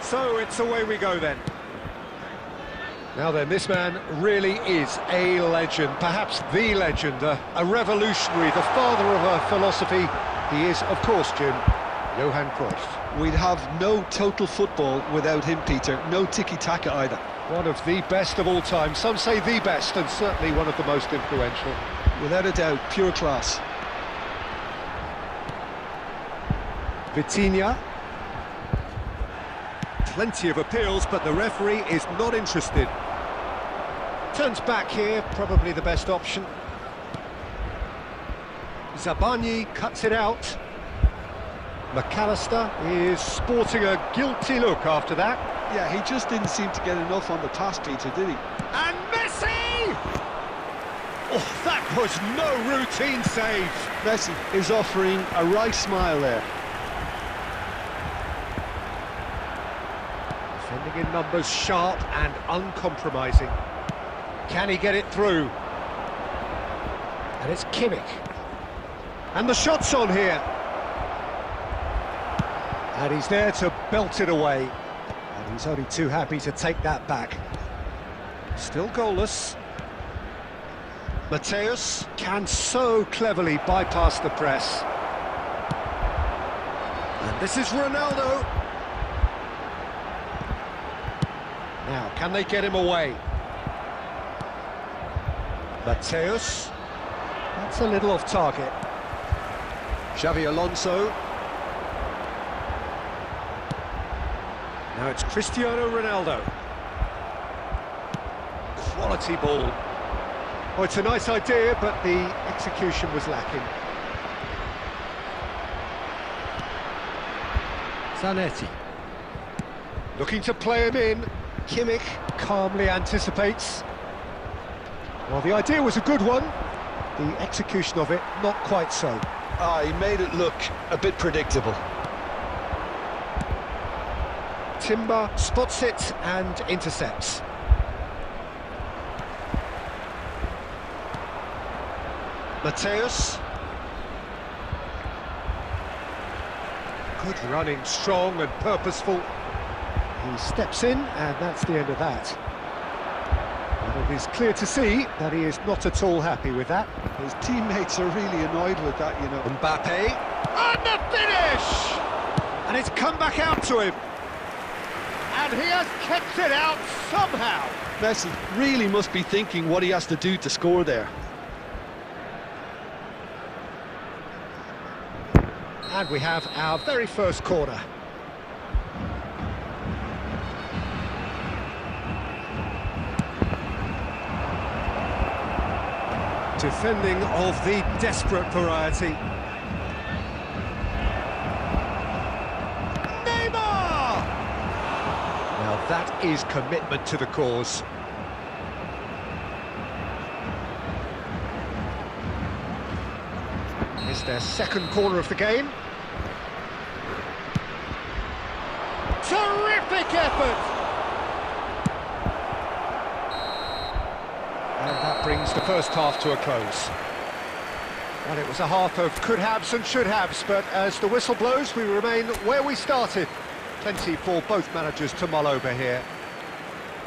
So it's away we go then. Now then, this man really is a legend, perhaps the legend, a revolutionary, the father of a philosophy. He is, of course, Jim, Johan Cruyff. We'd have no total football without him, Peter. No tiki-taka either. One of the best of all time, some say the best, and certainly one of the most influential. Without a doubt, pure class. Vitinha. Plenty of appeals, but the referee is not interested. Turns back here, probably the best option. Zabani cuts it out. McAllister is sporting a guilty look after that. Yeah, he just didn't seem to get enough on the pass, Peter, did he? And Messi! Oh, that was no routine save. Messi is offering a wry smile there. Defending in numbers, sharp and uncompromising. Can he get it through? And it's Kimmich. And the shot's on here. And he's there to belt it away. And he's only too happy to take that back. Still goalless. Mateus can so cleverly bypass the press. And this is Ronaldo. Now, can they get him away? Mateus. That's a little off target. Xavi Alonso. Now it's Cristiano Ronaldo. Quality ball. Oh, it's a nice idea, but the execution was lacking. Zanetti. Looking to play him in. Kimmich calmly anticipates. Well, the idea was a good one. The execution of it, not quite so. He made it look a bit predictable. Timber spots it and intercepts. Mateus. Good running, strong and purposeful. He steps in, and that's the end of that. And it is clear to see that he is not at all happy with that. His teammates are really annoyed with that, you know. Mbappe. And the finish! And it's come back out to him. And he has kept it out somehow. Messi really must be thinking what he has to do to score there. And we have our very first corner. Defending of the desperate variety. Neymar! Now that is commitment to the cause. It's their second corner of the game. Terrific effort! And that brings the first half to a close. And it was a half of could-haves and should-haves, but as the whistle blows, we remain where we started. Plenty for both managers to mull over here.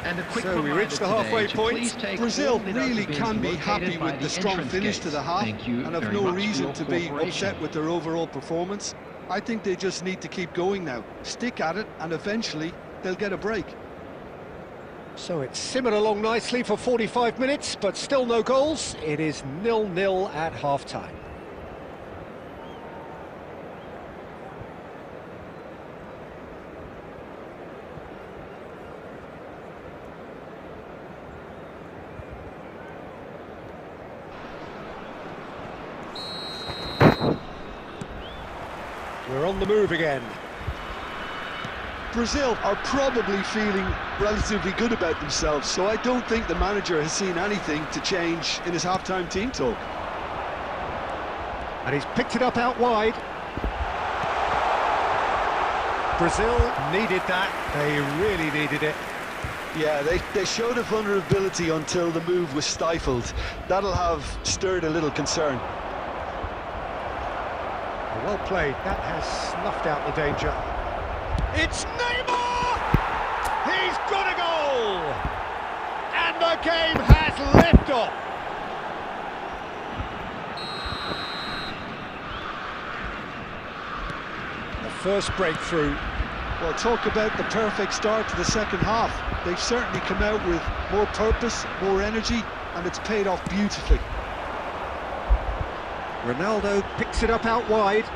And a quick So we reminder reached the halfway today to point. please take Brazil all without really bins can be located happy by with the strong entrance finish to gates. the half Thank you and have very no much for reason your to be cooperation. upset with their overall performance. I think they just need to keep going now. Stick at it, and eventually they'll get a break. So it's simmered along nicely for 45 minutes, but still no goals. It is 0-0 at half-time. on the move again. Brazil are probably feeling relatively good about themselves, so I don't think the manager has seen anything to change in his half-time team talk. And he's picked it up out wide. Brazil needed that. They really needed it. Yeah, they showed a vulnerability until the move was stifled. That'll have stirred a little concern. Well played. That has snuffed out the danger. It's Neymar! He's got a goal! And the game has liftoff. The first breakthrough. Well, talk about the perfect start to the second half. They've certainly come out with more purpose, more energy, and it's paid off beautifully. Ronaldo picks it up out wide.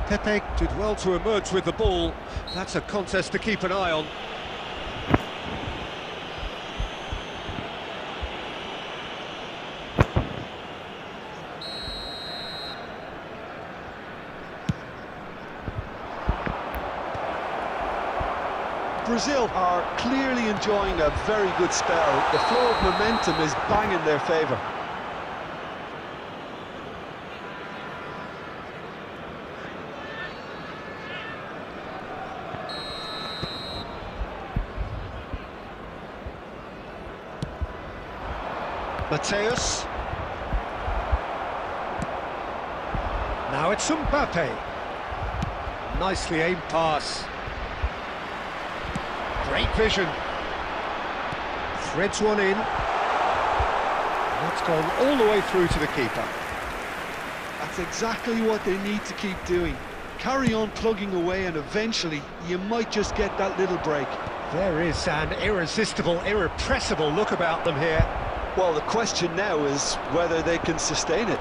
Pepe did well to emerge with the ball. That's a contest to keep an eye on. Brazil are clearly enjoying a very good spell. The flow of momentum is bang in their favour. Mateus. Now it's Mbappe. Nicely aimed pass. Great vision. Threads one in. That's gone all the way through to the keeper. That's exactly what they need to keep doing. Carry on plugging away, and eventually you might just get that little break. There is an irresistible, irrepressible look about them here. Well, the question now is whether they can sustain it.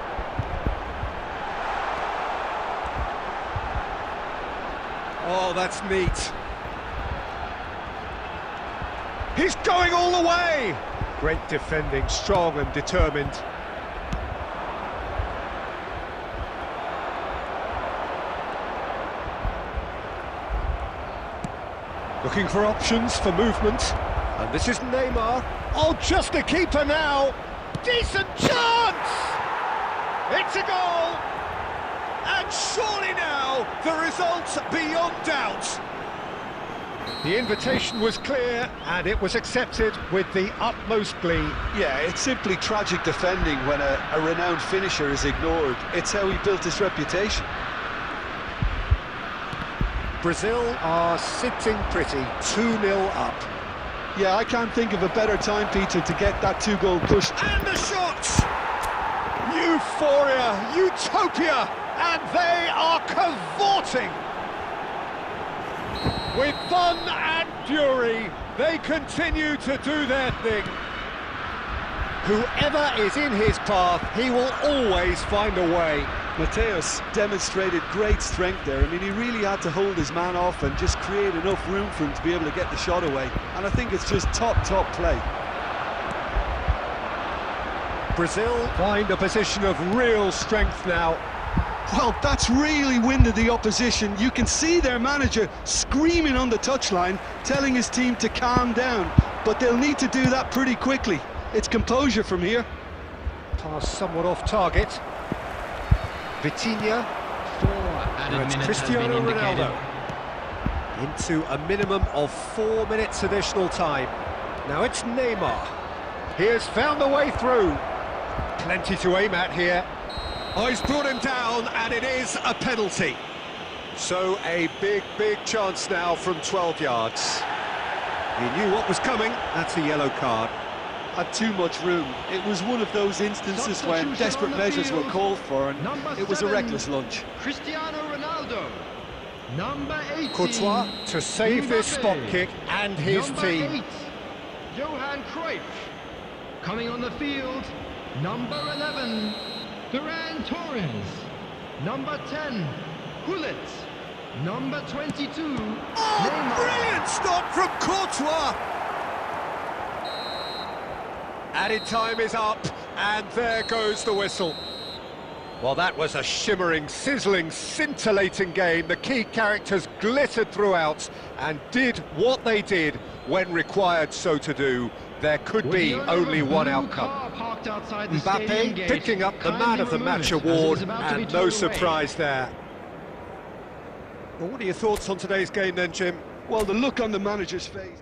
Oh, that's neat. He's going all the way! Great defending, strong and determined. Looking for options for movement. And this is Neymar. Oh, just a keeper now. Decent chance! It's a goal! And surely now, the result's beyond doubt. The invitation was clear, and it was accepted with the utmost glee. Yeah, it's simply tragic defending when a renowned finisher is ignored. It's how he built his reputation. Brazil are sitting pretty, 2-0 up. Yeah, I can't think of a better time, Peter, to get that two-goal push. And the shots! Euphoria, utopia, and they are cavorting! With fun and fury, they continue to do their thing. Whoever is in his path, he will always find a way. Mateus demonstrated great strength there. I mean, he really had to hold his man off and just create enough room for him to be able to get the shot away. And I think it's just top play. Brazil find a position of real strength now. Well, that's really winded the opposition. You can see their manager screaming on the touchline, telling his team to calm down. But they'll need to do that pretty quickly. It's composure from here. Pass somewhat off target. Vitinha. It's Cristiano Ronaldo. Into a minimum of 4 minutes additional time. Now it's Neymar. He has found a way through. Plenty to aim at here. Oh, he's brought him down, and it is a penalty. So a big chance now from 12 yards. He knew what was coming. That's a yellow card. Had too much room. It was one of those instances when desperate measures were called for, and it was a reckless lunge. Cristiano Ronaldo. Number 18. Courtois to save Mbappe. this spot kick and his Number team. 8. Johan Cruyff. Coming on the field, number 11. Ferran Torres. Number 10. Gullit. Number 22. Oh, Neymar. brilliant stop from Courtois! Added time is up, and there goes the whistle. Well, that was a shimmering, sizzling, scintillating game. The key characters glittered throughout and did what they did when required so to do. There could be only one outcome. Mbappe picking up the Man of the Match award, and no surprise there. Well, what are your thoughts on today's game then, Jim? Well, the look on the manager's face.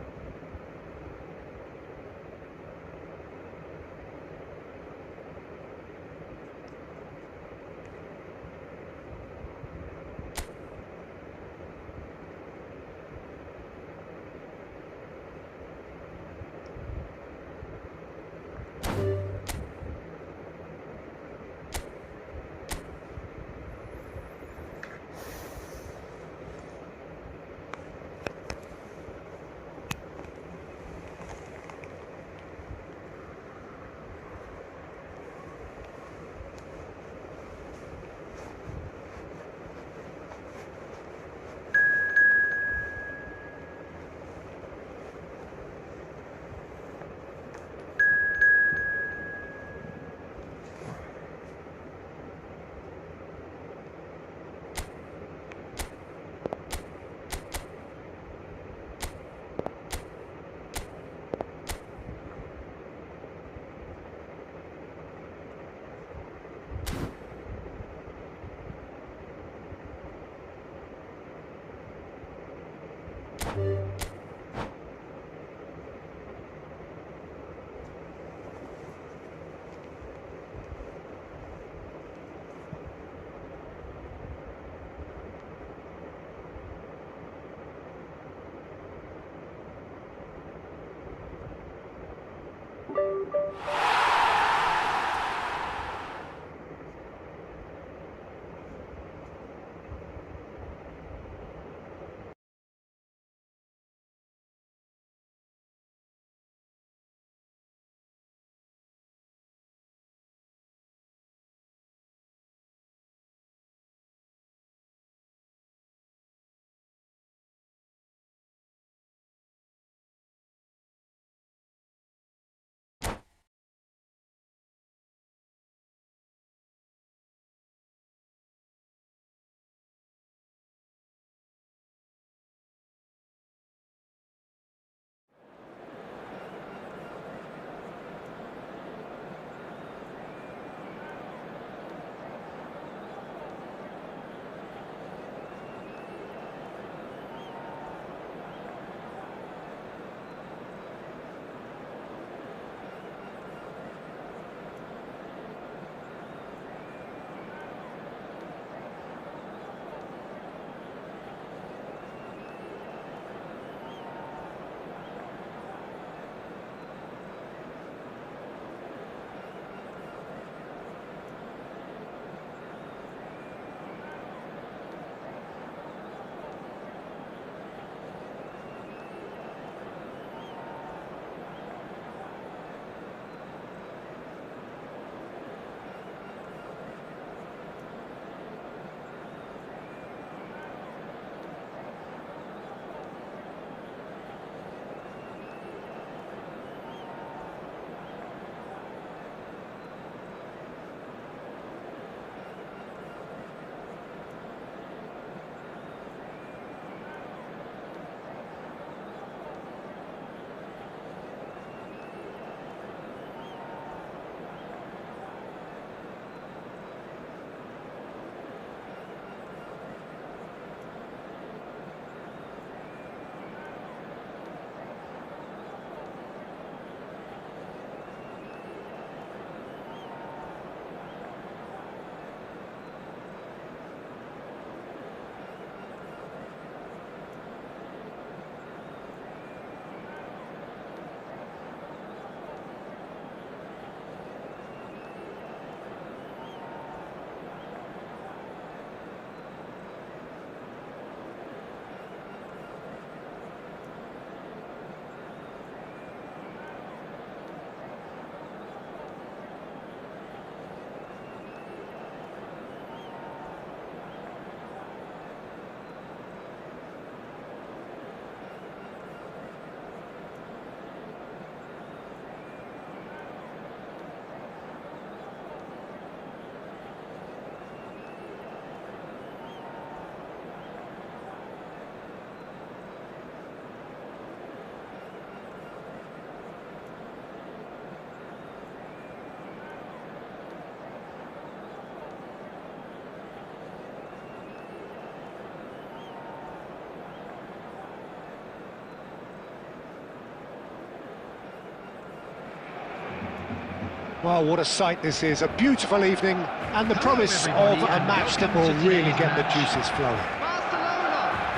Well, what a sight this is. A beautiful evening and the promise of a match that will really get the juices flowing.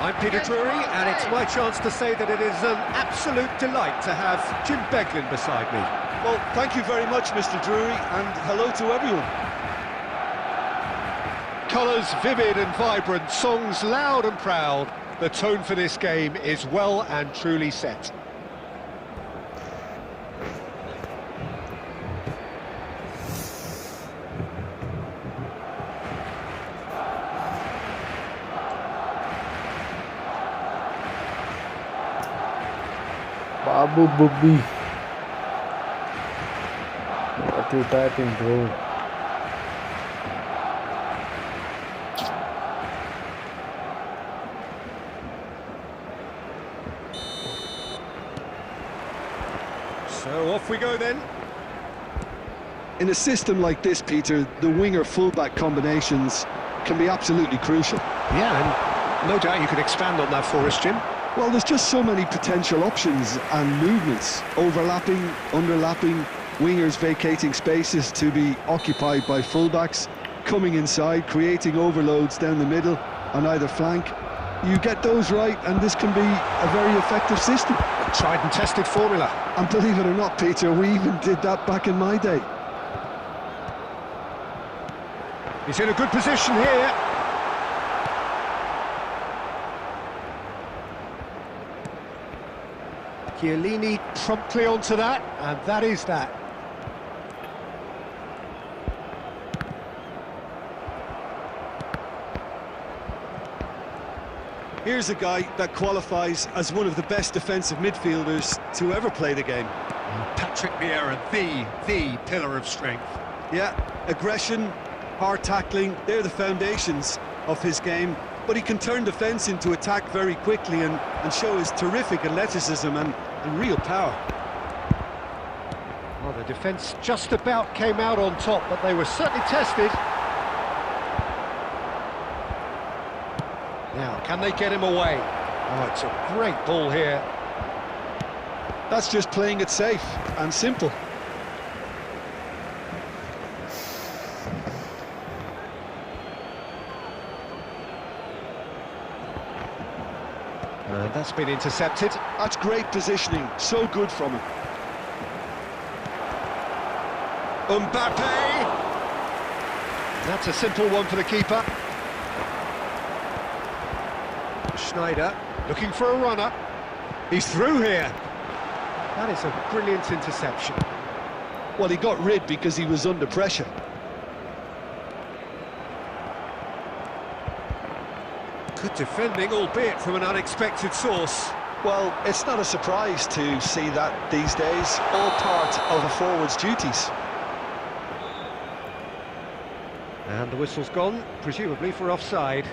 I'm Peter Drury, and it's my chance to say that it is an absolute delight to have Jim Beglin beside me. Well, thank you very much, Mr. Drury, and hello to everyone. Colours vivid and vibrant, songs loud and proud. The tone for this game is well and truly set. Babu Bubbi. What you typing, bro? So off we go then. In a system like this, Peter, the winger-fullback combinations can be absolutely crucial. Yeah, and no doubt you could expand on that for us, Jim. Well, there's just so many potential options and movements, overlapping, underlapping, wingers vacating spaces to be occupied by fullbacks, coming inside, creating overloads down the middle on either flank. You get those right and this can be a very effective system. A tried and tested formula. And believe it or not, Peter, we even did that back in my day. He's in a good position here. Chiellini promptly onto that, and that is that. Here's a guy that qualifies as one of the best defensive midfielders to ever play the game. Patrick Vieira, the pillar of strength. Yeah, aggression, hard tackling, they're the foundations of his game. But he can turn defence into attack very quickly and show his terrific athleticism and real power. Well, the defence just about came out on top, but they were certainly tested. Now, can they get him away? Oh, it's a great ball here. That's just playing it safe and simple. That's been intercepted. That's great positioning, so good from him. Mbappe! That's a simple one for the keeper. Schneider, looking for a runner. He's through here. That is a brilliant interception. Well, he got rid because he was under pressure. Good defending, albeit from an unexpected source. Well, it's not a surprise to see that these days, all part of a forward's duties. And the whistle's gone, presumably for offside.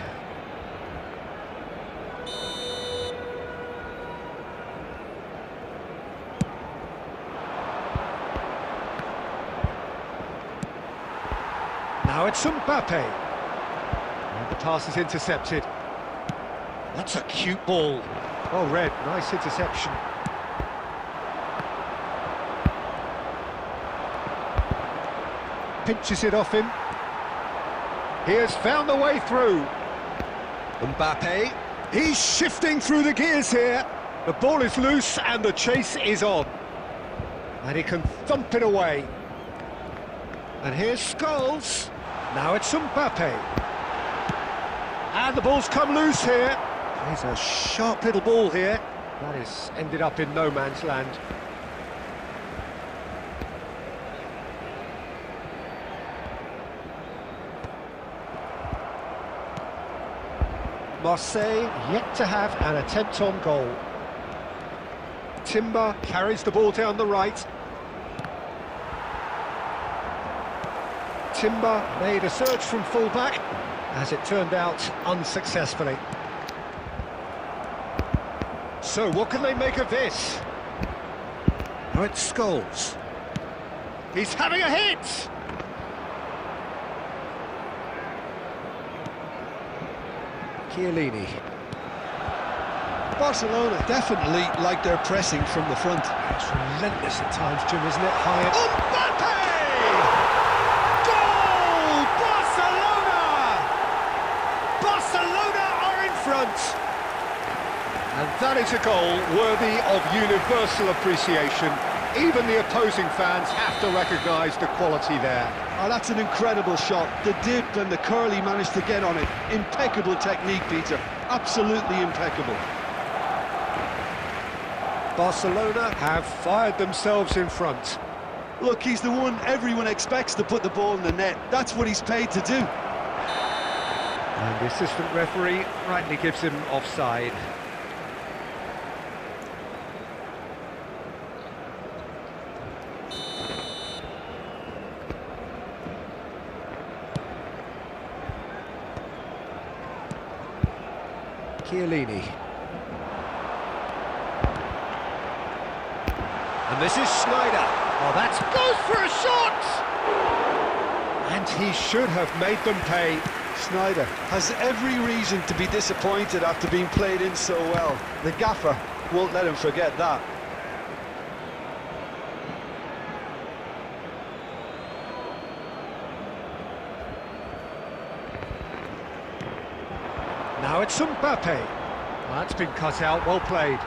Now it's Mbappe. And the pass is intercepted. That's a cute ball. Oh, Red, nice interception. Pinches it off him. He has found the way through. Mbappe, he's shifting through the gears here. The ball is loose and the chase is on. And he can thump it away. And here's Scholes. Now it's Mbappe. And the ball's come loose here. There's a sharp little ball here. That is ended up in no man's land. Marseille yet to have an attempt on goal. Timber carries the ball down the right. Timber made a surge from full-back, as it turned out unsuccessfully. So what can they make of this? Oh, it's Scholes. He's having a hit! Chiellini. Barcelona definitely like their pressing from the front. It's relentless at times, Jim, isn't it? High. Mbappe! front. And that is a goal worthy of universal appreciation. Even the opposing fans have to recognise the quality there. Oh, that's an incredible shot. The dip and the curl he managed to get on it. Impeccable technique, Peter. Absolutely impeccable. Barcelona have fired themselves in front. Look, he's the one everyone expects to put the ball in the net. That's what he's paid to do. And the assistant referee rightly gives him offside. Chiellini. And this is Schneider. Oh, that goes for a shot! And he should have made them pay. Schneider has every reason to be disappointed after being played in so well. The gaffer won't let him forget that. Now it's Mbappe. That's been cut out, well played.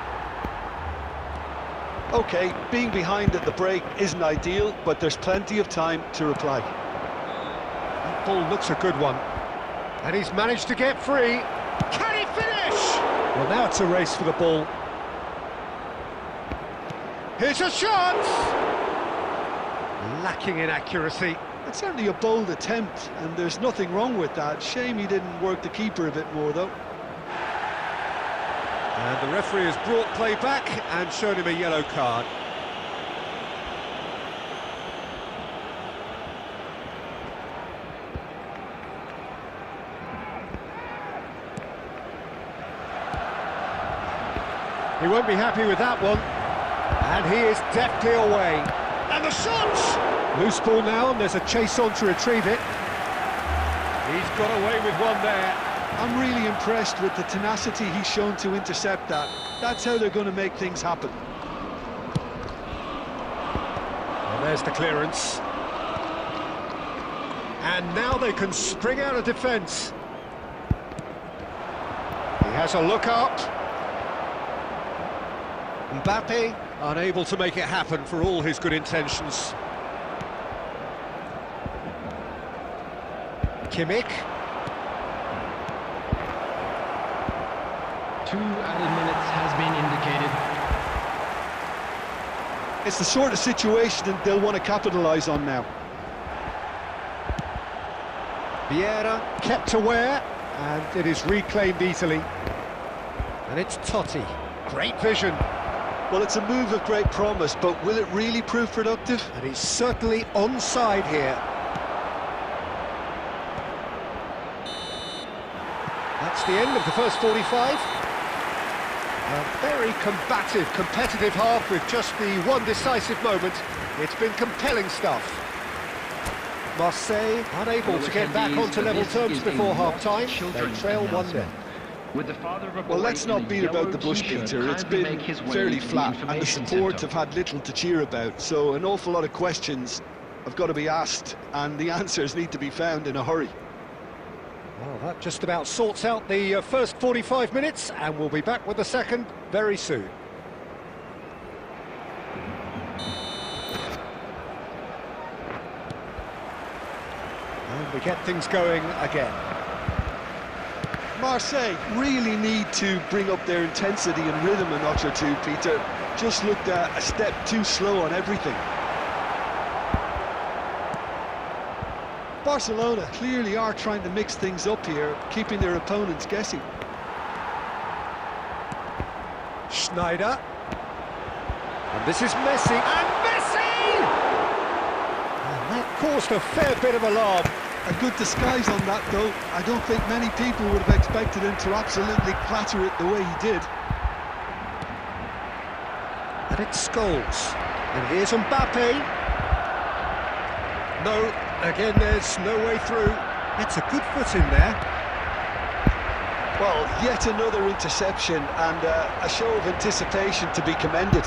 OK, being behind at the break isn't ideal, but there's plenty of time to reply. That ball looks a good one. And he's managed to get free. Can he finish? Well, now it's a race for the ball. Here's a shot! Lacking in accuracy. It's certainly a bold attempt, and there's nothing wrong with that. Shame he didn't work the keeper a bit more, though. And the referee has brought play back and shown him a yellow card. He won't be happy with that one. And he is deftly away. And the shot! Loose ball now, and there's a chase on to retrieve it. He's got away with one there. I'm really impressed with the tenacity he's shown to intercept that. That's how they're going to make things happen. Well, there's the clearance. And now they can spring out of defence. He has a look up. Mbappe unable to make it happen for all his good intentions. Kimmich. 2 added minutes has been indicated. It's the sort of situation that they'll want to capitalise on now. Vieira kept aware, and it is reclaimed easily. And it's Totti. Great vision. Well, it's a move of great promise, but will it really prove productive? And he's certainly onside here. That's the end of the first 45. A very combative, competitive half with just the one decisive moment. It's been compelling stuff. Marseille unable to get back onto level terms before half-time. They trail 1-0. Well, let's not beat about the bush, Peter. It's been fairly flat, and the support have had little to cheer about, so an awful lot of questions have got to be asked, and the answers need to be found in a hurry. Well, that just about sorts out the first 45 minutes, and we'll be back with the second very soon. And we get things going again. Marseille really need to bring up their intensity and rhythm a notch or two, Peter. Just looked a step too slow on everything. Barcelona clearly are trying to mix things up here, keeping their opponents guessing. Schneider. And this is Messi. And Messi! And that caused a fair bit of alarm. A good disguise on that, though. I don't think many people would have expected him to absolutely clatter it the way he did. And it's Scholes. And here's Mbappe. No, again, there's no way through. It's a good foot in there. Well, yet another interception and a show of anticipation to be commended.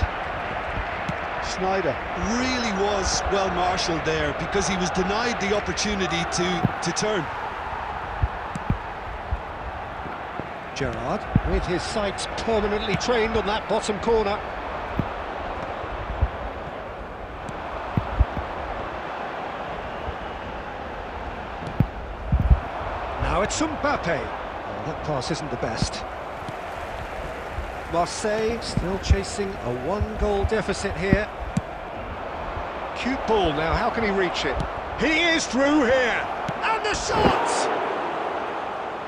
Schneider really was well marshalled there because he was denied the opportunity to turn. Gerrard, with his sights permanently trained on that bottom corner. Now it's Mbappe. Oh, that pass isn't the best. Marseille still chasing a one-goal deficit here. Cute ball now, how can he reach it? He is through here! And the shot!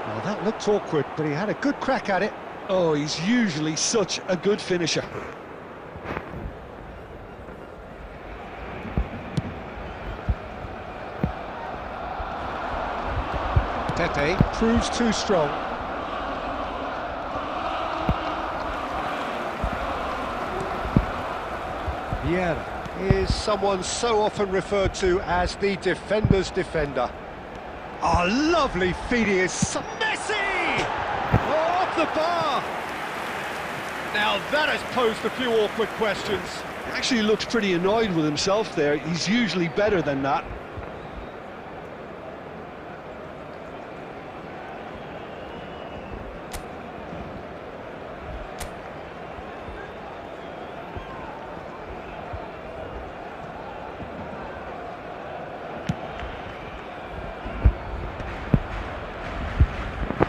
Well, that looked awkward, but he had a good crack at it. Oh, he's usually such a good finisher. Pepe proves too strong. Vieira is someone so often referred to as the defender's defender. Oh, lovely feed, he is Messi! Oh, off the bar! Now that has posed a few awkward questions. Actually looks pretty annoyed with himself there. He's usually better than that.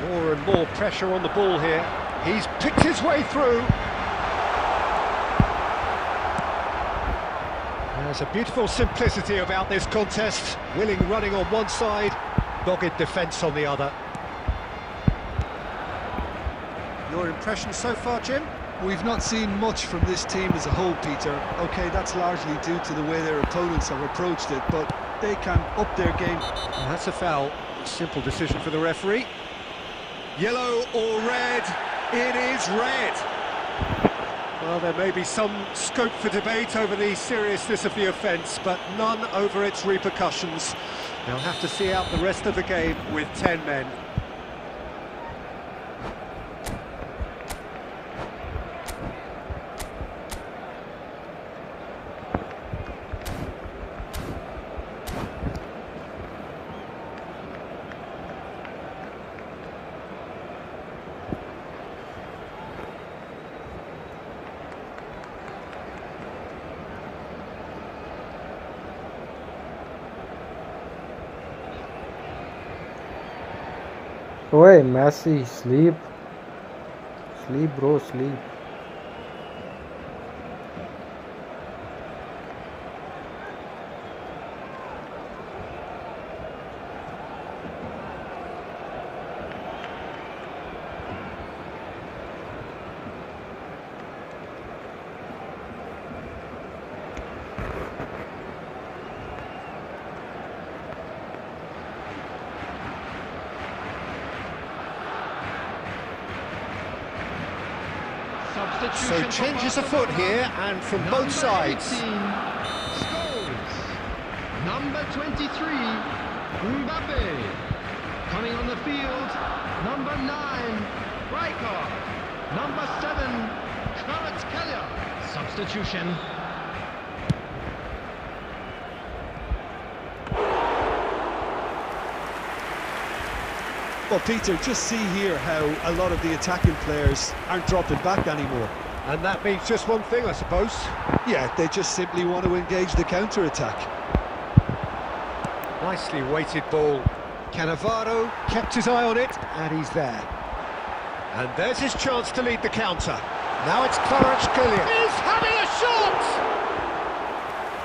More and more pressure on the ball here. He's picked his way through. There's a beautiful simplicity about this contest. Willing running on one side, dogged defence on the other. Your impression so far, Jim? We've not seen much from this team as a whole, Peter. OK, that's largely due to the way their opponents have approached it, but they can up their game. And that's a foul. Simple decision for the referee. Yellow or red? It is red. Well, there may be some scope for debate over the seriousness of the offence, but none over its repercussions. They'll have to see out the rest of the game with 10 men. Oi, Messi, sleep. Sleep, bro, sleep. So changes afoot here, and from both sides. 18 scores. Number 23, Mbappe. Coming on the field, number 9, Riker. Number 7, Kvaratskhelia. Substitution. Well, Peter, just see here how a lot of the attacking players aren't dropping back anymore. And that means just one thing, I suppose. Yeah, they just simply want to engage the counter-attack. Nicely weighted ball. Cannavaro kept his eye on it, and he's there. And there's his chance to lead the counter. Now it's Kvaratskhelia. He's having a shot!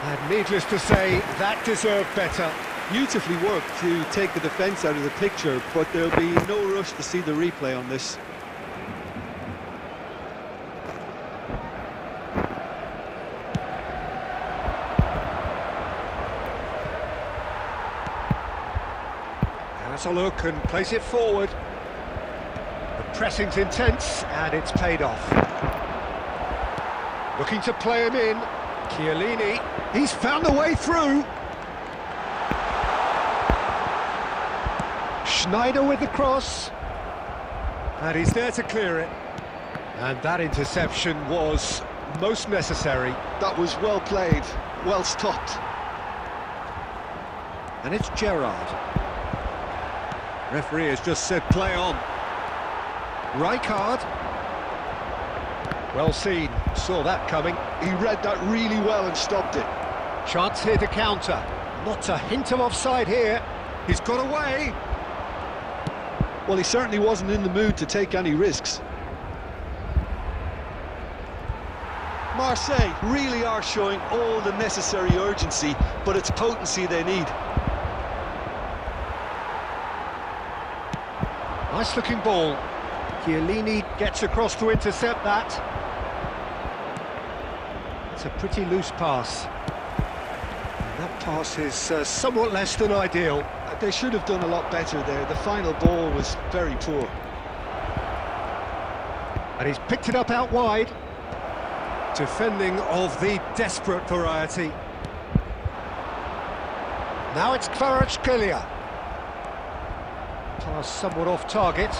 And needless to say, that deserved better. Beautifully worked to take the defence out of the picture, but there'll be no rush to see the replay on this. Has a look and plays it forward. The pressing's intense, and it's paid off. Looking to play him in. Chiellini, he's found a way through. Schneider with the cross, and he's there to clear it. And that interception was most necessary. That was well played, well stopped. And it's Gerrard. Referee has just said play on. Rijkaard. Well seen, saw that coming. He read that really well and stopped it. Chance here to counter. Not a hint of offside here. He's got away. Well, he certainly wasn't in the mood to take any risks. Marseille really are showing all the necessary urgency, but it's potency they need. Nice looking ball. Chiellini gets across to intercept that. It's a pretty loose pass. And that pass is somewhat less than ideal. They should have done a lot better there. The final ball was very poor. And he's picked it up out wide. Defending of the desperate variety. Now it's Kvaratskhelia. Pass somewhat off target.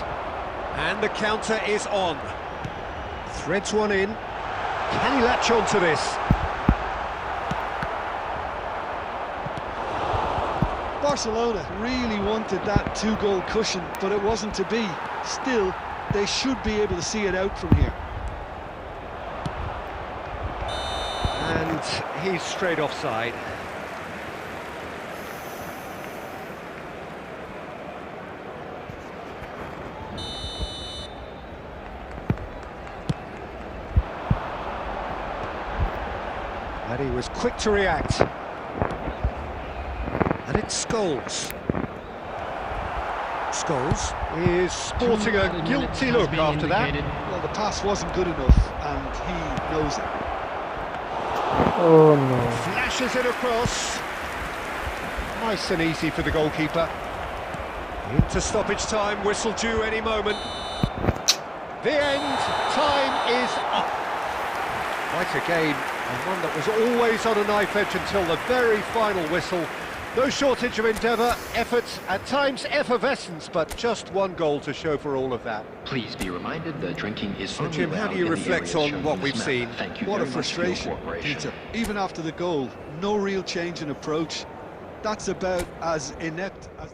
And the counter is on. Threads one in. Can he latch on to this? Barcelona really wanted that two-goal cushion, but it wasn't to be. Still, they should be able to see it out from here. And he's straight offside. And he was quick to react. And it's Scholes. Scholes is sporting a guilty look after that. Well, the pass wasn't good enough, and he knows it. Oh no. Flashes it across. Nice and easy for the goalkeeper. Into stoppage time, whistle due any moment. The end, time is up. Quite a game, and one that was always on a knife edge until the very final whistle. No shortage of endeavour, effort, at times effervescence, but just one goal to show for all of that. Please be reminded that drinking is So only Jim, how allowed do you in the reflect areas on shown what in we've this seen? map. Thank you What a very much for your frustration, cooperation. Peter. Even after the goal, no real change in approach. That's about as inept as...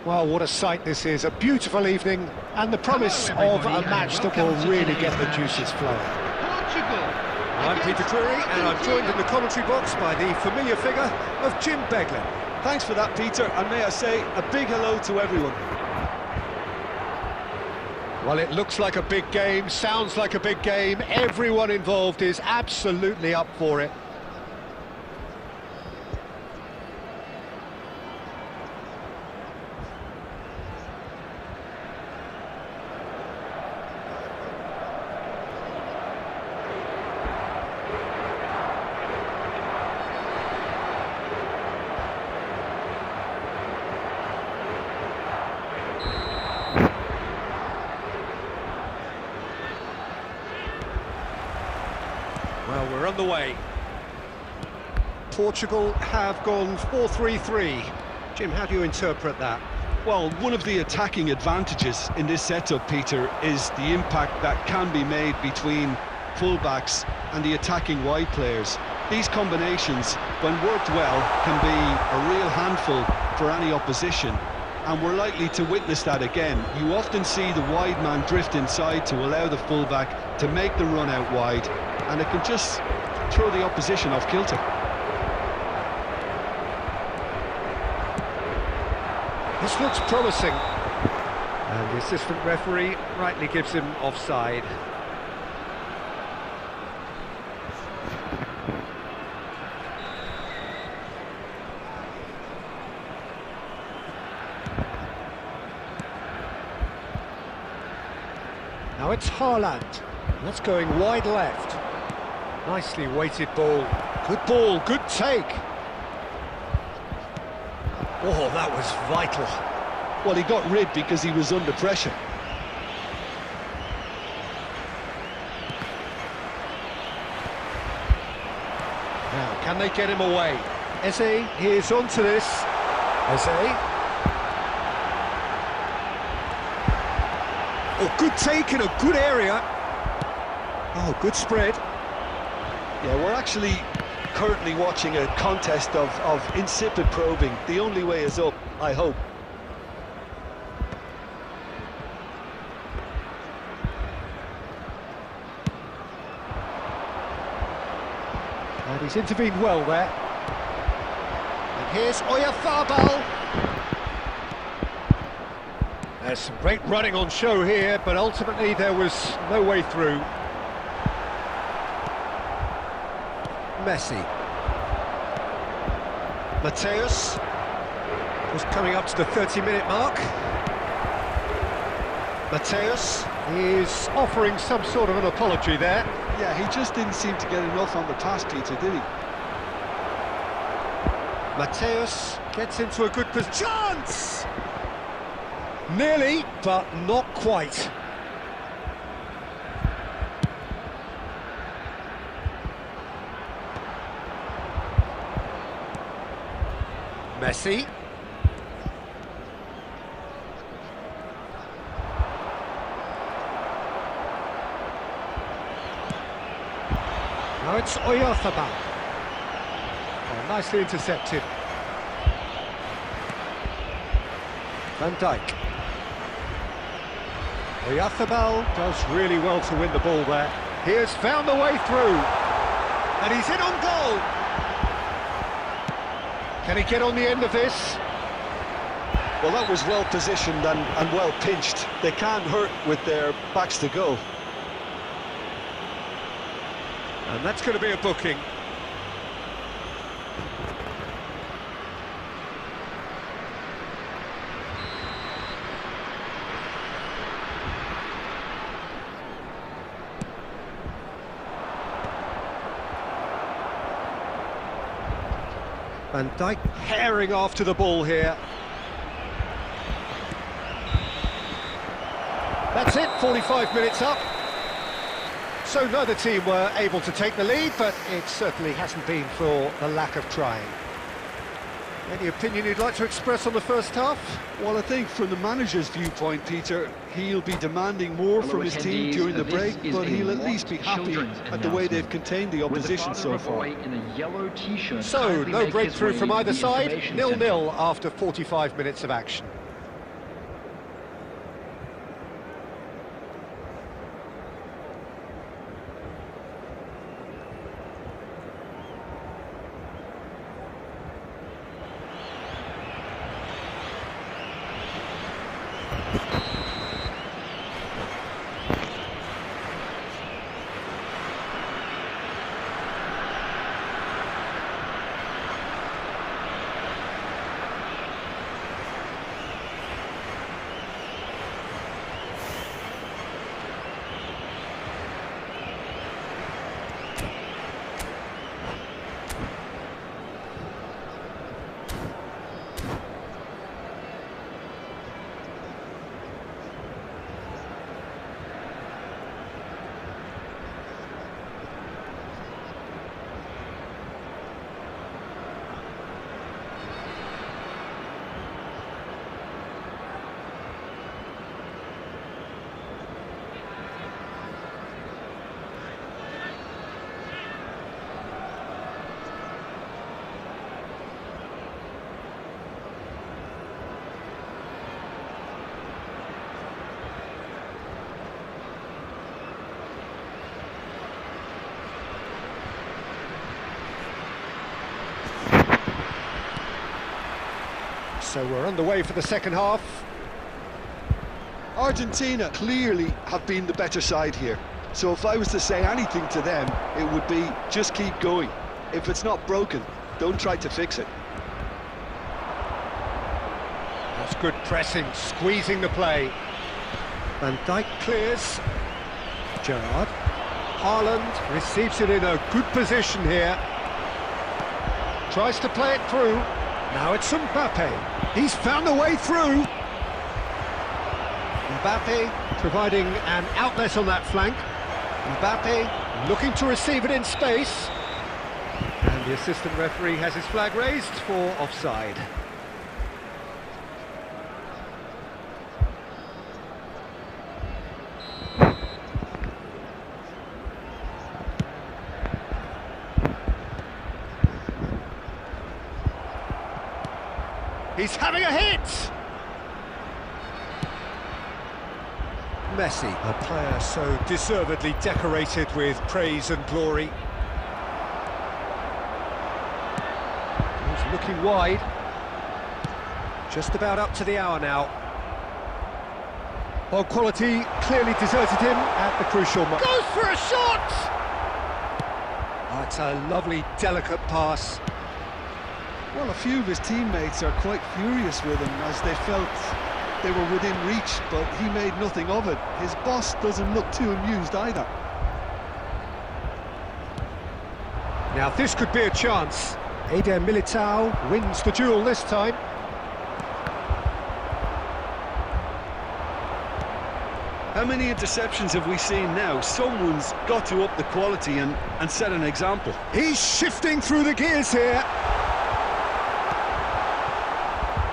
Well, what a sight this is. A beautiful evening and the promise of a match that will really get the juices flowing. Portugal. I'm Peter Drury, and I'm joined in the commentary box by the familiar figure of Jim Beglin. Thanks for that, Peter, and may I say a big hello to everyone. Well, it looks like a big game, sounds like a big game. Everyone involved is absolutely up for it. Well, we're on the way. Portugal have gone 4-3-3. Jim, how do you interpret that? Well, one of the attacking advantages in this setup, Peter, is the impact that can be made between fullbacks and the attacking wide players. These combinations, when worked well, can be a real handful for any opposition, and we're likely to witness that again. You often see the wide man drift inside to allow the fullback to make the run out wide, and it can just throw the opposition off kilter. This looks promising. And the assistant referee rightly gives him offside. Now it's Haaland. That's going wide left. Nicely weighted ball. Good ball, good take. Oh, that was vital. Well, he got rid because he was under pressure. Now, can they get him away? Eze is onto this. Eze. Oh, good take in a good area. Oh, good spread. Yeah, we're actually currently watching a contest of insipid probing. The only way is up, I hope. And he's intervened well there. And here's Oyarzabal. There's some great running on show here, but ultimately there was no way through. Messi. Mateus was coming up to the 30-minute mark. Mateus is offering some sort of an apology there. Yeah, he just didn't seem to get enough on the pass, Peter, did he? Mateus gets into a good position. Chance! Nearly, but not quite. Messi. Now it's Oyarzabal. Oh, nicely intercepted. Van Dijk. Oyarzabal does really well to win the ball there. He has found the way through. And he's in on goal. Can he get on the end of this? Well, that was well positioned and well pinched. They can't hurt with their backs to goal. And that's going to be a booking. Van Dijk herring after the ball here. That's it, 45 minutes up. So neither team were able to take the lead, but it certainly hasn't been for the lack of trying. Any opinion you'd like to express on the first half? Well, I think from the manager's viewpoint, Peter, he'll be demanding more from his team during the break, but he'll at least be happy at the way they've contained the opposition so far. So, no breakthrough from either side, 0-0 after 45 minutes of action. So we're underway for the second half. Argentina clearly have been the better side here. So if I was to say anything to them, it would be just keep going. If it's not broken, don't try to fix it. That's good pressing, squeezing the play. Van Dijk clears. Gerrard. Haaland receives it in a good position here. Tries to play it through. Now it's Mbappe. He's found a way through. Mbappe providing an outlet on that flank. Mbappe looking to receive it in space. And the assistant referee has his flag raised for offside. He's having a hit! Messi, a player so deservedly decorated with praise and glory. He's looking wide. Just about up to the hour now. Well, quality clearly deserted him at the crucial moment. Goes for a shot! Oh, it's a lovely, delicate pass. Well, a few of his teammates are quite furious with him as they felt they were within reach, but he made nothing of it. His boss doesn't look too amused either. Now this could be a chance. Eder Militao wins the duel this time. How many interceptions have we seen now? Someone's got to up the quality and set an example. He's shifting through the gears here.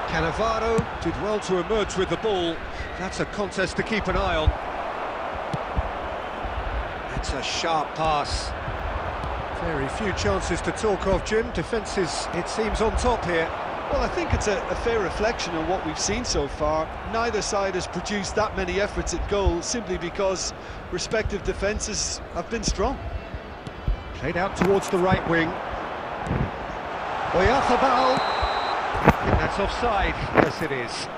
Cannavaro did well to emerge with the ball. That's a contest to keep an eye on. It's a sharp pass. Very few chances to talk of, Jim. Defence is, it seems, on top here. Well, I think it's a fair reflection on what we've seen so far. Neither side has produced that many efforts at goal simply because respective defences have been strong. Played out towards the right wing. Oyarzabal. That's offside. Yes, it is.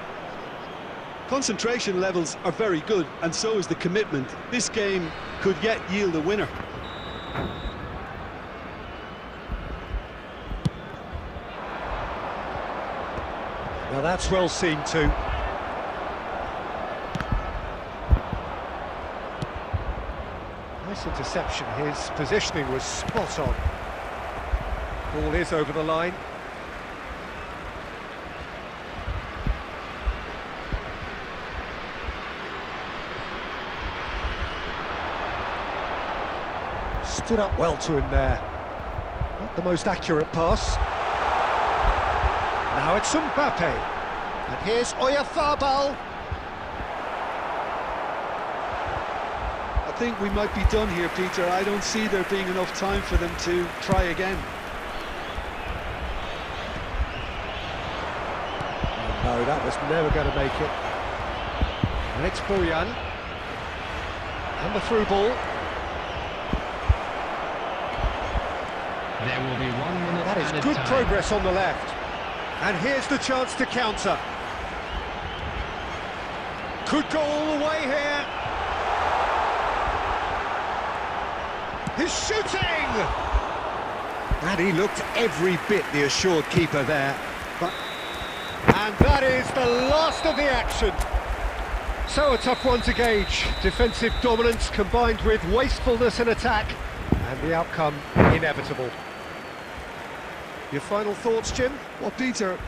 Concentration levels are very good, and so is the commitment. This game could yet yield a winner. Now that's well seen too. Nice interception. His positioning was spot on. Ball is over the line. Stood up well to him there. Not the most accurate pass. Now it's Mbappe. And here's Oyarzabal. I think we might be done here, Peter. I don't see there being enough time for them to try again. No, that was never going to make it. And it's Bojan. And the through ball. There will be 1 minute. That is good progress on the left. And here's the chance to counter. Could go all the way here. He's shooting! And he looked every bit the assured keeper there. And that is the last of the action. So a tough one to gauge. Defensive dominance combined with wastefulness in attack. And the outcome inevitable. Your final thoughts, Jim? Well, Peter,